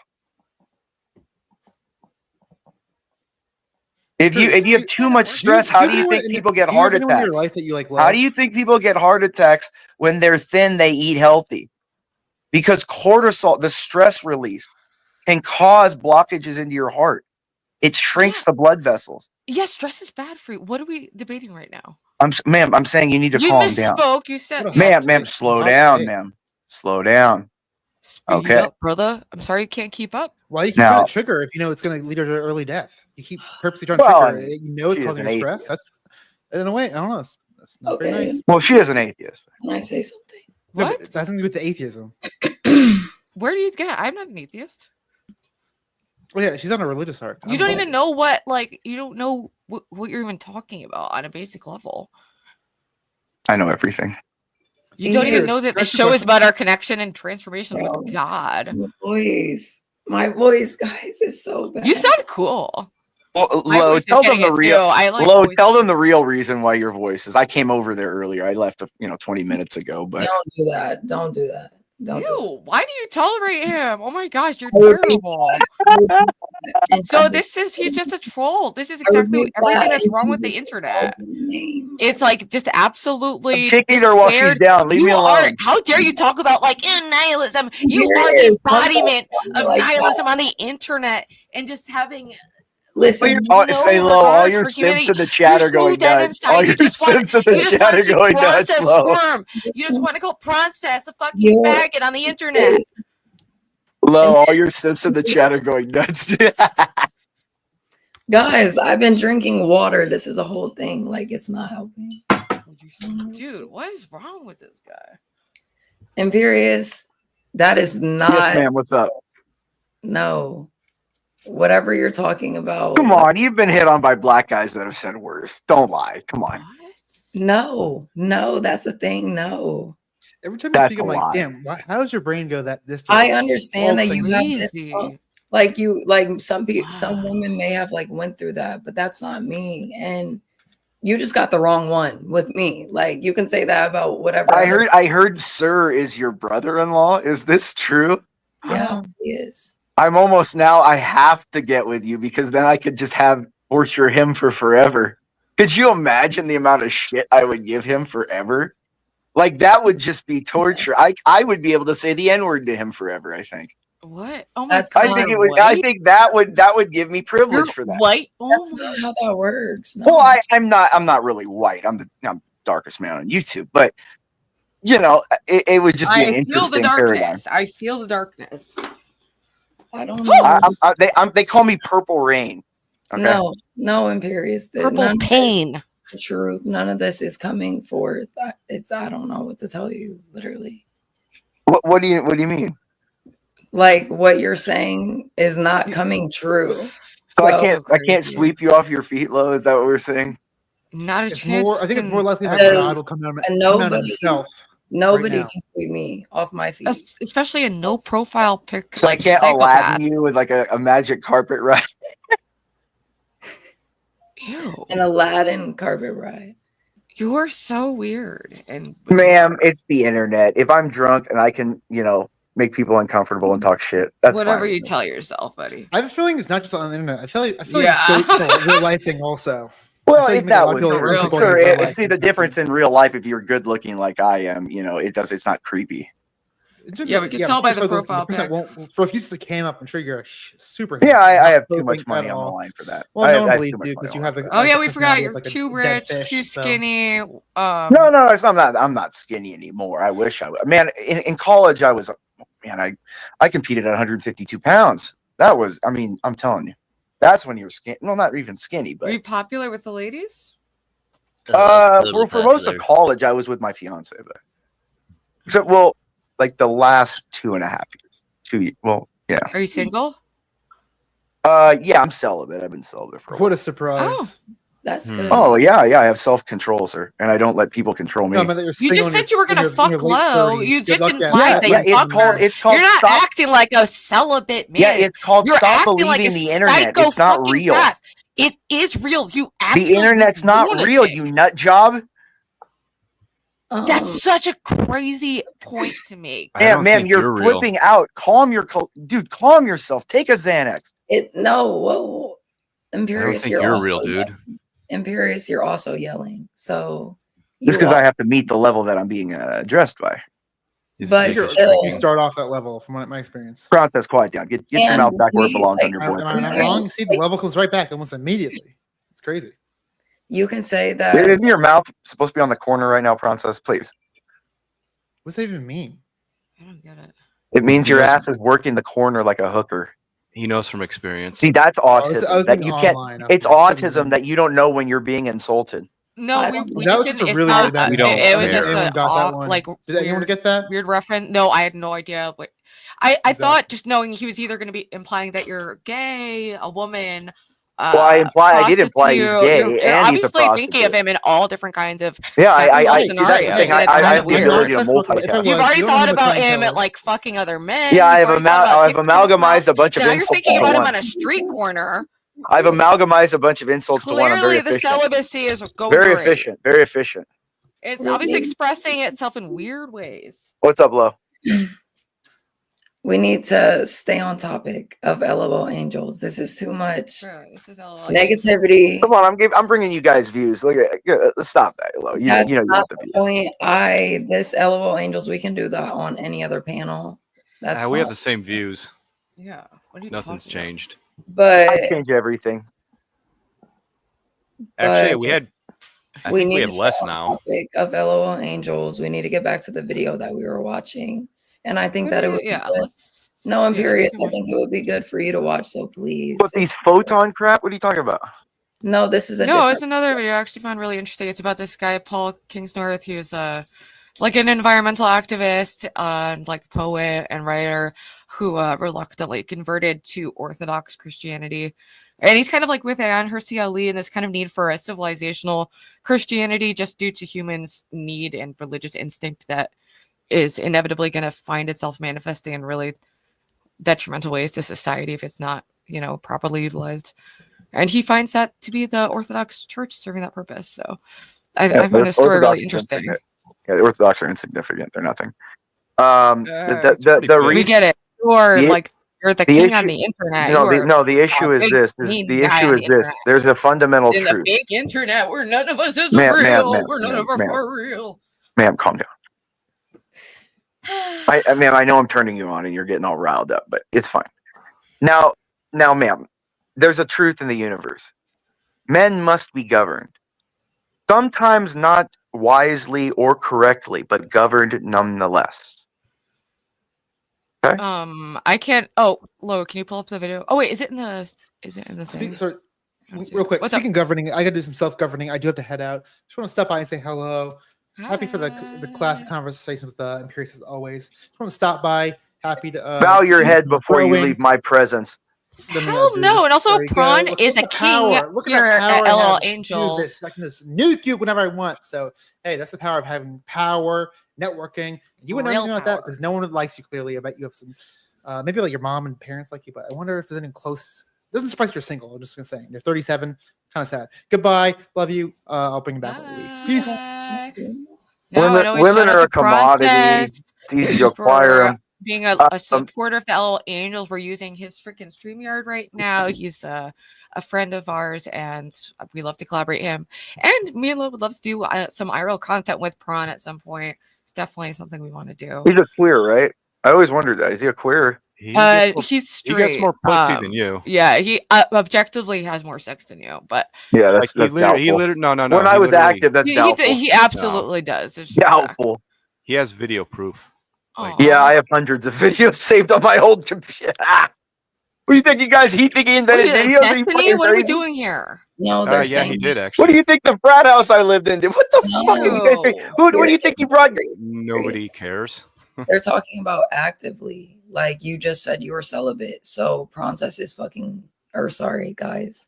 If you have too much stress, how do you think people get heart attacks? How do you think people get heart attacks when they're thin? They eat healthy because cortisol, the stress release, can cause blockages into your heart. It shrinks the blood vessels. Yeah, stress is bad for you. What are we debating right now? Ma'am, I'm saying you need to calm down. You said, ma'am, slow down, ma'am. Slow down. Speed up, brother. I'm sorry you can't keep up. Why do you keep trying to trigger if you know it's going to lead her to early death? You keep purposely trying to trigger it. You know it's causing you stress. That's in a way, I don't know. That's not very nice. Well, she is an atheist. Can I say something? No, What? but that has nothing to do with the atheism. Where do you get? I'm not an atheist. Oh yeah, she's on a religious arc. You don't even know what, like, you don't know what you're even talking about on a basic level. I know everything. You don't even know that the show is about our connection and transformation with God. My voice, guys, is so bad. You sound cool. Well, My Lo, voice is tell them getting the it, real. too. I like Lo, voice- tell them the real reason why your voice is. I came over there earlier. I left, 20 minutes ago. But Don't do that. Don't do that. Don't do Ew, why do you tolerate him? Oh my gosh, you're I would be- terrible. that. So he's just a troll. This is exactly everything that's wrong with the internet. It's like just absolutely I'm kicking her while she's scared. down. Leave me You alone. are, how dare you talk about like nihilism? You Here are it the is. Don't embodiment talk of like nihilism on the internet and just having Listen, Say no Lo, all regard your for simps humanity. in the chat You're are going so dead nuts. inside. All You your just want simps in the you just chat want are to see going nuts, Princess Lo. squirm. You just want to call Princess a fucking You're- faggot on the internet. Lo, all your simps in the chat are going nuts. guys, I've been drinking water. This is a whole thing. Like, it's not helping. Dude, what is wrong with this guy? Imperious, that is not. Yes, ma'am. What's up? No. Whatever you're talking about. Come on, you've been hit on by black guys that have said worse. Don't lie. Come on. No, that's the thing. No. Every time you That's speak, a I'm like, lie. damn, how does your brain go this I direction? understand that All you things- have this. Crazy. Like some people, some women may have like went through that, but that's not me. And you just got the wrong one with me. Like you can say that about whatever. I heard Sir is your brother-in-law. Is this true? Yeah, he is. I'm almost now. I have to get with you because then I could just have torture him for forever. Could you imagine the amount of shit I would give him forever? Like that would just be torture. I would be able to say the N-word to him forever, I think. What? Oh my That's god. I think it would. I think that would give me privilege for that. White? Oh That's my not how that works. No. Well, I'm not really white. I'm the darkest man on YouTube, but it would just be an I feel the interesting paradigm. darkness. I feel the darkness. I don't know. They call me Purple Rain. Okay? No, Imperious. Purple pain. The truth. None of this is coming forth. I don't know what to tell you. Literally. What do you mean? Like what you're saying is not coming true. So I can't sweep you off your feet, Lo. Is that what we're saying? Not a It's chance. more. I think it's more likely that God will come down and on himself. Nobody now. can sweep me off my feet. Especially a no profile pic. So like I can't psychopath. Aladdin you with like a magic carpet ride. Ew. An Aladdin carpet ride. You are so weird. And Ma'am, it's the internet. If I'm drunk and I can, make people uncomfortable and talk shit, that's whatever fine. you tell yourself, buddy. I have a feeling it's not just on the internet. I feel like Yeah. it's a real life thing also. Well, I feel if like that a lot was of people- real, people sir, in real life see the difference in real life. If you're good looking like I am, it's not creepy. Yeah, we can tell by the so profile person that pic. won't, for if you see the cam up, I'm sure you're super. Yeah, handsome, I not have too posing much money at on the all. line for that. Well, I no one have believes too much you money because on you the have line the. Oh yeah, the we forgot personality you're of, like, a too dead rich, fish, too so- skinny. No, I'm not skinny anymore. I wish I was. Man, in college I was. Man, I competed at 152 pounds. That was. I'm telling you, that's when you're skinny. Well, not even skinny, Were you but popular with the ladies? for most of college I was with my fiance, but except like the last 2.5 years. Yeah. Are you single? Yeah, I'm celibate. I've been celibate for a while. What a surprise! That's good. Oh yeah, I have self-control, sir, and I don't let people control me. No, but you're You single just in said your- you were in gonna your- in fuck your late low. 30s. You Good just luck, implied yeah. that Yeah, you fucked her. it's called You're not stop. acting like a celibate man. Yeah, it's called You're stop acting like believing a the internet. psycho It's not fucking real. path. It is real. You absolute The internet's not real, lunatic. you nut job. That's such a crazy point to make. I don't Ma'am, think you're real. flipping out. Calm yourself. Take a Xanax. Whoa. I don't Imperious, think you're you're also real, dude. yelling. Imperious, you're also yelling. So Just because I have to meet the level that I'm being addressed by. But You're- still- you start off that level, from my experience. Princess, quiet down. Get your And mouth back where it we, belongs like, on your Am boyfriend. I not wrong? See, the level comes right back almost immediately. It's crazy. you can say that. Isn't your mouth supposed to be on the corner right now, Princess? Please. What does that even mean? I don't get it. It means your ass is working the corner like a hooker. He knows from experience. See, that's I was autism. That thinking you can't. online. It's Okay. autism that you don't know when you're being insulted. No, I we don't we think That just was didn't. just a It's really not. that We don't It was care. just Anyone an got that one? like Did anyone weird get that? weird reference. No, I had no idea. But I Exactly. thought just knowing he was either going to be implying that you're gay, a woman. Well, I did imply he's prostitute. gay You're and he's a obviously thinking of prostitute. him in all different kinds of Yeah, sexual Hey, see, that's the scenarios. thing. And it's I kind have of the I'm not weird. ability to sexual. If I multitask. You've was, already you don't know thought him as about a him killer. like fucking other men. Yeah, You've already thought about I've dick to his amalgamized mouth. a bunch of Now you're insults thinking into about him one. on a street corner. I've amalgamized a bunch of insults to one. I'm very Clearly, the efficient. celibacy is going Very great. efficient. Very efficient. It's obviously expressing itself in weird ways. What's up, Lo? We need to stay on topic of LOL Angels. This is too much This is LOL negativity. Come on, I'm bringing you guys views. Look at stop that, Lo. You know That's you not want the the views. point. This LOL Angels, we can do that on any other panel. That's We have fine. the same views. Yeah. What are you Nothing's talking about? changed. But I change everything. Actually, but we had. I we think we need have to stay less on now. topic of LOL Angels. We need to get back to the video that we were watching. And I think that it would be Yeah, good. let's. No, I'm yeah, serious. we I think it would be good for you to watch. So please. But these photon crap, what are you talking about? No, this is a No, it's different. another video I actually found really interesting. It's about this guy, Paul Kingsnorths. He was like an environmental activist and like poet and writer who reluctantly converted to Orthodox Christianity. And he's kind of like with Ayan Hirsi Ali and this kind of need for a civilizational Christianity just due to humans' need and religious instinct that is inevitably going to find itself manifesting in really detrimental ways to society if it's not, properly utilized. And he finds that to be the Orthodox Church serving that purpose. So I find his story really interesting. Yeah, the Orthodox are insignificant. They're nothing. We get it. You're the king on the internet. The issue is this. The issue is this. There's a fundamental in truth. the fake internet where none of us is Ma'am, real. We're none of us are real. Ma'am, calm down. I know I'm turning you on and you're getting all riled up, but it's fine. Now, ma'am, there's a truth in the universe. Men must be governed. Sometimes not wisely or correctly, but governed nonetheless. Okay? I can't. Oh, Lo, can you pull up the video? Oh wait, is it in the thing? So, real quick, speaking of governing, I got to do some self-governing. I do have to head out. Just want to stop by and say hello. Happy for the classic conversation with Imperius as always. Just want to stop by. Happy to bow your head before you leave my presence. Hell no! And also, Prawn is a king here at LOL Angels. I can just nuke you whenever I want. So, hey, that's the power of having power, networking. You wouldn't know anything about that because no one likes you. Clearly, I bet you have some, maybe like your mom and parents like you. But I wonder if there's any close. It doesn't surprise you're single. I'm just gonna say you're 37. Kind of sad. Goodbye. Love you. I'll bring you back when we leave. Peace. Women are a commodity. It's easy to acquire them. Being a supporter of the LOL Angels, we're using his freaking StreamYard right now. He's a friend of ours, and we love to collaborate him. And me and Lo would love to do some IRL content with Prawn at some point. It's definitely something we want to do. He's a queer, right? I always wondered that. Is he a queer? He's straight. He gets more pussy than you. Yeah, he objectively has more sex than you, but yeah, that's doubtful. No. When I was active, that's doubtful. He absolutely does. It's doubtful. He has video proof. Yeah, I have hundreds of videos saved on my old computer. What do you think, you guys? He think he invented videos? Destiny? What are we doing here? No, they're yeah, he did actually. What do you think the frat house I lived in did? What the fuck are you guys saying? What do you think you brought? Nobody cares. They're talking about actively. Like you just said, you were celibate. So Princess is fucking. Or sorry, guys.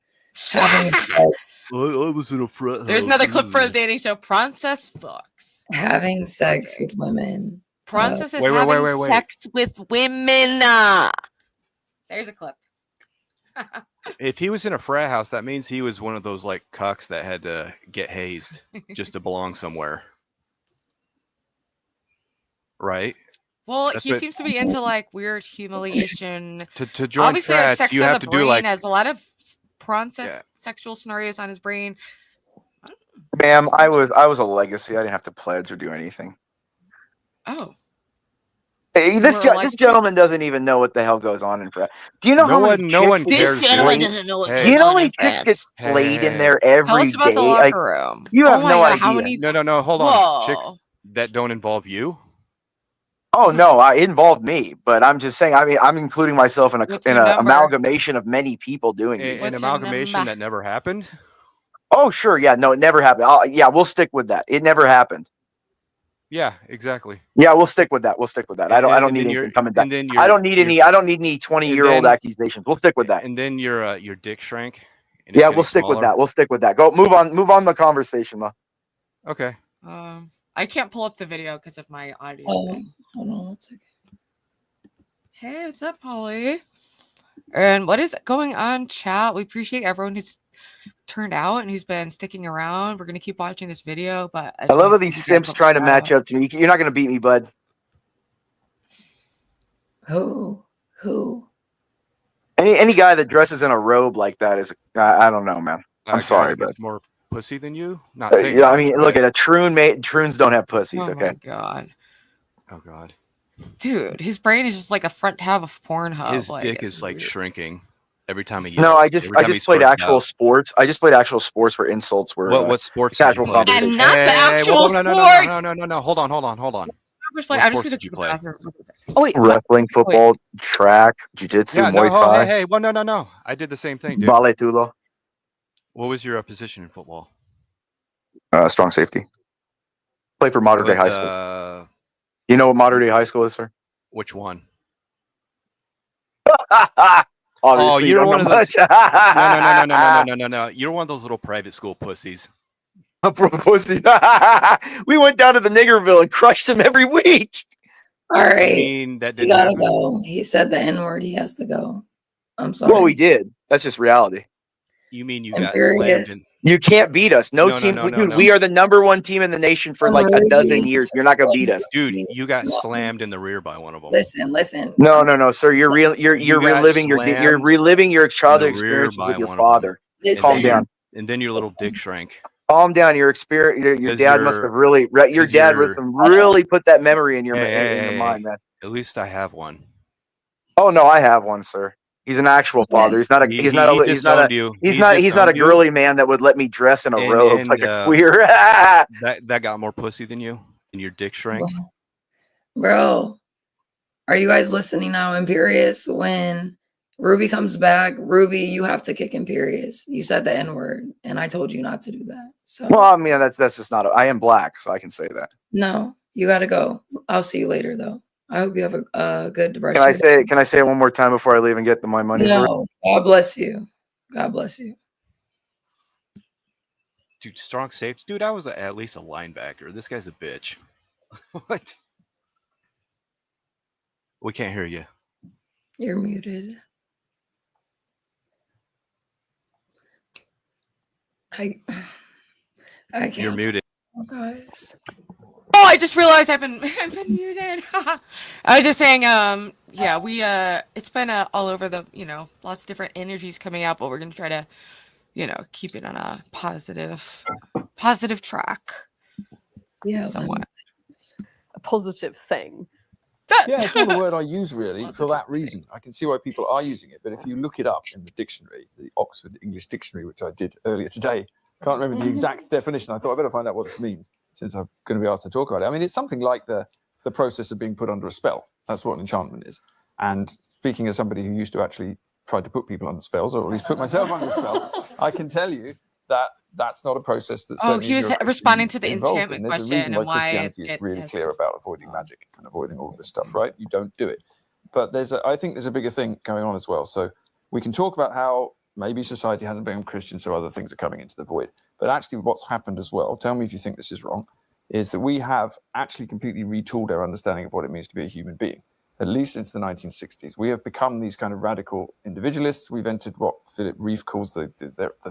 Having sex. I was in a frat house. There's another clip for the dating show. Princess fucks. Having sex with women. Princess is having sex with women. There's a clip. If he was in a frat house, that means he was one of those like cucks that had to get hazed just to belong somewhere. Right? Well, he seems to be into like weird humiliation. To join obviously, frats, sex you on have the to brain do like has a lot of princess sexual scenarios on his brain. Ma'am, I was a legacy. I didn't have to pledge or do anything. Oh. Hey, this gentleman doesn't even know what the hell goes on in frat. Do you know how many This gentleman doesn't know what do you know how many chicks get played in there every Tell us about day? the locker room. You have my no God, idea. how many... No, hold on. Chicks that don't involve you? Oh no, it involved me, but I'm just saying. I mean, I'm including myself in an amalgamation of many people doing this. An amalgamation that never happened. Oh, sure. Yeah, no, it never happened. Yeah, we'll stick with that. It never happened. Yeah, exactly. Yeah, we'll stick with that. We'll stick with that. I don't And need then anything coming back. and then I don't need any 20-year-old then accusations. We'll stick with that. and then your dick shrank. And it's Yeah, getting we'll stick with smaller. that. We'll stick with that. Go move on the conversation, though. Okay. I can't pull up the video because of my audio. Hold on 1 second. Hey, what's up, Polly? And what is going on, chat? We appreciate everyone who's turned out and who's been sticking around. We're gonna keep watching this video, but I love how these simps trying to match up to me. You're not gonna beat me, bud. Who? Any guy that dresses in a robe like that is I don't know, man. I'm sorry, but but more pussy than you. Not saying. yeah, I mean, look at a troon. Troons don't have pussies. Oh Okay. my god. Oh god. Dude, his brain is just like a front tab of Pornhub. His like, dick it's is like weird. shrinking every time he. No, I yells. just Every time he played squirts actual out. sports. I just played actual sports where insults were What sports did you casual play? conversation. And not the actual no, sports. No. Hold on. I'm What just gonna sports go did to you the play? bathroom. Oh wait, Wrestling, football, track, jiu-jitsu, Yeah, Muay no. Thai, Hey. Well, no. I did the same thing, dude. ballet tulo, What was your position in football? strong safety. Play for Modern Day High School. You know what Modern Day High School is, sir? Which one? Obviously, you're you one don't of know those. much. No. You're one of those little private school pussies. Pussy. We went down to the Niggerville and crushed him every week. All right. I mean, that He didn't gotta happen. go. He said the N-word. He has to go. I'm sorry. Well, we did. That's just reality. You mean you I'm got slammed furious. in? You can't beat us. No No, team. no. Dude, we are the #1 team in the nation for like a dozen years. You're not gonna beat us. Dude, you got slammed in the rear by one of them. Listen. No, sir. You're You got reliving you're slammed reliving your in childhood the rear experiences by with your one of them. father. Calm down. And then your little dick shrank. Calm down. Your experience. Your 'Cause dad must have really. Your 'cause dad you're- must have really put that memory in your Hey, mind, man. At least I have one. Oh no, I have one, sir. He's an actual father. He's not a. He He's not a. He's not a. disowned you. He's He not. He's not a disowned you. girly man that would let me dress in a robe And, like a queer. that got more pussy than you, and your dick shrank. Bro, are you guys listening now? Imperious, when Ruby comes back, Ruby, you have to kick Imperious. You said the N-word, and I told you not to do that. So Well, I mean, that's just not. I am black, so I can say that. no, you gotta go. I'll see you later, though. I hope you have a good rest. Can I say? Can I say it one more time before I leave and get my money's worth? No. God bless you. God bless you. Dude, strong safety. Dude, I was at least a linebacker. This guy's a bitch. What? We can't hear you. You're muted. I can't. You're muted. Oh, guys. Oh, I just realized I've been muted. I was just saying, yeah, we it's been all over the, lots of different energies coming out, but we're gonna try to, keep it on a positive track. Yeah, somewhat. A positive thing. Yeah, it's not a word I use really for that reason. I can see why people are using it, but if you look it up in the dictionary, the Oxford English Dictionary, which I did earlier today, can't remember the exact definition. I thought I better find out what this means since I'm going to be able to talk about it. I mean, it's something like the process of being put under a spell. That's what an enchantment is. And speaking as somebody who used to actually try to put people under spells, or at least put myself under a spell, I can tell you that that's not a process that's. Oh, he was responding to the enchantment There's question a reason and why why Christianity is really clear about avoiding magic and avoiding all of this stuff, right? You don't do it. But I think there's a bigger thing going on as well. So we can talk about how maybe society hasn't become Christian, so other things are coming into the void. But actually what's happened as well, tell me if you think this is wrong, is that we have actually completely retooled our understanding of what it means to be a human being, at least since the 1960s. We have become these kind of radical individualists. We've entered what Philip Reeve calls the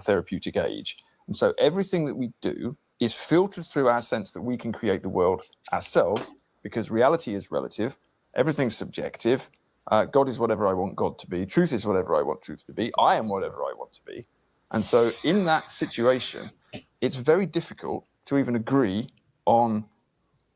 therapeutic age. And so everything that we do is filtered through our sense that we can create the world ourselves, because reality is relative, everything's subjective, God is whatever I want God to be, truth is whatever I want truth to be, I am whatever I want to be. And so in that situation, it's very difficult to even agree on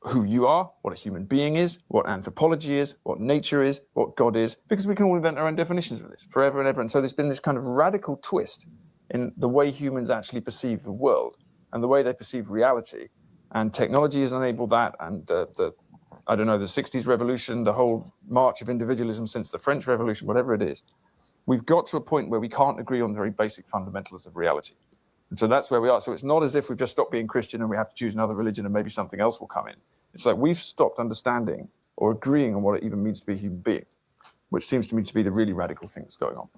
who you are, what a human being is, what anthropology is, what nature is, what God is, because we can all invent our own definitions of this forever and ever. And so there's been this kind of radical twist in the way humans actually perceive the world and the way they perceive reality. And technology has enabled that. And the 60s revolution, the whole march of individualism since the French Revolution, whatever it is, we've got to a point where we can't agree on the very basic fundamentals of reality. And so that's where we are. So it's not as if we've just stopped being Christian and we have to choose another religion and maybe something else will come in. It's like we've stopped understanding or agreeing on what it even means to be a human being, which seems to me to be the really radical thing that's going on.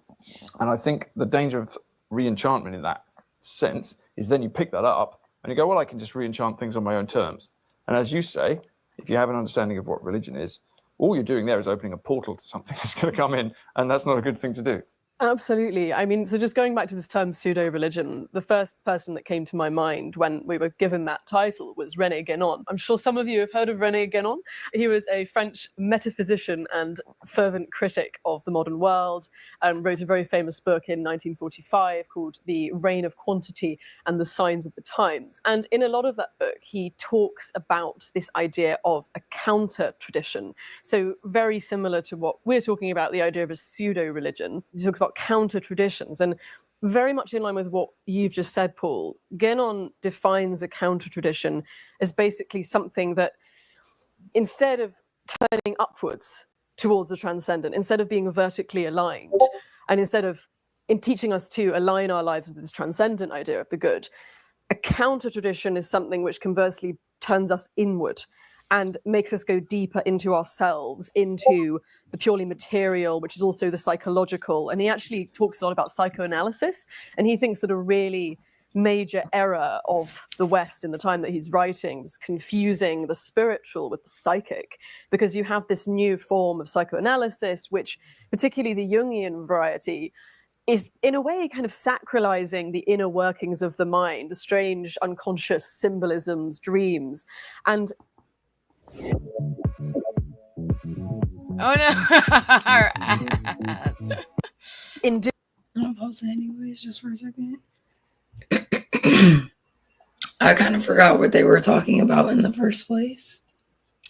And I think the danger of re-enchantment in that sense is then you pick that up and you go, well, I can just re-enchant things on my own terms. And as you say, if you have an understanding of what religion is, all you're doing there is opening a portal to something that's going to come in, and that's not a good thing to do. Absolutely. I mean, so just going back to this term pseudo-religion, the first person that came to my mind when we were given that title was René Guénon. I'm sure some of you have heard of René Guénon. He was a French metaphysician and fervent critic of the modern world, and wrote a very famous book in 1945 called The Reign of Quantity and the Signs of the Times. And in a lot of that book, he talks about this idea of a counter-tradition. So very similar to what we're talking about, the idea of a pseudo-religion. He talks about counter traditions, and very much in line with what you've just said, Paul. Guénon defines a counter tradition as basically something that, instead of turning upwards towards the transcendent, instead of being vertically aligned, and instead of teaching us to align our lives with this transcendent idea of the good, a counter tradition is something which conversely turns us inward and makes us go deeper into ourselves, into the purely material, which is also the psychological. And he actually talks a lot about psychoanalysis, and he thinks that a really major error of the West in the time that he's writing was confusing the spiritual with the psychic, because you have this new form of psychoanalysis, which, particularly the Jungian variety, is in a way kind of sacralizing the inner workings of the mind, the strange unconscious symbolisms, dreams. And oh no. in I'll pause it anyways, just for a second. I kind of forgot what they were talking about in the first place.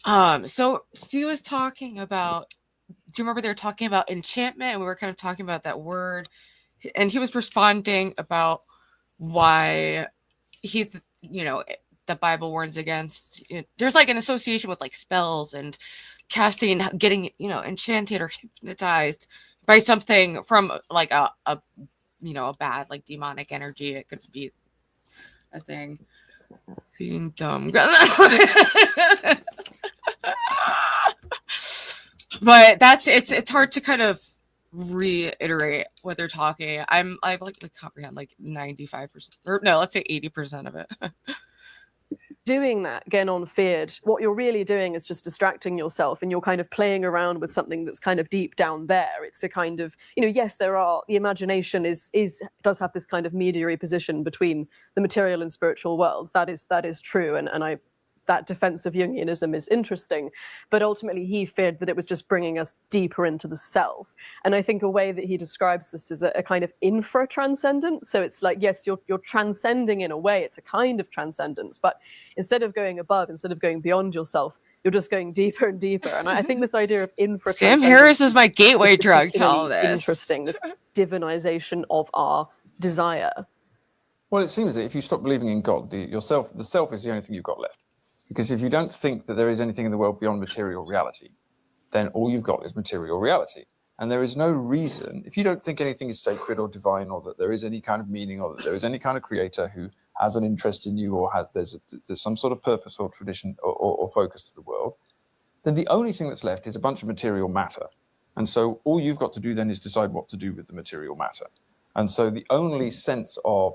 So she was talking about, do you remember they were talking about enchantment, and we were kind of talking about that word, and he was responding about why he, the Bible warns against, there's like an association with like spells and casting, getting, enchanted or hypnotized by something from like a bad, like demonic energy. It could be a thing. Being dumb. But it's hard to kind of reiterate what they're talking. I like comprehend like 95%, or no, let's say 80% of it. Doing that, Guénon feared, what you're really doing is just distracting yourself, and you're kind of playing around with something that's kind of deep down there. It's a kind of, yes, the imagination does have this kind of mediary position between the material and spiritual worlds. That is true, and that defense of Jungianism is interesting, but ultimately he feared that it was just bringing us deeper into the self. And I think a way that he describes this is a kind of infra-transcendence. So it's like, yes, you're transcending in a way, it's a kind of transcendence, but instead of going above, instead of going beyond yourself, you're just going deeper and deeper. And I think this idea of infra-transcendence Sam Harris is my gateway drug to all this. Interesting, this divinization of our desire. Well, it seems that if you stop believing in God, the self is the only thing you've got left. Because if you don't think that there is anything in the world beyond material reality, then all you've got is material reality. And there is no reason, if you don't think anything is sacred or divine, or that there is any kind of meaning, or that there is any kind of creator who has an interest in you, or there's some sort of purpose or tradition or focus to the world, then the only thing that's left is a bunch of material matter. And so all you've got to do then is decide what to do with the material matter. And so the only sense of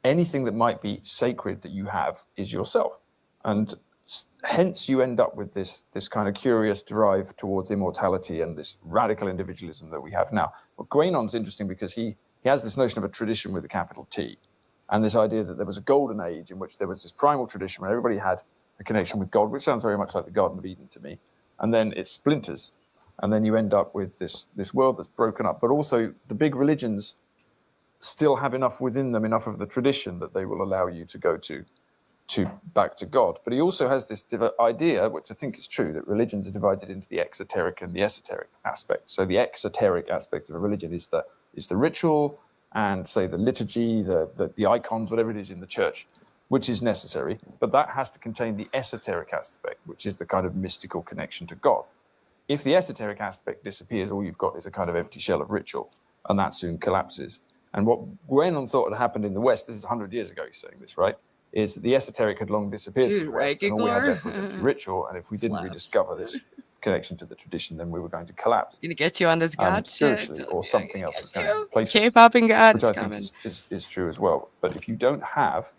anything that might be sacred that you have is yourself. And hence you end up with this kind of curious drive towards immortality and this radical individualism that we have now. Well, Guénon's interesting because he has this notion of a tradition with a capital T, and this idea that there was a golden age in which there was this primal tradition where everybody had a connection with God, which sounds very much like the Garden of Eden to me. And then it splinters, and then you end up with this world that's broken up. But also the big religions still have enough within them, enough of the tradition that they will allow you to go to back to God. But he also has this idea, which I think is true, that religions are divided into the exoteric and the esoteric aspect. So the exoteric aspect of a religion is the ritual and, say, the liturgy, the icons, whatever it is in the church, which is necessary. But that has to contain the esoteric aspect, which is the kind of mystical connection to God. If the esoteric aspect disappears, all you've got is a kind of empty shell of ritual, and that soon collapses. And what Gwenon thought had happened in the West, this is 100 years ago he's saying this, right, is that the esoteric had long disappeared from the West, and all we had left was empty ritual, and if we didn't rediscover this connection to the tradition, then we were going to collapse. Gonna get you on this God spiritually, shit. or something else was going to replace us, K-popping God, which I think is true as well. But if you don't have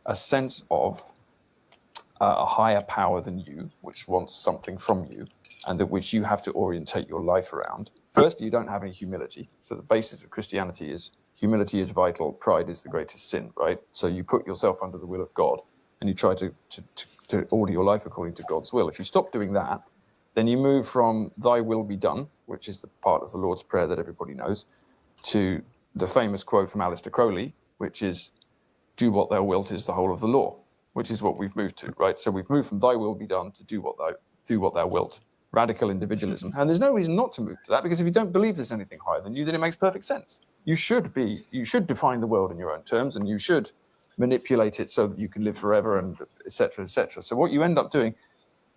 a sense of a higher power than you, which wants something from you, and that which you have to orientate your life around, first, you don't have any humility. So the basis of Christianity is humility is vital, pride is the greatest sin, right? So you put yourself under the will of God, and you try to order your life according to God's will. If you stop doing that, then you move from thy will be done, which is the part of the Lord's Prayer that everybody knows, to the famous quote from Aleister Crowley, which is, do what thou wilt is the whole of the law, which is what we've moved to, right? So we've moved from thy will be done to do what thou wilt. Radical individualism. And there's no reason not to move to that, because if you don't believe there's anything higher than you, then it makes perfect sense. You should define the world in your own terms, and you should manipulate it so that you can live forever, and et cetera, et cetera. So what you end up doing,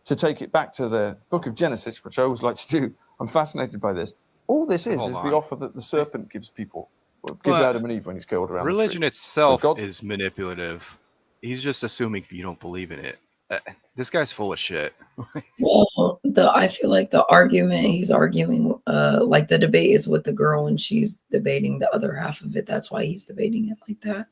to take it back to the book of Genesis, which I always like to do, I'm fascinated by this. All this is the offer that the serpent gives people, gives Adam and Eve when he's killed around Religion the tree. itself is manipulative. He's just assuming you don't believe in it. This guy's full of shit. Well, I feel like the argument he's arguing, like the debate is with the girl and she's debating the other half of it. That's why he's debating it like that.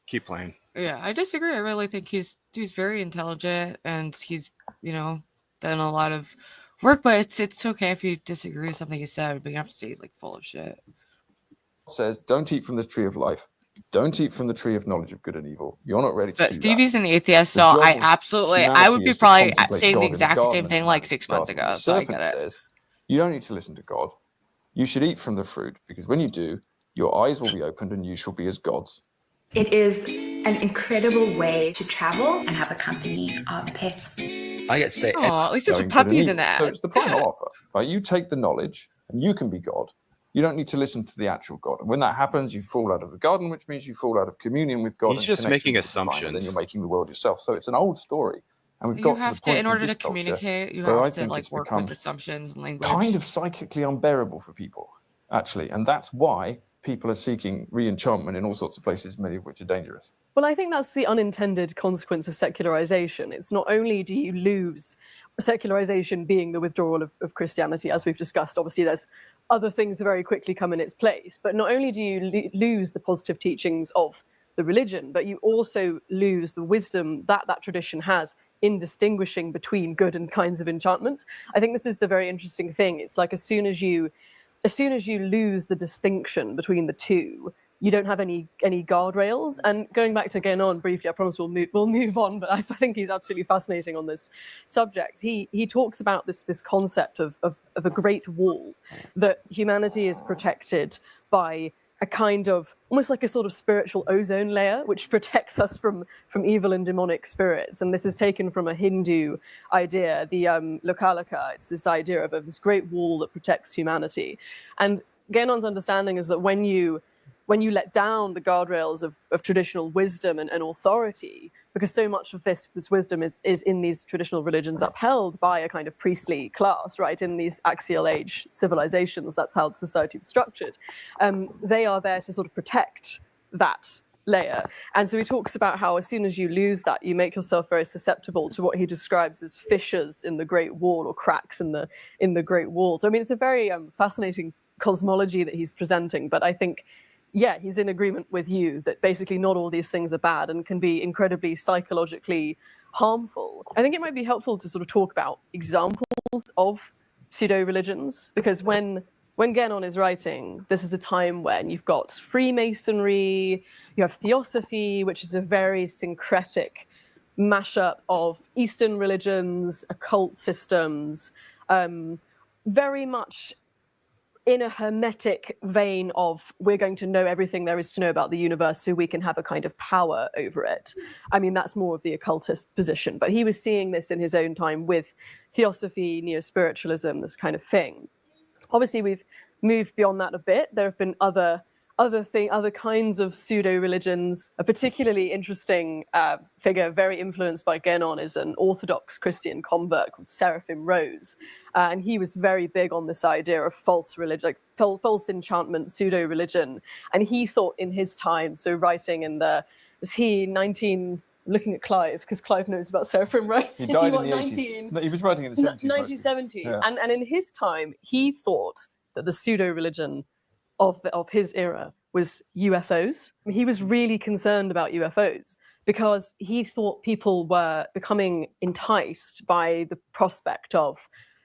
Keep playing. Yeah, I disagree. I really think he's very intelligent, and he's done a lot of work. But it's okay if you disagree with something he said, but you have to say he's like full of shit. It says, don't eat from the tree of life. Don't eat from the tree of knowledge of good and evil. You're not ready to But do Stevie's that. an atheist, so I would be probably saying the exact same thing like 6 months ago. The So I serpent get it. says, you don't need to listen to God. You should eat from the fruit, because when you do, your eyes will be opened and you shall be as gods. It is an incredible way to travel and have a company of pets. I get to say, at least there's knowing some good and puppies evil. in that. So it's the primal offer, right? You take the knowledge and you can be God. You don't need to listen to the actual God. And when that happens, you fall out of the garden, which means you fall out of communion with God. He's and just connection making with the divine, and assumptions. then you're making the world yourself. So it's an old story. And we've You got have to the point in order in to this culture communicate, you where I have to think like it's work become with assumptions and language. kind of psychically unbearable for people, actually. And that's why people are seeking re-enchantment in all sorts of places, many of which are dangerous. Well, I think that's the unintended consequence of secularization. It's not only do you lose secularization being the withdrawal of Christianity, as we've discussed, obviously there's other things that very quickly come in its place, but not only do you lose the positive teachings of the religion, but you also lose the wisdom that that tradition has in distinguishing between good and kinds of enchantment. I think this is the very interesting thing. It's like as soon as you lose the distinction between the two, you don't have any guardrails. And going back to Gwenon briefly, I promise we'll move on, but I think he's absolutely fascinating on this subject. He talks about this concept of a great wall, that humanity is protected by a kind of almost like a sort of spiritual ozone layer which protects us from evil and demonic spirits. And this is taken from a Hindu idea, the Lokalaka. It's this idea of this great wall that protects humanity. And Gwenon's understanding is that when you let down the guardrails of traditional wisdom and authority, because so much of this wisdom is in these traditional religions upheld by a kind of priestly class, right? In these axial age civilizations, that's how society was structured. They are there to sort of protect that layer. And so he talks about how as soon as you lose that, you make yourself very susceptible to what he describes as fissures in the Great Wall, or cracks in the Great Wall. So I mean, it's a very fascinating cosmology that he's presenting, but I think, yeah, he's in agreement with you that basically not all these things are bad and can be incredibly psychologically harmful. I think it might be helpful to sort of talk about examples of pseudo-religions, because when Gwenon is writing, this is a time when you've got Freemasonry, you have Theosophy, which is a very syncretic mashup of Eastern religions, occult systems, very much in a hermetic vein of we're going to know everything there is to know about the universe so we can have a kind of power over it. I mean, that's more of the occultist position, but he was seeing this in his own time with Theosophy, neo-spiritualism, this kind of thing. Obviously, we've moved beyond that a bit. There have been other other kinds of pseudo religions. A particularly interesting figure, very influenced by Guénon, is an Orthodox Christian convert called Seraphim Rose, and he was very big on this idea of false religion, like false enchantment, pseudo religion. And he thought in his time, so writing in the looking at Clive, because Clive knows about Seraphim Rose. He died in the 80s. No, he was writing in the 70s. 1970s. Yeah. And in his time, he thought that the pseudo religion of his era was UFOs. He was really concerned about UFOs because he thought people were becoming enticed by the prospect of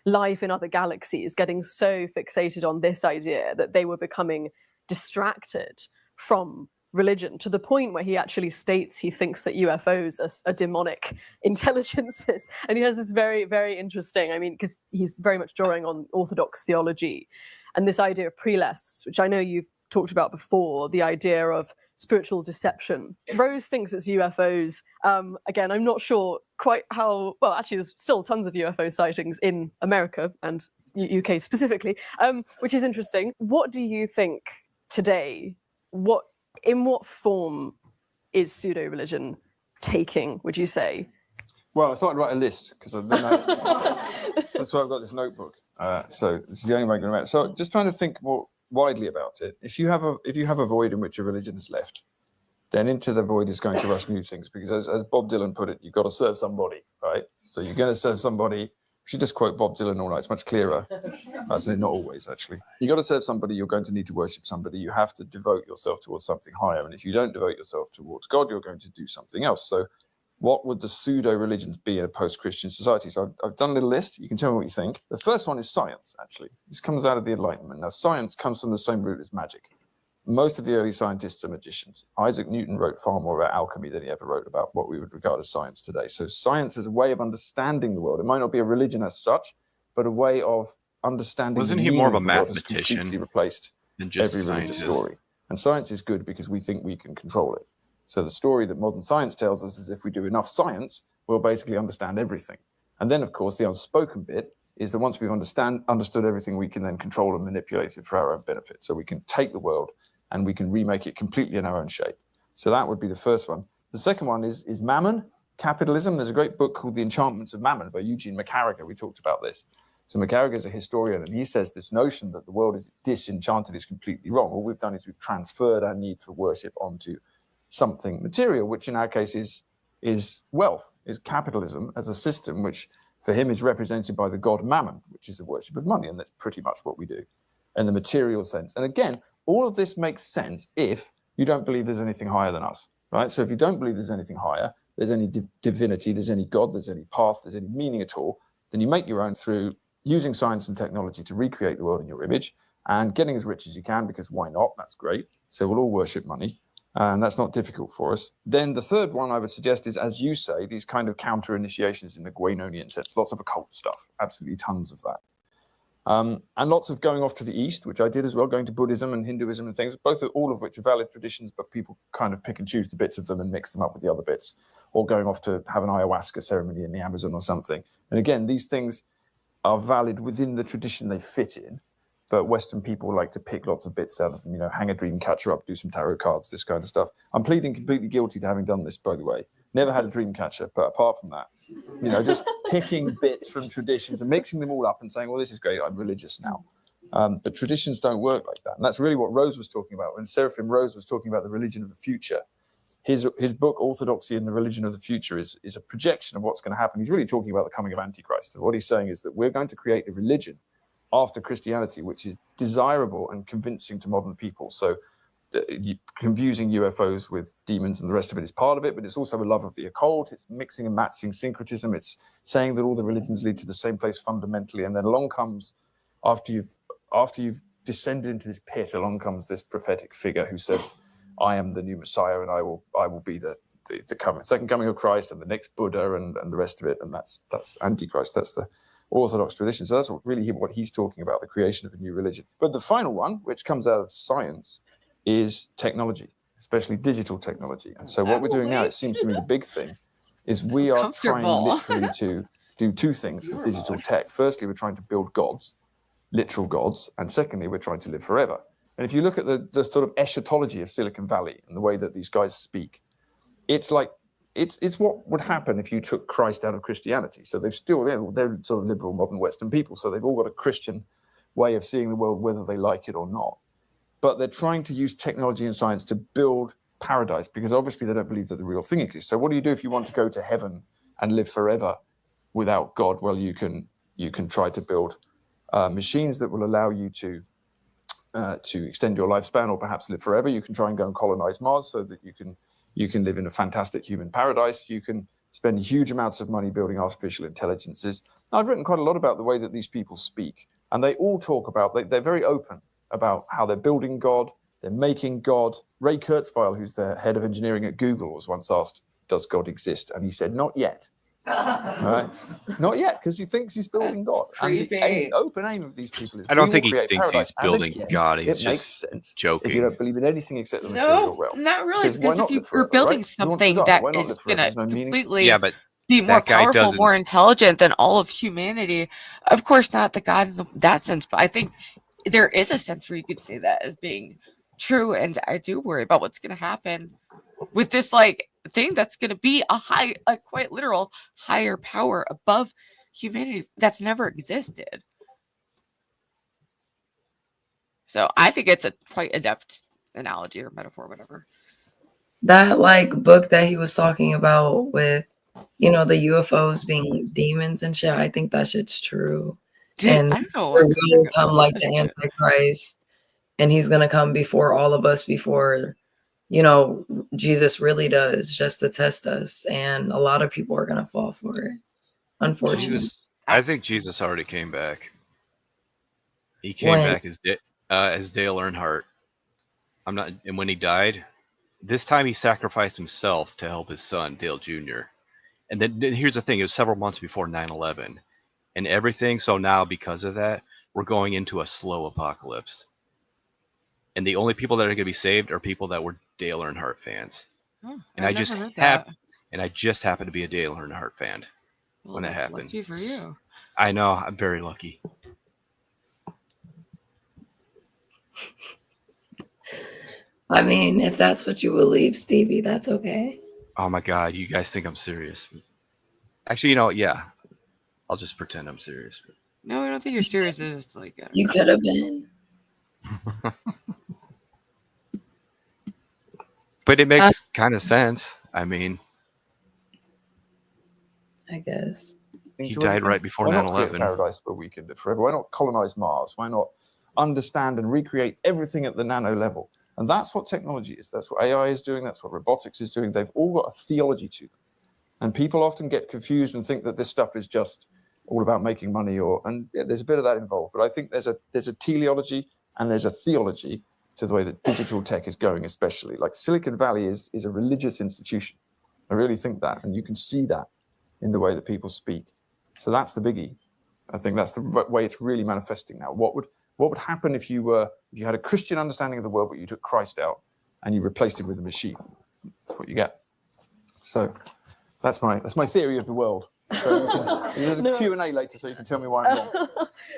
life in other galaxies, getting so fixated on this idea that they were becoming distracted from religion, to the point where he actually states he thinks that UFOs are demonic intelligences. And he has this very, very interesting, I mean, because he's very much drawing on Orthodox theology and this idea of prelest, which I know you've talked about before, the idea of spiritual deception. Rose thinks it's UFOs. Again, I'm not sure quite how, well, actually there's still tons of UFO sightings in America and UK specifically, which is interesting. What do you think today, in what form is pseudo-religion taking, would you say? Well, I thought I'd write a list, because that's why I've got this notebook. So this is the only way I'm going to write. So just trying to think more widely about it. If you have a void in which a religion is left, then into the void is going to rush new things, because as Bob Dylan put it, you've got to serve somebody, right? So you're going to serve somebody. We should just quote Bob Dylan all night. It's much clearer. Actually, not always, actually. You've got to serve somebody. You're going to need to worship somebody. You have to devote yourself towards something higher. And if you don't devote yourself towards God, you're going to do something else. So what would the pseudo-religions be in a post-Christian society? So I've done a little list. You can tell me what you think. The first one is science, actually. This comes out of the Enlightenment. Now, science comes from the same root as magic. Most of the early scientists are magicians. Isaac Newton wrote far more about alchemy than he ever wrote about what we would regard as science today. So science is a way of understanding the world. It might not be a religion as such, but a way of understanding. Wasn't the he more of a meaning the world has mathematician completely replaced than just every a religious scientist? story. And science is good because we think we can control it. So the story that modern science tells us is if we do enough science, we'll basically understand everything. And then, of course, the unspoken bit is that once we've understood everything, we can then control and manipulate it for our own benefit. So we can take the world and we can remake it completely in our own shape. So that would be the first one. The second one is mammon, capitalism. There's a great book called The Enchantments of Mammon by Eugene McCarriger. We talked about this. So McCarriger is a historian, and he says this notion that the world is disenchanted is completely wrong. All we've done is we've transferred our need for worship onto something material, which in our case is wealth, is capitalism as a system, which for him is represented by the god Mammon, which is the worship of money. And that's pretty much what we do in the material sense. And again, all of this makes sense if you don't believe there's anything higher than us, right? So if you don't believe there's anything higher, there's any divinity, there's any God, there's any path, there's any meaning at all, then you make your own through using science and technology to recreate the world in your image and getting as rich as you can, because why not? That's great. So we'll all worship money, and that's not difficult for us. Then the third one I would suggest is, as you say, these kind of counter-initiations in the Guénonian sense, lots of occult stuff, absolutely tons of that. And lots of going off to the east, which I did as well, going to Buddhism and Hinduism and things, all of which are valid traditions, but people kind of pick and choose the bits of them and mix them up with the other bits, or going off to have an ayahuasca ceremony in the Amazon or something. And again, these things are valid within the tradition they fit in, but Western people like to pick lots of bits out of them, hang a dream catcher up, do some tarot cards, this kind of stuff. I'm pleading completely guilty to having done this, by the way. Never had a dream catcher, but apart from that, just picking bits from traditions and mixing them all up and saying, well, this is great, I'm religious now. But traditions don't work like that. And that's really what Rose was talking about. When Seraphim Rose was talking about the religion of the future, his book, Orthodoxy and the Religion of the Future, is a projection of what's going to happen. He's really talking about the coming of Antichrist. And what he's saying is that we're going to create a religion after Christianity, which is desirable and convincing to modern people. So confusing UFOs with demons and the rest of it is part of it, but it's also a love of the occult. It's mixing and matching syncretism. It's saying that all the religions lead to the same place fundamentally. And then along comes, after you've descended into this pit, along comes this prophetic figure who says, I am the new Messiah, and I will be the second coming of Christ and the next Buddha and the rest of it. And that's Antichrist. That's the Orthodox tradition. So that's really what he's talking about, the creation of a new religion. But the final one, which comes out of science, is technology, especially digital technology. And so what we're doing now, it seems to me the big thing, is we are trying literally to do two things with digital tech. Firstly, we're trying to build gods, literal gods. And secondly, we're trying to live forever. And if you look at the sort of eschatology of Silicon Valley and the way that these guys speak, it's like it's what would happen if you took Christ out of Christianity. So they're sort of liberal modern Western people, so they've all got a Christian way of seeing the world, whether they like it or not. But they're trying to use technology and science to build paradise, because obviously they don't believe that the real thing exists. So what do you do if you want to go to heaven and live forever without God? Well, you can try to build machines that will allow you to extend your lifespan or perhaps live forever. You can try and go and colonize Mars so that you can live in a fantastic human paradise. You can spend huge amounts of money building artificial intelligences. I've written quite a lot about the way that these people speak, and they all talk about, they're very open about how they're building God, they're making God. Ray Kurzweil, who's the head of engineering at Google, was once asked, does God exist? And he said, not yet. Right? Not yet, because he thinks he's building God. And the open aim of these people is I don't we think will he create thinks paradise. he's building And again, God. He's it just makes sense joking. if you don't believe in anything except the material No, realm. not really, Why because not if you live were forever, building right? Who wants to something die? that Why not is live forever? gonna There's no meaning. completely Yeah, but be more that guy powerful, doesn't. more intelligent than all of humanity, of course not the God in that sense, but I think there is a sense where you could say that as being true, and I do worry about what's going to happen with this like thing that's going to be a quite literal higher power above humanity that's never existed. So I think it's a quite adept analogy or metaphor, whatever. That like book that he was talking about with, you know, the UFOs being demons and shit, I think that shit's true. Dude, And I don't know there what will come like the Antichrist, and he's gonna come before all of us, before, you know, Jesus really does, just to test us. And a lot of people are gonna fall for it, unfortunately. I think Jesus already came back. He came When? back as Dale Earnhardt. And when he died, this time he sacrificed himself to help his son, Dale Jr. And then here's the thing, it was several months before 9/11 and everything. So now because of that, we're going into a slow apocalypse. And the only people that are going to be saved are people that were Dale Earnhardt fans. Oh, And I never heard that. And I just happened to be a Dale Earnhardt fan when it that's happened. lucky for you. I know, I'm very lucky. I mean, if that's what you believe, Stevie, that's okay. Oh my God, you guys think I'm serious? Actually, you know, yeah, I'll just pretend I'm serious. No, I don't think you're serious. It's just like You could have been. But it makes kind of sense. I mean, I guess. he died right before Why not create a 9/11. paradise where we can live forever? Why not colonize Mars? Why not understand and recreate everything at the nano level? And that's what technology is. That's what AI is doing. That's what robotics is doing. They've all got a theology to them. And people often get confused and think that this stuff is just all about making money, and yeah, there's a bit of that involved. But I think there's a teleology and there's a theology to the way that digital tech is going, especially. Like Silicon Valley is a religious institution. I really think that. And you can see that in the way that people speak. So that's the biggie. I think that's the way it's really manifesting now. What would happen if you had a Christian understanding of the world, but you took Christ out and you replaced him with a machine? That's what you get. So that's my theory of the world. So there's a Q&A later, so you can tell me why I'm wrong.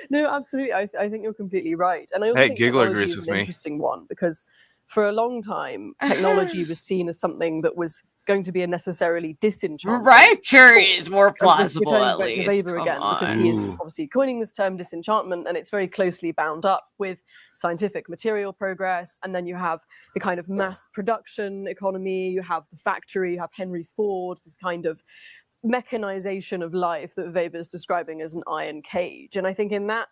No, absolutely. I think you're completely right. And I also Hey, think Giggler technology agrees is with an me. interesting one, because for a long time, technology was seen as something that was going to be a necessarily disenchantment. Mariah Carey is more And we're plausible, turning at back to least. Weber Come again, because he is on. obviously coining this term disenchantment, and it's very closely bound up with scientific material progress. And then you have the kind of mass production economy, you have the factory, you have Henry Ford, this kind of mechanization of life that Weber's describing as an iron cage. And I think in that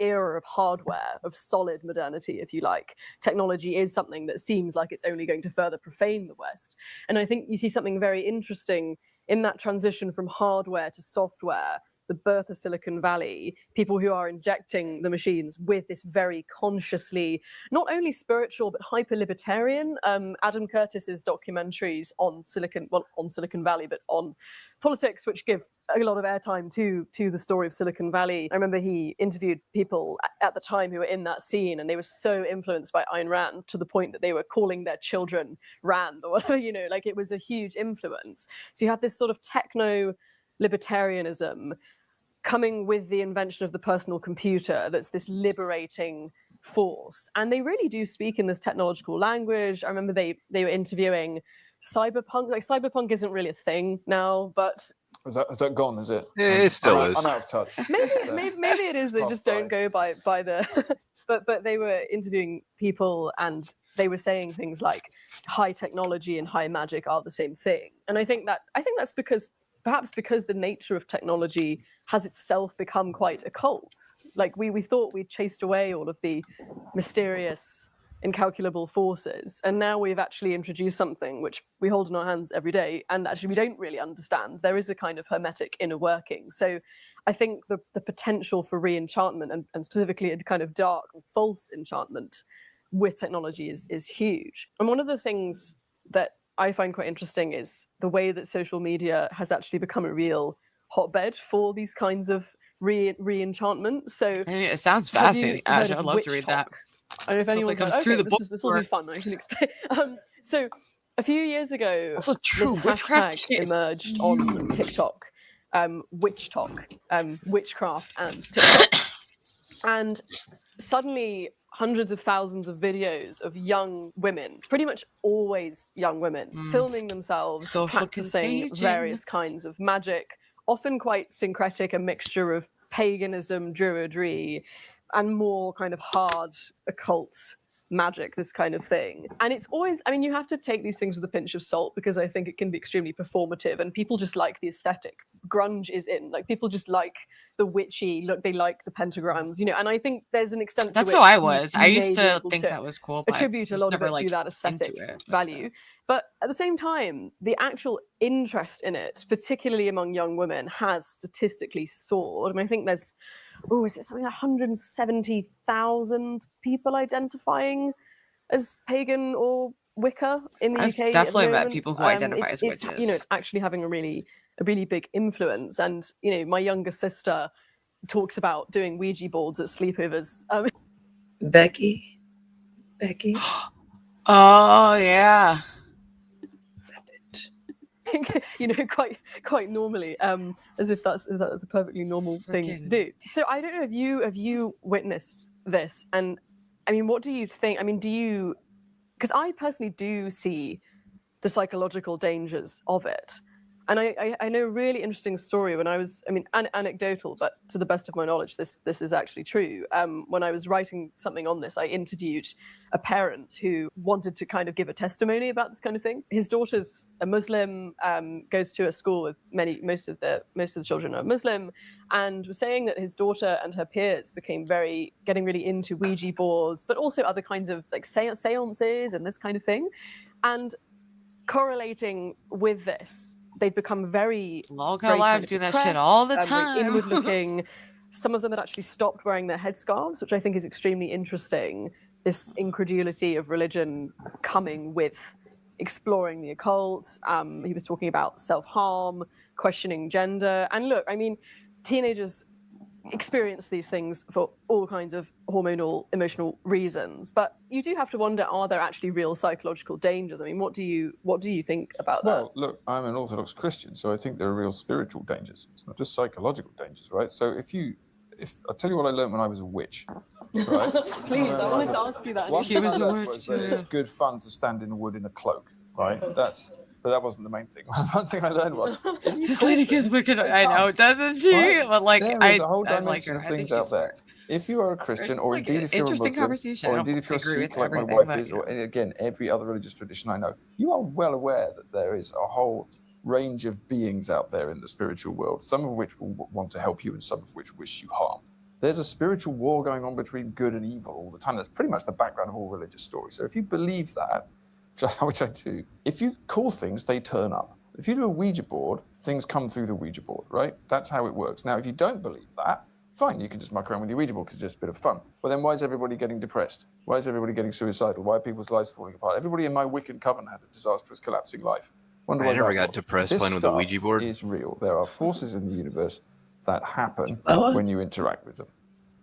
era of hardware, of solid modernity, if you like, technology is something that seems like it's only going to further profane the West. And I think you see something very interesting in that transition from hardware to software, the birth of Silicon Valley, people who are injecting the machines with this very consciously, not only spiritual, but hyper-libertarian. Adam Curtis's documentaries on Silicon Valley, but on politics, which give a lot of airtime to the story of Silicon Valley. I remember he interviewed people at the time who were in that scene, and they were so influenced by Ayn Rand to the point that they were calling their children Rand or whatever, like it was a huge influence. So you have this sort of techno-libertarianism coming with the invention of the personal computer that's this liberating force, and they really do speak in this technological language. I remember they were interviewing cyberpunk. Like, cyberpunk isn't really a thing now, but Is that gone? Is it? It still is. I'm out of touch. maybe it is. They just don't go by the. but they were interviewing people, and they were saying things like high technology and high magic are the same thing. And I think that's because the nature of technology has itself become quite occult. Like, we thought we'd chased away all of the mysterious, incalculable forces, and now we've actually introduced something which we hold in our hands every day, and actually we don't really understand. There is a kind of hermetic inner working. So I think the potential for re-enchantment, and specifically a kind of dark and false enchantment with technology is huge. And one of the things that I find quite interesting is the way that social media has actually become a real hotbed for these kinds of re-enchantment. So I mean, it sounds fascinating. Actually, I'd love to read that. I don't know if anyone comes through the book. This will be fun. I can explain. So a few years ago, also true this witchcraft hashtag emerged on TikTok, witchcraft and TikTok, and suddenly hundreds of thousands of videos of young women, pretty much always young women, filming themselves Social practicing contagion. various kinds of magic, often quite syncretic, a mixture of paganism, druidry, and more kind of hard occult magic, this kind of thing. And it's always, I mean, you have to take these things with a pinch of salt, because I think it can be extremely performative, and people just like the aesthetic. Grunge is in, like, people just like the witchy look, they like the pentagrams, you know, and I think there's an extent to That's which how I was. you I may used be to able think to that was cool, but attribute a I was lot of never, it like, to that aesthetic into it. value. But at the same time, the actual interest in it, particularly among young women, has statistically soared. I mean, I think there's, is it something like 170,000 people identifying as pagan or Wicca in the I've UK. definitely at the met moment. people who identify as it's, you know, witches. actually having a really big influence. And, you know, my younger sister talks about doing Ouija boards at sleepovers. Becky. Oh yeah. You know, quite normally, as if that's a perfectly normal thing to do. So I don't know if you witnessed this, and I mean, what do you think? I mean, because I personally do see the psychological dangers of it. And I know a really interesting story when I was, I mean, anecdotal, but to the best of my knowledge, this is actually true. When I was writing something on this, I interviewed a parent who wanted to kind of give a testimony about this kind of thing. His daughter's a Muslim, goes to a school with most of the children are Muslim, and was saying that his daughter and her peers became getting really into Ouija boards, but also other kinds of like seances and this kind of thing. And correlating with this, they'd become very alive doing that shit all the time. Very inward looking. Some of them had actually stopped wearing their headscarves, which I think is extremely interesting. This incredulity of religion coming with exploring the occult. He was talking about self-harm, questioning gender. And look, I mean, teenagers experience these things for all kinds of hormonal, emotional reasons. But you do have to wonder, are there actually real psychological dangers? I mean, what do you think about that? Well, look, I'm an Orthodox Christian, so I think there are real spiritual dangers. It's not just psychological dangers, right? So if I'll tell you what I learned when I was a witch, right? Please, I wanted to ask you that. One thing I learned was that it's good fun to stand in the wood in a cloak, right? But that wasn't the main thing. One thing I learned was this lady gives wicked. I know, doesn't she? Right? But like, there is a whole dimension of things out there. If you are a Christian, or indeed if you're a Muslim, or indeed if you're a Sikh like my wife is, or again every other religious tradition I know, you are well aware that there is a whole range of beings out there in the spiritual world, some of which will want to help you and some of which wish you harm. There's a spiritual war going on between good and evil all the time. That's pretty much the background of all religious stories. So if you believe that, which I do, if you call things, they turn up. If you do a Ouija board, things come through the Ouija board, right? That's how it works. Now, if you don't believe that, fine, you can just muck around with your Ouija board because it's just a bit of fun. Well, then why is everybody getting depressed? Why is everybody getting suicidal? Why are people's lives falling apart? Everybody in my Wiccan coven had a disastrous, collapsing life. I never got depressed playing with the Ouija board. This stuff is real. There are forces in the universe that happen when you interact with them.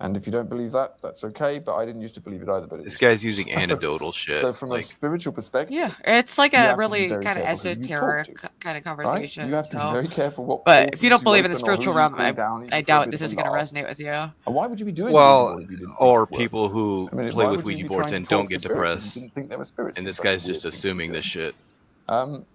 And if you don't believe that, that's okay. But I didn't used to believe it either. But This guy's using anecdotal shit. So from a like, spiritual perspective, Yeah, it's like you a have to be really very kind of careful who you talk esoteric to, kind of right? conversation. You have to be so- very careful what But if you don't portals believe in the open or who spiritual you realm, call down, even I for a doubt bit this of is a going to laugh. resonate with you. And why would you be doing a Ouija well, board if you didn't think or it worked? people who I mean, play why with would you Ouija be boards trying to and talk don't to get spirits if depressed. you didn't think they were spirits? And this Seems like a guy's just weird thing to be assuming doing. this shit.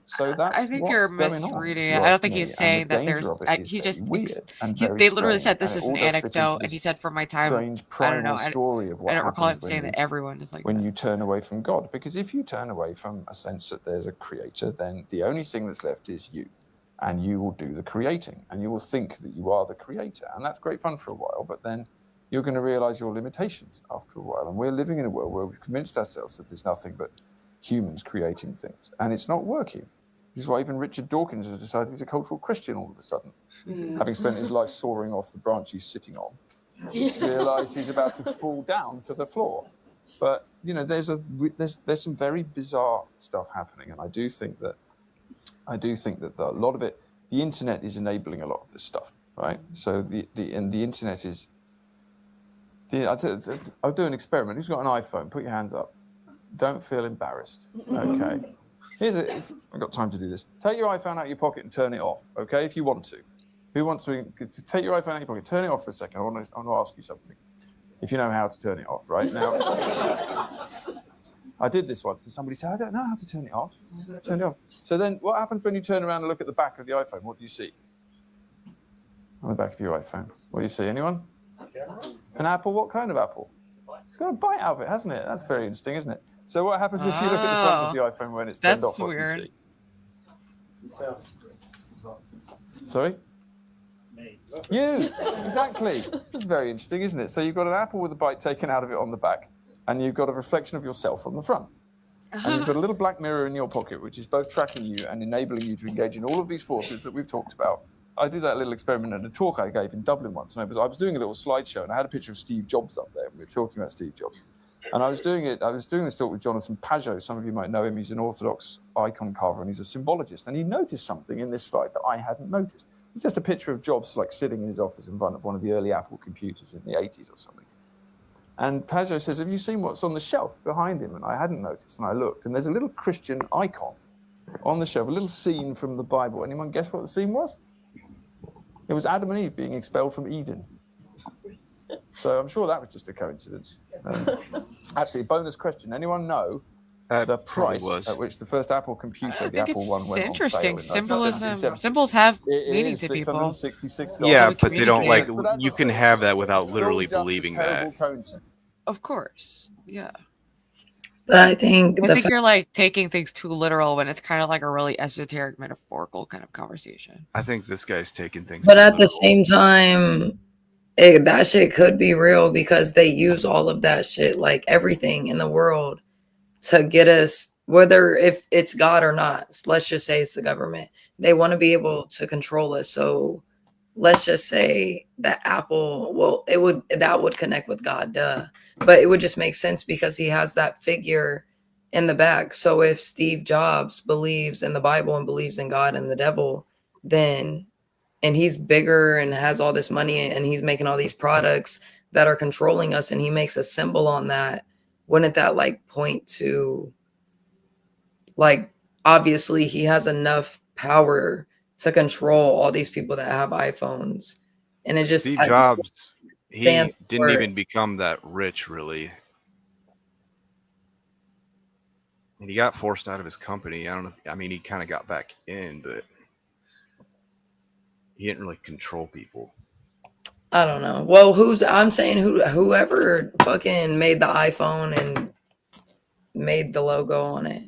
So that's I think you're what's going on, misreading if it. you I don't ask think me. he's And saying the that there's. danger of it is He very just. weird and very They literally said strange, this and is it an all does fit anecdote, into and he this said for my time. strange I don't know. primal story of what I don't recall him happens saying when that everyone is like when that. you turn away from God. Because if you turn away from a sense that there's a creator, then the only thing that's left is you. And you will do the creating, and you will think that you are the creator. And that's great fun for a while, but then you're going to realize your limitations after a while. And we're living in a world where we've convinced ourselves that there's nothing but humans creating things, and it's not working. This is why even Richard Dawkins has decided he's a cultural Christian all of a sudden, having spent his life soaring off the branch he's sitting on. Realized he's about to fall down to the floor. But you know, there's some very bizarre stuff happening, and I do think that a lot of it, the internet is enabling a lot of this stuff, right? So the internet is. I'll do an experiment. Who's got an iPhone? Put your hands up. Don't feel embarrassed. Okay. I've got time to do this. Take your iPhone out of your pocket and turn it off. Okay, if you want to. Who wants to take your iPhone out of your pocket? Turn it off for a second. I want to ask you something. If you know how to turn it off, right now. I did this once, and somebody said, "I don't know how to turn it off." Turn it off. So then, what happens when you turn around and look at the back of the iPhone? What do you see? On the back of your iPhone, what do you see? Anyone? An apple? What kind of apple? It's got a bite out of it, hasn't it? That's very interesting, isn't it? So what happens if you look at the front of the iPhone when it's turned off? What do you see? Sorry? You! Exactly. That's very interesting, isn't it? So you've got an apple with a bite taken out of it on the back, and you've got a reflection of yourself on the front. And you've got a little black mirror in your pocket, which is both tracking you and enabling you to engage in all of these forces that we've talked about. I did that little experiment at a talk I gave in Dublin once, and I was doing a little slideshow, and I had a picture of Steve Jobs up there, and we were talking about Steve Jobs. And I was doing this talk with Jonathan Pajot. Some of you might know him. He's an orthodox icon carver, and he's a symbologist. And he noticed something in this slide that I hadn't noticed. It's just a picture of Jobs like sitting in his office in front of one of the early Apple computers in the 80s or something. And Pajot says, "Have you seen what's on the shelf behind him?" And I hadn't noticed, and I looked, and there's a little Christian icon on the shelf, a little scene from the Bible. Anyone guess what the scene was? It was Adam and Eve being expelled from Eden. So I'm sure that was just a coincidence. Actually, bonus question. Anyone know the price at which the first Apple computer, the Apple One, went on sale in 1977? Symbols have It meaning is to people. $666. Yeah, but they don't like. But that's You can have that without literally believing that. Of course, yeah. But I think you're like taking things too literal when it's kind of like a really esoteric, metaphorical kind of conversation. I think this guy's taking things. But at the same time, that shit could be real because they use all of that shit, like everything in the world, to get us, whether if it's God or not. Let's just say it's the government. They want to be able to control us. So let's just say that Apple, well, that would connect with God, duh. But it would just make sense because he has that figure in the back. So if Steve Jobs believes in the Bible and believes in God and the devil, then, and he's bigger and has all this money and he's making all these products that are controlling us and he makes a symbol on that, wouldn't that like point to, like, obviously he has enough power to control all these people that have iPhones. And it just Steve Jobs, he stands didn't for- even become that rich, really. And he got forced out of his company. I don't know. I mean, he kind of got back in, but he didn't really control people. I don't know. Well, I'm saying whoever fucking made the iPhone and made the logo on it.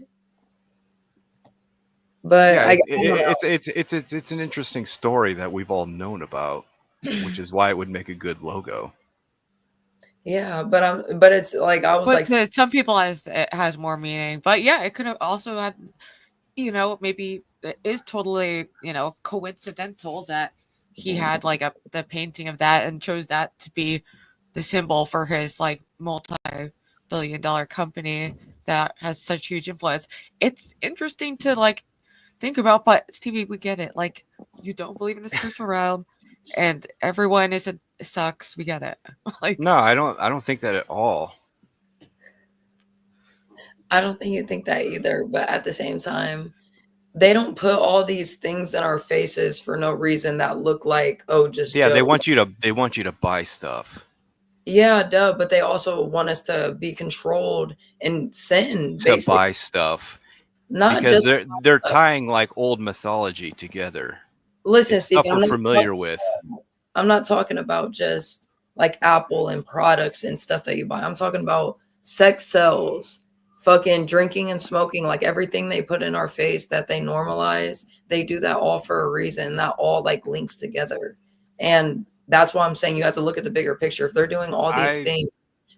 But Yeah, I don't know. it's an interesting story that we've all known about, which is why it would make a good logo. Yeah, but it's like I was But like, to some people it has more meaning. But yeah, it could have also had, maybe it is totally, coincidental that he had like the painting of that and chose that to be the symbol for his like multi-billion-dollar company that has such huge influence. It's interesting to like think about, but Stevie, we get it. Like, you don't believe in the spiritual realm. and everyone sucks. We get it. Like, No, I don't think that at all. I don't think you think that either, but at the same time, they don't put all these things in our faces for no reason that look like, oh, just Yeah, they joke. want you to buy stuff. Yeah, duh, but they also want us to be controlled and sin, To basically. buy stuff. Not Because just they're tying like old mythology together. Listen, It's Steve, stuff we're familiar with. I'm not talking about just like Apple and products and stuff that you buy. I'm talking about sex sells, fucking drinking and smoking, like everything they put in our face that they normalize, they do that all for a reason. That all like links together. And that's why I'm saying you have to look at the bigger picture. If they're doing all these things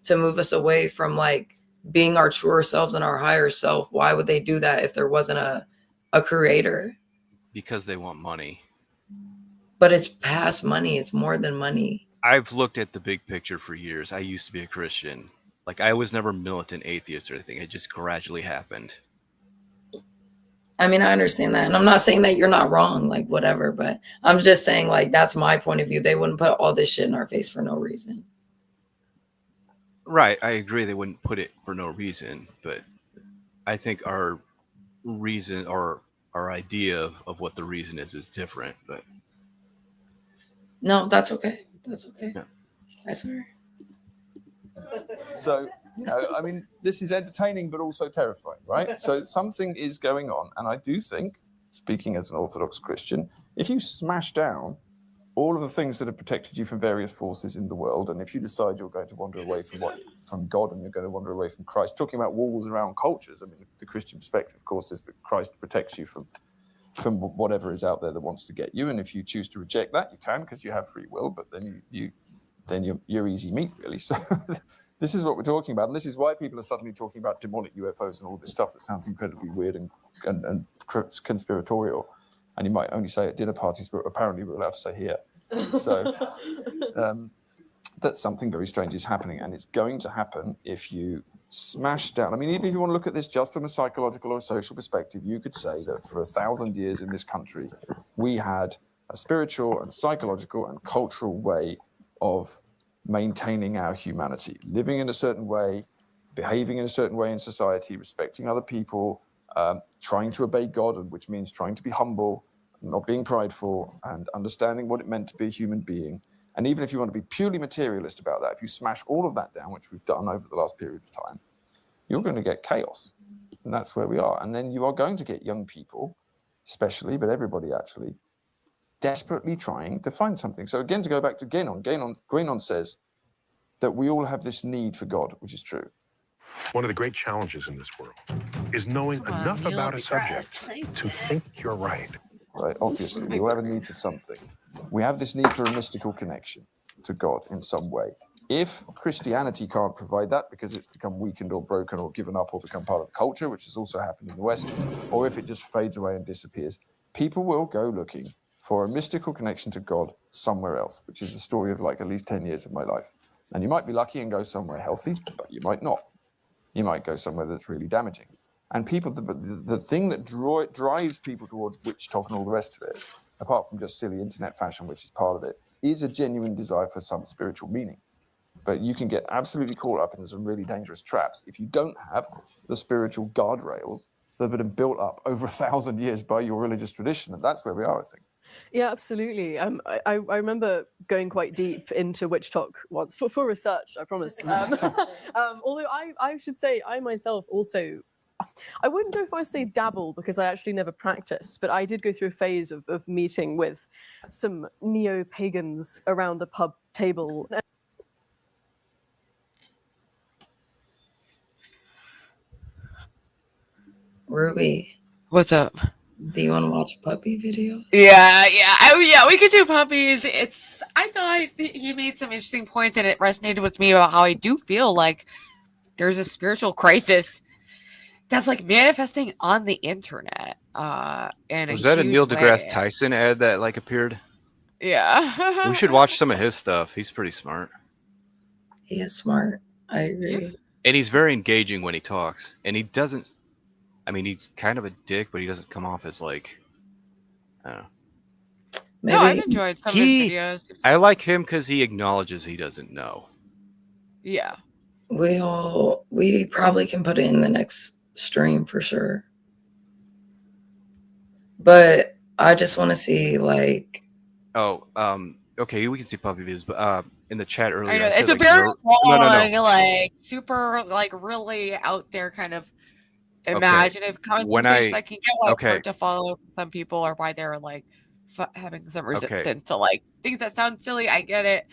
to move us away from like being our truer selves and our higher self, why would they do that if there wasn't a creator? Because they want money. But it's past money. It's more than money. I've looked at the big picture for years. I used to be a Christian. Like, I was never militant atheist or anything. It just gradually happened. I mean, I understand that. And I'm not saying that you're not wrong, like whatever, but I'm just saying like that's my point of view. They wouldn't put all this shit in our face for no reason. Right, I agree they wouldn't put it for no reason, but I think our reason or our idea of what the reason is different. But no, that's okay. That's okay. Yeah. I swear. So, you know, I mean, this is entertaining, but also terrifying, right? So something is going on. And I do think, speaking as an Orthodox Christian, if you smash down all of the things that have protected you from various forces in the world, and if you decide you're going to wander away from God and you're going to wander away from Christ, talking about walls around cultures, I mean, the Christian perspective, of course, is that Christ protects you from whatever is out there that wants to get you. And if you choose to reject that, you can, because you have free will, but then you're easy meat, really. So this is what we're talking about. And this is why people are suddenly talking about demonic UFOs and all this stuff that sounds incredibly weird and conspiratorial. And you might only say at dinner parties, but apparently we're allowed to say here. So that something very strange is happening. And it's going to happen if you smash down. I mean, even if you want to look at this just from a psychological or social perspective, you could say that for 1,000 years in this country, we had a spiritual and psychological and cultural way of maintaining our humanity, living in a certain way, behaving in a certain way in society, respecting other people, trying to obey God, which means trying to be humble, not being prideful, and understanding what it meant to be a human being. And even if you want to be purely materialist about that, if you smash all of that down, which we've done over the last period of time, you're going to get chaos. And that's where we are. And then you are going to get young people, especially, but everybody actually, desperately trying to find something. So again, to go back to Guénon says that we all have this need for God, which is true. One of the great challenges in this world is knowing enough about a subject to think you're right. Right, obviously, we all have a need for something. We have this need for a mystical connection to God in some way. If Christianity can't provide that because it's become weakened or broken or given up or become part of the culture, which has also happened in the West, or if it just fades away and disappears, people will go looking for a mystical connection to God somewhere else, which is the story of like at least 10 years of my life. And you might be lucky and go somewhere healthy, but you might not. You might go somewhere that's really damaging. And people, the thing that drives people towards witch talk and all the rest of it, apart from just silly internet fashion, which is part of it, is a genuine desire for some spiritual meaning. But you can get absolutely caught up in some really dangerous traps if you don't have the spiritual guardrails that have been built up over 1,000 years by your religious tradition. And that's where we are, I think. Yeah, absolutely. I remember going quite deep into witch talk once for research, I promise. Although I should say I myself also, I wouldn't go if I say dabble because I actually never practiced, but I did go through a phase of meeting with some neo-pagans around a pub table. Ruby. What's up? Do you want to watch puppy videos? Yeah, we could do puppies. I thought you made some interesting points and it resonated with me about how I do feel like there's a spiritual crisis that's like manifesting on the internet. Was that a Neil deGrasse Tyson ad that like appeared? Yeah. We should watch some of his stuff. He's pretty smart. He is smart. I agree. Yeah. And he's very engaging when he talks. And he doesn't, I mean, he's kind of a dick, but he doesn't come off as like, I don't know. No, I've Maybe enjoyed some of his videos. I like him because he acknowledges he doesn't know. Yeah. we probably can put it in the next stream for sure. But I just want to see like. Oh, okay, we can see puppy videos, but in the chat earlier, I know I said, it's a like, very long, no. like super, like really out there kind of imaginative When conversation. I can get why it's okay, hard to follow for some people, or why they're like having some resistance to like things that sound silly. I get it.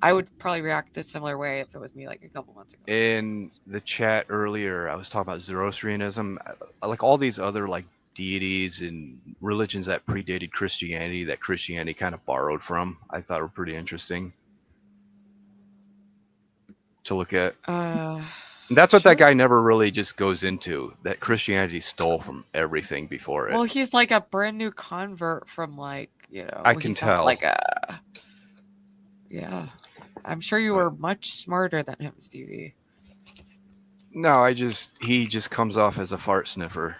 I would probably react this similar way if it was me like a couple months ago. in the chat earlier, I was talking about Zoroastrianism, like all these other like deities and religions that predated Christianity, that Christianity kind of borrowed from. I thought were pretty interesting to look at. And that's what that guy never really just goes into. That Christianity stole from everything before it. Well, he's like a brand new convert from like, you know, I can tell. Like yeah. I'm sure you were much smarter than him, Stevie. No, he just comes off as a fart sniffer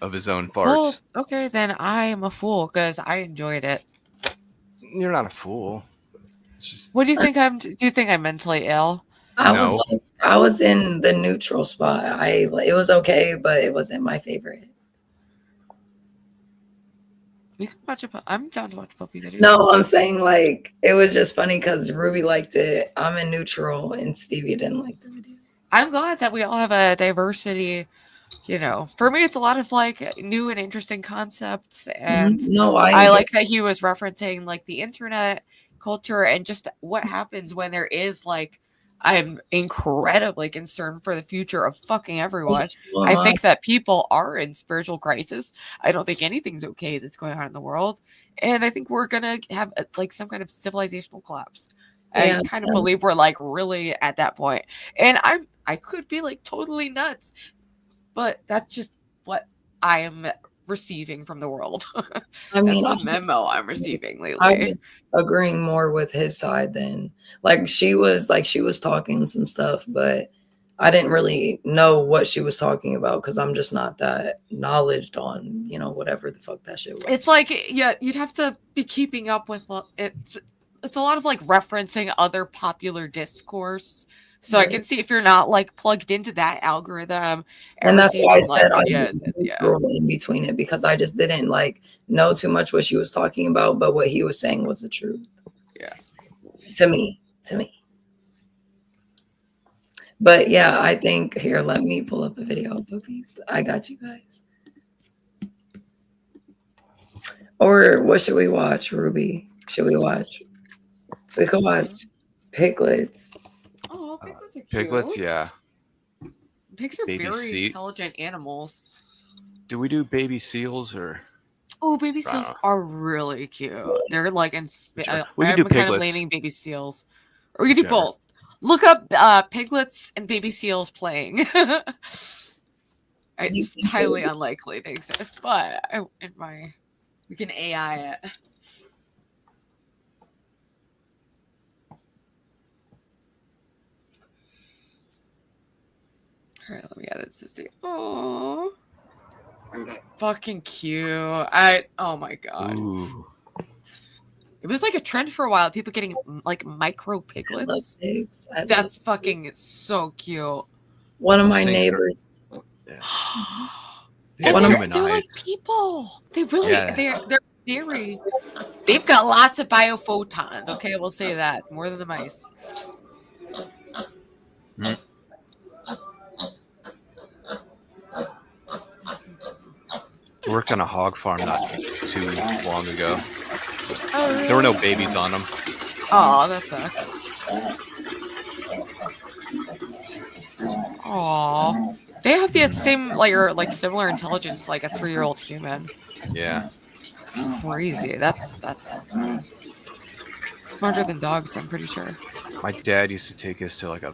of his own farts. Well, okay, then I am a fool because I enjoyed it. You're not a fool. What do you think do you think I'm mentally ill? I was in the neutral spot. It was okay, but it wasn't my favorite. We can watch I'm down to watch puppy videos. No, I'm saying like it was just funny because Ruby liked it. I'm in neutral and Stevie didn't like the video. I'm glad that we all have a diversity. You know, for me, it's a lot of like new and interesting concepts, and I like that he was referencing like the internet culture and just what happens when there is like. I'm incredibly concerned for the future of fucking everyone. I think that people are in spiritual crisis. I don't think anything's okay that's going on in the world, and I think we're gonna have like some kind of civilizational collapse. I kind of believe we're like really at that point, and I could be like totally nuts. But that's just what I am receiving from the world. I mean, that's the memo I'm receiving lately. I'm agreeing more with his side than like she was talking some stuff, but I didn't really know what she was talking about because I'm just not that knowledgeable on, you know, whatever the fuck that shit was. It's like, yeah, you'd have to be keeping up with it. It's a lot of like referencing other popular discourse. So I can see if you're not like plugged into that algorithm. And that's why I said like, I was in between it because I just didn't like know too much what she was talking about, but what he was saying was the truth. Yeah. To me. But yeah, I think here, let me pull up a video of puppies. I got you guys. Or what should we watch, Ruby? Should we watch? We could watch Piglets. Oh, piglets are cute. Piglets, yeah. Pigs are very intelligent animals. Do we do baby seals or? Oh, baby seals are really cute. They're like I'm do kind of leaning baby seals. Or we can do both. Look up piglets and baby seals playing. It's highly unlikely they exist, but we can AI it. All right, let me edit this thing. Oh, fucking cute. Oh my god. Ooh. It was like a trend for a while. People getting like micro piglets. That's fucking so cute. One of my neighbors. They're like people. They really they're very. They've got lots of biophotons. Okay, we'll say that more than the mice. Worked on a hog farm not too long ago. Oh, really? There were no babies on them. Oh, that sucks. Aw. They have the same like similar intelligence like a 3-year-old human. Yeah. Crazy. That's smarter than dogs, I'm pretty sure. My dad used to take us to like a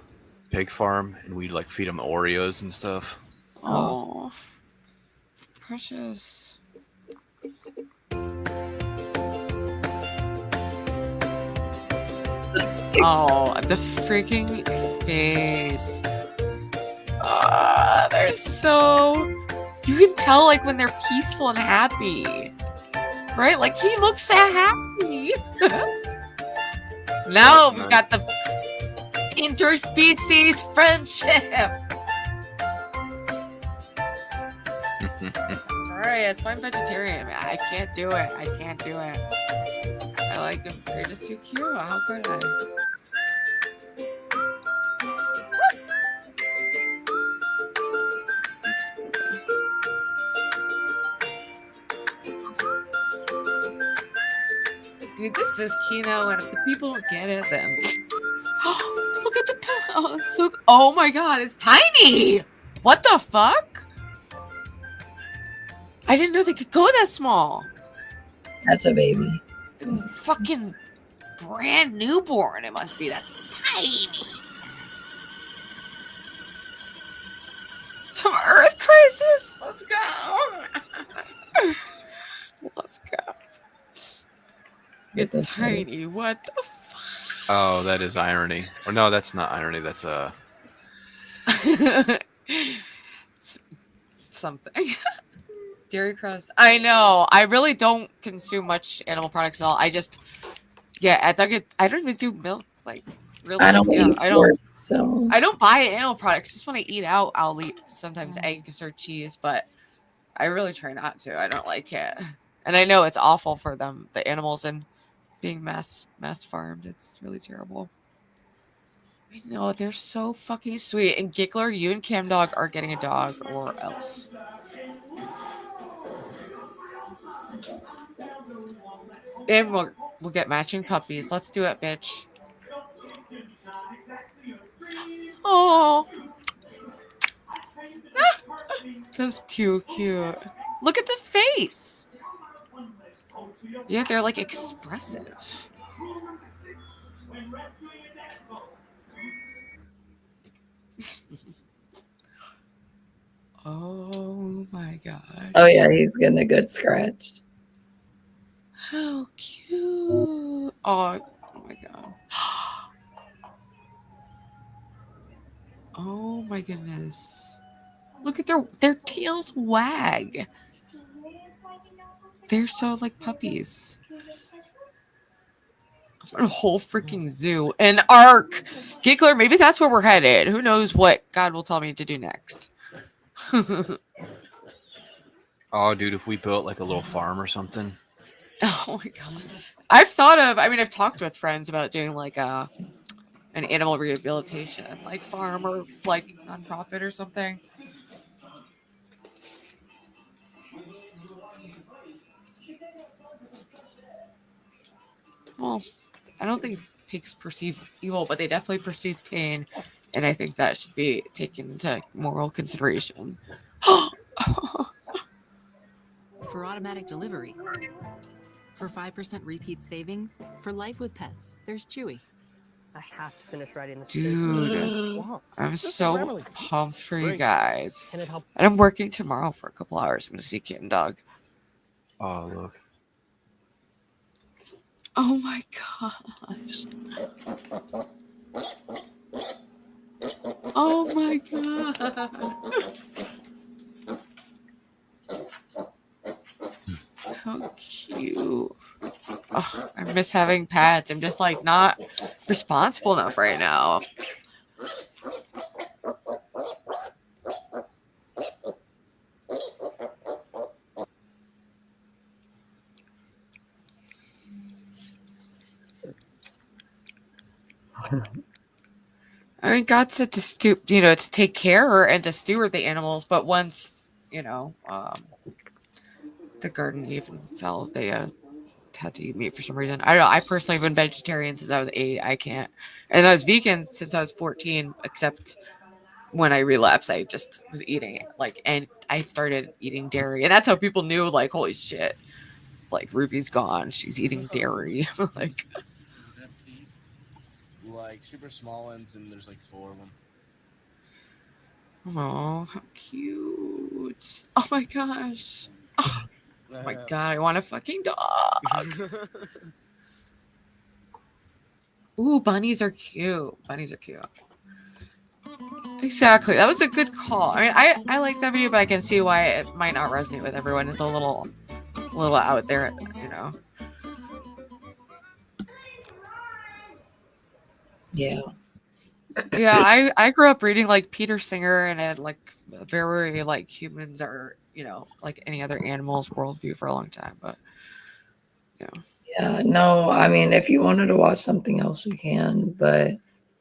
pig farm and we'd like feed them Oreos and stuff. Oh. Precious. Oh, the freaking face. They're so... You can tell like when they're peaceful and happy. Right? Like he looks so happy. Now we've got the interspecies friendship. Sorry, it's my vegetarian. I can't do it. I can't do it. I like them. They're just too cute. How could I? Dude, this is Kino, and if the people don't get it, then look at the pillow. It's so, oh my god, it's tiny. What the fuck? I didn't know they could go that small. That's a baby. Fucking brand newborn. It must be. That's tiny. Some Earth crisis. Let's go. Let's go. It's tiny. What the fuck? Oh, that is irony. Or no, that's not irony. That's something. Dairy crust. I know. I really don't consume much animal products at all. I just, yeah, I don't even do milk. Like, really, I don't eat pork, so I don't buy animal products. Just when I eat out, I'll eat sometimes eggs or cheese, but I really try not to. I don't like it, and I know it's awful for them, the animals, and being mass farmed. It's really terrible. I know, they're so fucking sweet. And Giggler, you and Cam Dog are getting a dog or else. And we'll get matching puppies. Let's do it, bitch. Oh, that's too cute. Look at the face. Yeah, they're like expressive. Oh my god. Oh yeah, he's getting a good scratch. How cute. Oh my god. Oh my goodness. Look at their tails wag. They're so like puppies. A whole freaking zoo. An ark. Giggler, maybe that's where we're headed. Who knows what God will tell me to do next. oh, dude, if we built like a little farm or something. Oh my god. I've talked with friends about doing like an animal rehabilitation like farm or like nonprofit or something. Well, I don't think pigs perceive evil, but they definitely perceive pain, and I think that should be taken into moral consideration. For automatic delivery, for 5% repeat savings, for life with pets, there's Chewy. I have to finish writing this. Dude, I'm so pumped for you guys. And I'm working tomorrow for a couple hours. I'm going to see Kitten Dog. Oh, look. Oh my gosh. Oh my god. How cute. Oh, I miss having pets. I'm just like not responsible enough right now. I mean, God said to to take care and to steward the animals, but once, the garden even fell, they had to eat meat for some reason. I don't know. I personally have been vegetarian since I was 8. I can't. And I was vegan since I was 14, except when I relapsed, I just was eating it. And I started eating dairy. And that's how people knew, like, holy shit. Like, Ruby's gone. She's eating dairy. Like super small ones, and there's like 4 of them. Oh, how cute. Oh my gosh. Oh my god, I want a fucking dog. Ooh, bunnies are cute. Bunnies are cute. Exactly. That was a good call. I mean, I like that video, but I can see why it might not resonate with everyone. It's a little out there, Yeah. Yeah, I grew up reading like Peter Singer and had like a very like humans are, like any other animals worldview for a long time. But Yeah, no, I mean, if you wanted to watch something else, we can, but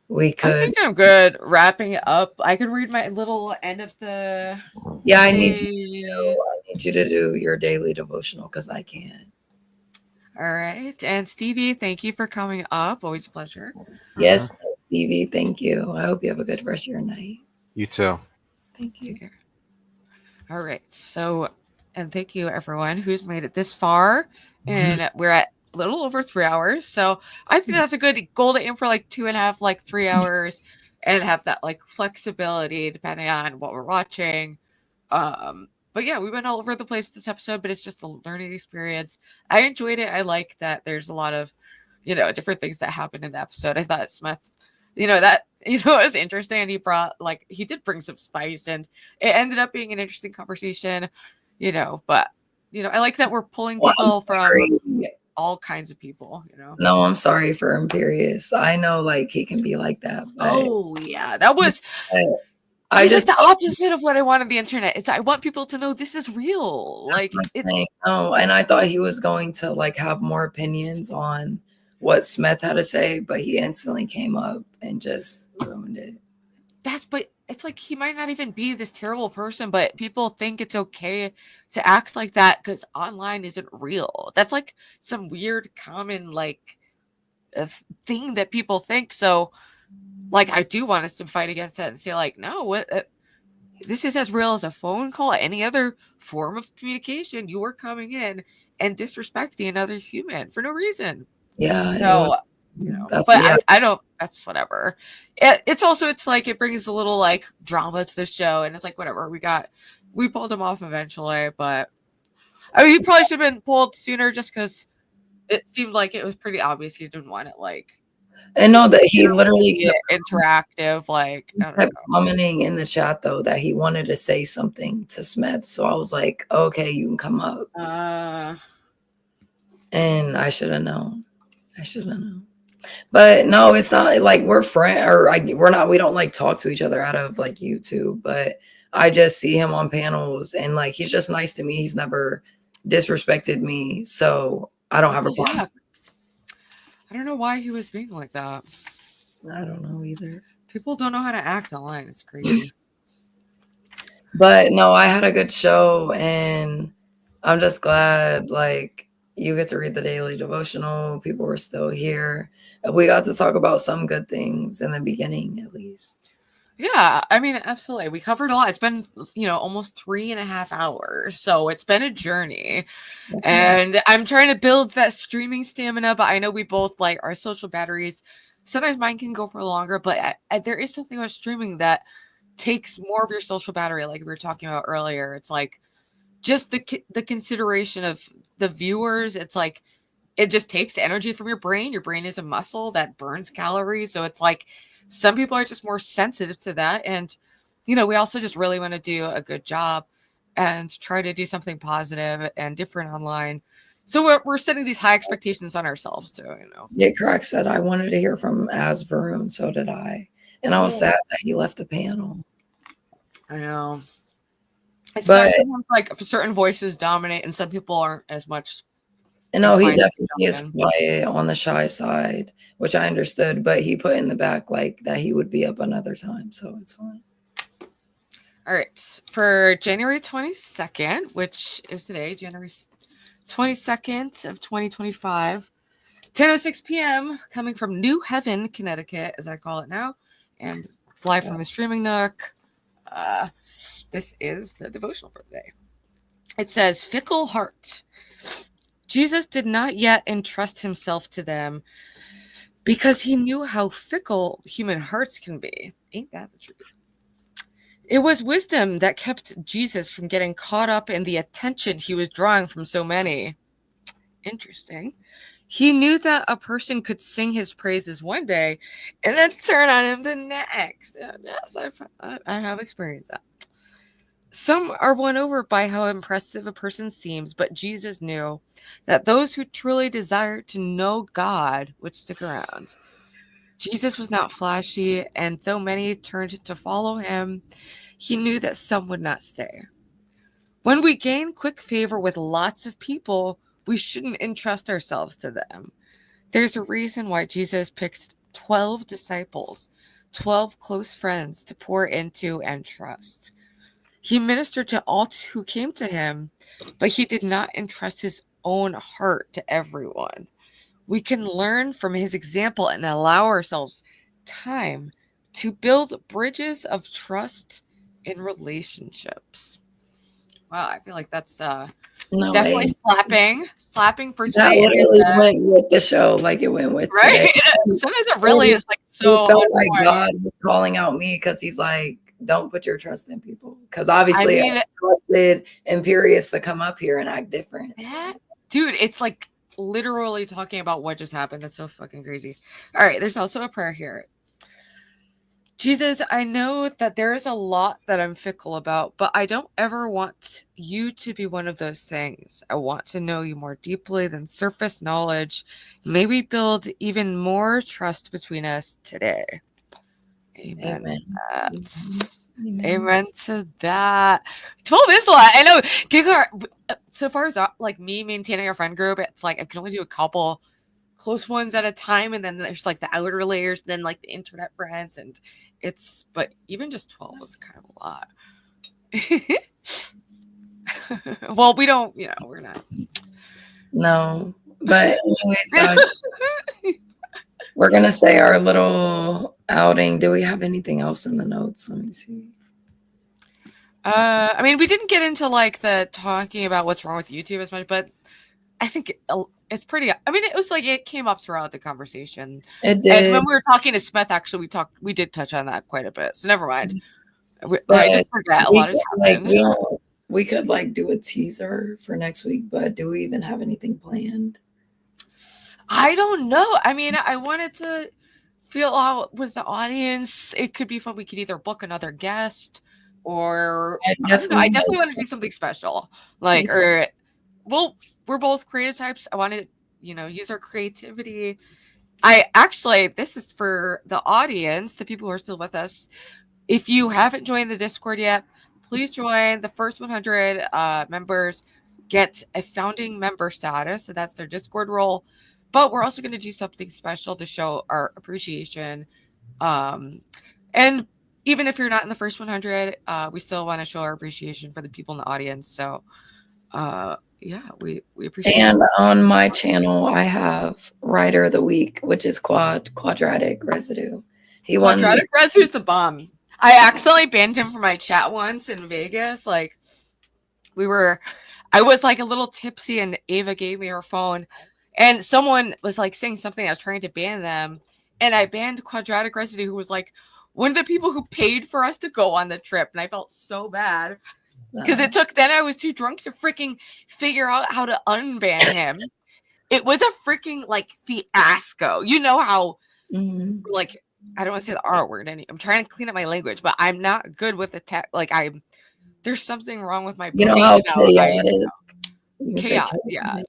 we I could. think I'm good wrapping it up. I could read my little end of the Yeah, I day. need you to do your daily devotional because I can't. All right. And Stevie, thank you for coming up. Always a pleasure. Yes, Stevie, thank you. I hope you have a good rest of your night. You too. Thank you. Take care. All right. So, and thank you everyone who's made it this far. And we're at a little over 3 hours. So I think that's a good goal to aim for, like 2.5, like 3 hours, and have that like flexibility depending on what we're watching. But yeah, we went all over the place this episode, but it's just a learning experience. I enjoyed it. I like that there's a lot of, different things that happened in the episode. I thought Smith, that, it was interesting. He did bring some spice, and it ended up being an interesting conversation, but, I like that we're pulling people from all kinds of people, No, I'm sorry for Imperious. I know like he can be like that. But Oh yeah, that was I it's just like the opposite of what I want on the internet. It's I want people to know this is real. Like it's no, and I thought he was going to like have more opinions on what Smith had to say, but he instantly came up and just ruined it. but it's like he might not even be this terrible person, but people think it's okay to act like that because online isn't real. That's like some weird common like thing that people think. So like I do want us to fight against that and say like, no, what this is as real as a phone call, any other form of communication. You are coming in and disrespecting another human for no reason. Yeah. So, but yeah. I don't, that's whatever. It's like, it brings a little like drama to the show, and it's like, whatever, we pulled him off eventually, but I mean, he probably should have been pulled sooner just because it seemed like it was pretty obvious he didn't want it like. And know that he literally interactive, like I don't know. Commenting in the chat though that he wanted to say something to Smith. So I was like, okay, you can come up. And I should have known. But no, it's not like we're friends or we don't like talk to each other out of like YouTube, but I just see him on panels and like he's just nice to me. He's never disrespected me. So I don't have a problem. Yeah. I don't know why he was being like that. I don't know either. People don't know how to act online. It's crazy. But no, I had a good show and I'm just glad like you get to read the daily devotional. People were still here. We got to talk about some good things in the beginning at least. Yeah, I mean, absolutely. We covered a lot. It's been, almost 3.5 hours. So it's been a journey. And I'm trying to build that streaming stamina, but I know we both like our social batteries. Sometimes mine can go for longer, but there is something about streaming that takes more of your social battery, like we were talking about earlier. It's like just the consideration of the viewers. It's like it just takes energy from your brain. Your brain is a muscle that burns calories. So it's like some people are just more sensitive to that. And, we also just really want to do a good job and try to do something positive and different online. So we're setting these high expectations on ourselves too, Yeah, Crack said I wanted to hear from Asvarun, so did I. And I was sad that he left the panel. I know. It's But sometimes like certain voices dominate and some people aren't as much. And no, he definitely is quiet on the shy side, which I understood, but he put in the back like that he would be up another time, so it's fine. All right. For January 22nd, which is today, January 22nd of 2025, 10:06 p.m., coming from New Haven, Connecticut, as I call it now, and live from the streaming nook. This is the devotional for the day. It says, fickle heart. Jesus did not yet entrust himself to them because he knew how fickle human hearts can be. Ain't that the truth? It was wisdom that kept Jesus from getting caught up in the attention he was drawing from so many. Interesting. He knew that a person could sing his praises one day and then turn on him the next. Yes, I have experienced that. Some are won over by how impressive a person seems, but Jesus knew that those who truly desire to know God would stick around. Jesus was not flashy, and though many turned to follow him, he knew that some would not stay. When we gain quick favor with lots of people, we shouldn't entrust ourselves to them. There's a reason why Jesus picked 12 disciples, 12 close friends to pour into and trust. He ministered to all who came to him, but he did not entrust his own heart to everyone. We can learn from his example and allow ourselves time to build bridges of trust in relationships. Wow, I feel like that's No definitely way. slapping for That today. literally went with the show, like it went with Right? today. Sometimes it really is like It so felt on like point. God was calling out me because he's like, don't put your trust in people. Because I obviously I mean, trusted Imperious to come up here and act different. dude, it's like literally talking about what just happened. That's so fucking crazy. All right, there's also a prayer here. Jesus, I know that there is a lot that I'm fickle about, but I don't ever want you to be one of those things. I want to know you more deeply than surface knowledge. May we build even more trust between us today. Amen. To that. Amen to that. 12 is a lot. I know. So far as like me maintaining a friend group, it's like I can only do a couple close ones at a time, and then there's like the outer layers, then like the internet friends, and but even just 12 is kind of a lot. Well, we don't, we're not. No, but anyways, guys, we're gonna say our little outing. Do we have anything else in the notes? Let me see. I mean, we didn't get into like the talking about what's wrong with YouTube as much, but I think it's pretty. I mean, it was like it came up throughout the conversation. It did. And when we were talking to Smeth, actually, we did touch on that quite a bit. So never mind. But I just forget a lot has happened. We could like do a teaser for next week, but do we even have anything planned? I don't know. I mean, I wanted to feel out with the audience. It could be fun. We could either book another guest, or I definitely want to do something special. Like, we're both creative types. I want to, use our creativity. This is for the audience, the people who are still with us. If you haven't joined the Discord yet, please join. The first 100 members get a founding member status. So that's their Discord role. But we're also going to do something special to show our appreciation. And even if you're not in the first 100, we still want to show our appreciation for the people in the audience. So, yeah, we appreciate it. And on my channel, I have Writer of the Week, which is Quadratic Residue. Quadratic Residue's the bomb. I accidentally banned him from my chat once in Vegas. Like, I was like a little tipsy, and Ava gave me her phone, and someone was like saying something. I was trying to ban them, and I banned Quadratic Residue, who was like one of the people who paid for us to go on the trip, and I felt so bad because then I was too drunk to freaking figure out how to unban him. It was a freaking like fiasco. You know how like, I don't want to say the R word. I'm trying to clean up my language, but I'm not good with the tech. Like, there's something wrong with my brain. You know how chaotic. Chaotic, yeah.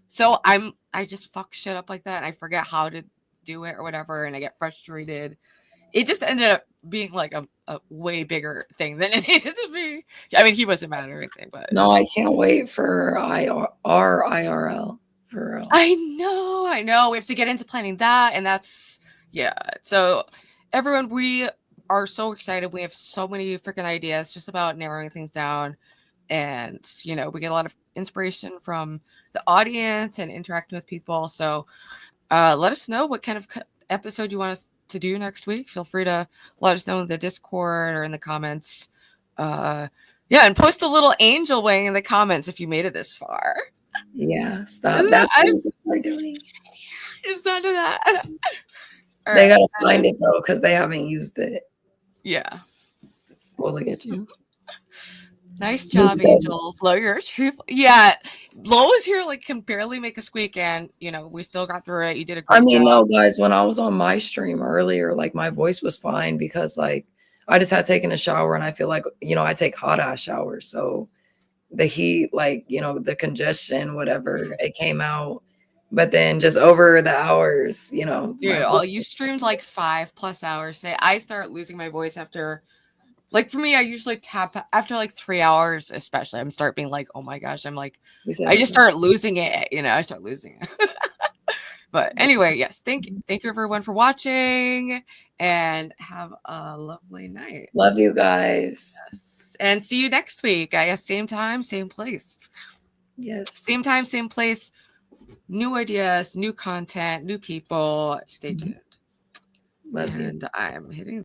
So I just fuck shit up like that, and I forget how to do it or whatever, and I get frustrated. It just ended up being like a way bigger thing than it needed to be. I mean, he wasn't mad or anything, but no, I can't wait for our IRL. For real. I know. We have to get into planning that, and that's So, everyone, we are so excited. We have so many freaking ideas just about narrowing things down, and we get a lot of inspiration from the audience and interacting with people. So, let us know what kind of episode you want us to do next week. Feel free to let us know in the Discord or in the comments. And post a little angel wing in the comments if you made it this far. Yeah, stop. That's what we're doing. Just not do that. They gotta find it though, because they haven't used it. Yeah. We'll look at you. Nice job, Angels. Lo, you're a true. Yeah, Lo is here, like, can barely make a squeak, and we still got through it. You did a great job. No, guys, when I was on my stream earlier, like, my voice was fine because like I just had taken a shower, and I feel like I take hot ass showers, so the heat, like the congestion, whatever, it came out. but then just over the hours, you know, Dude, my all voice- you streamed like 5+ hours today. I start losing my voice after, like, for me, I usually tap after like 3 hours, especially. I'm start being like, oh my gosh, I'm like, I just start losing it. You know, I start losing it. But anyway, yes, thank you everyone for watching, and have a lovely night. Love you guys. Yes. And see you next week. I guess same time, same place. Yes. Same time, same place. New ideas, new content, new people. Stay tuned. Love you. And I'm hitting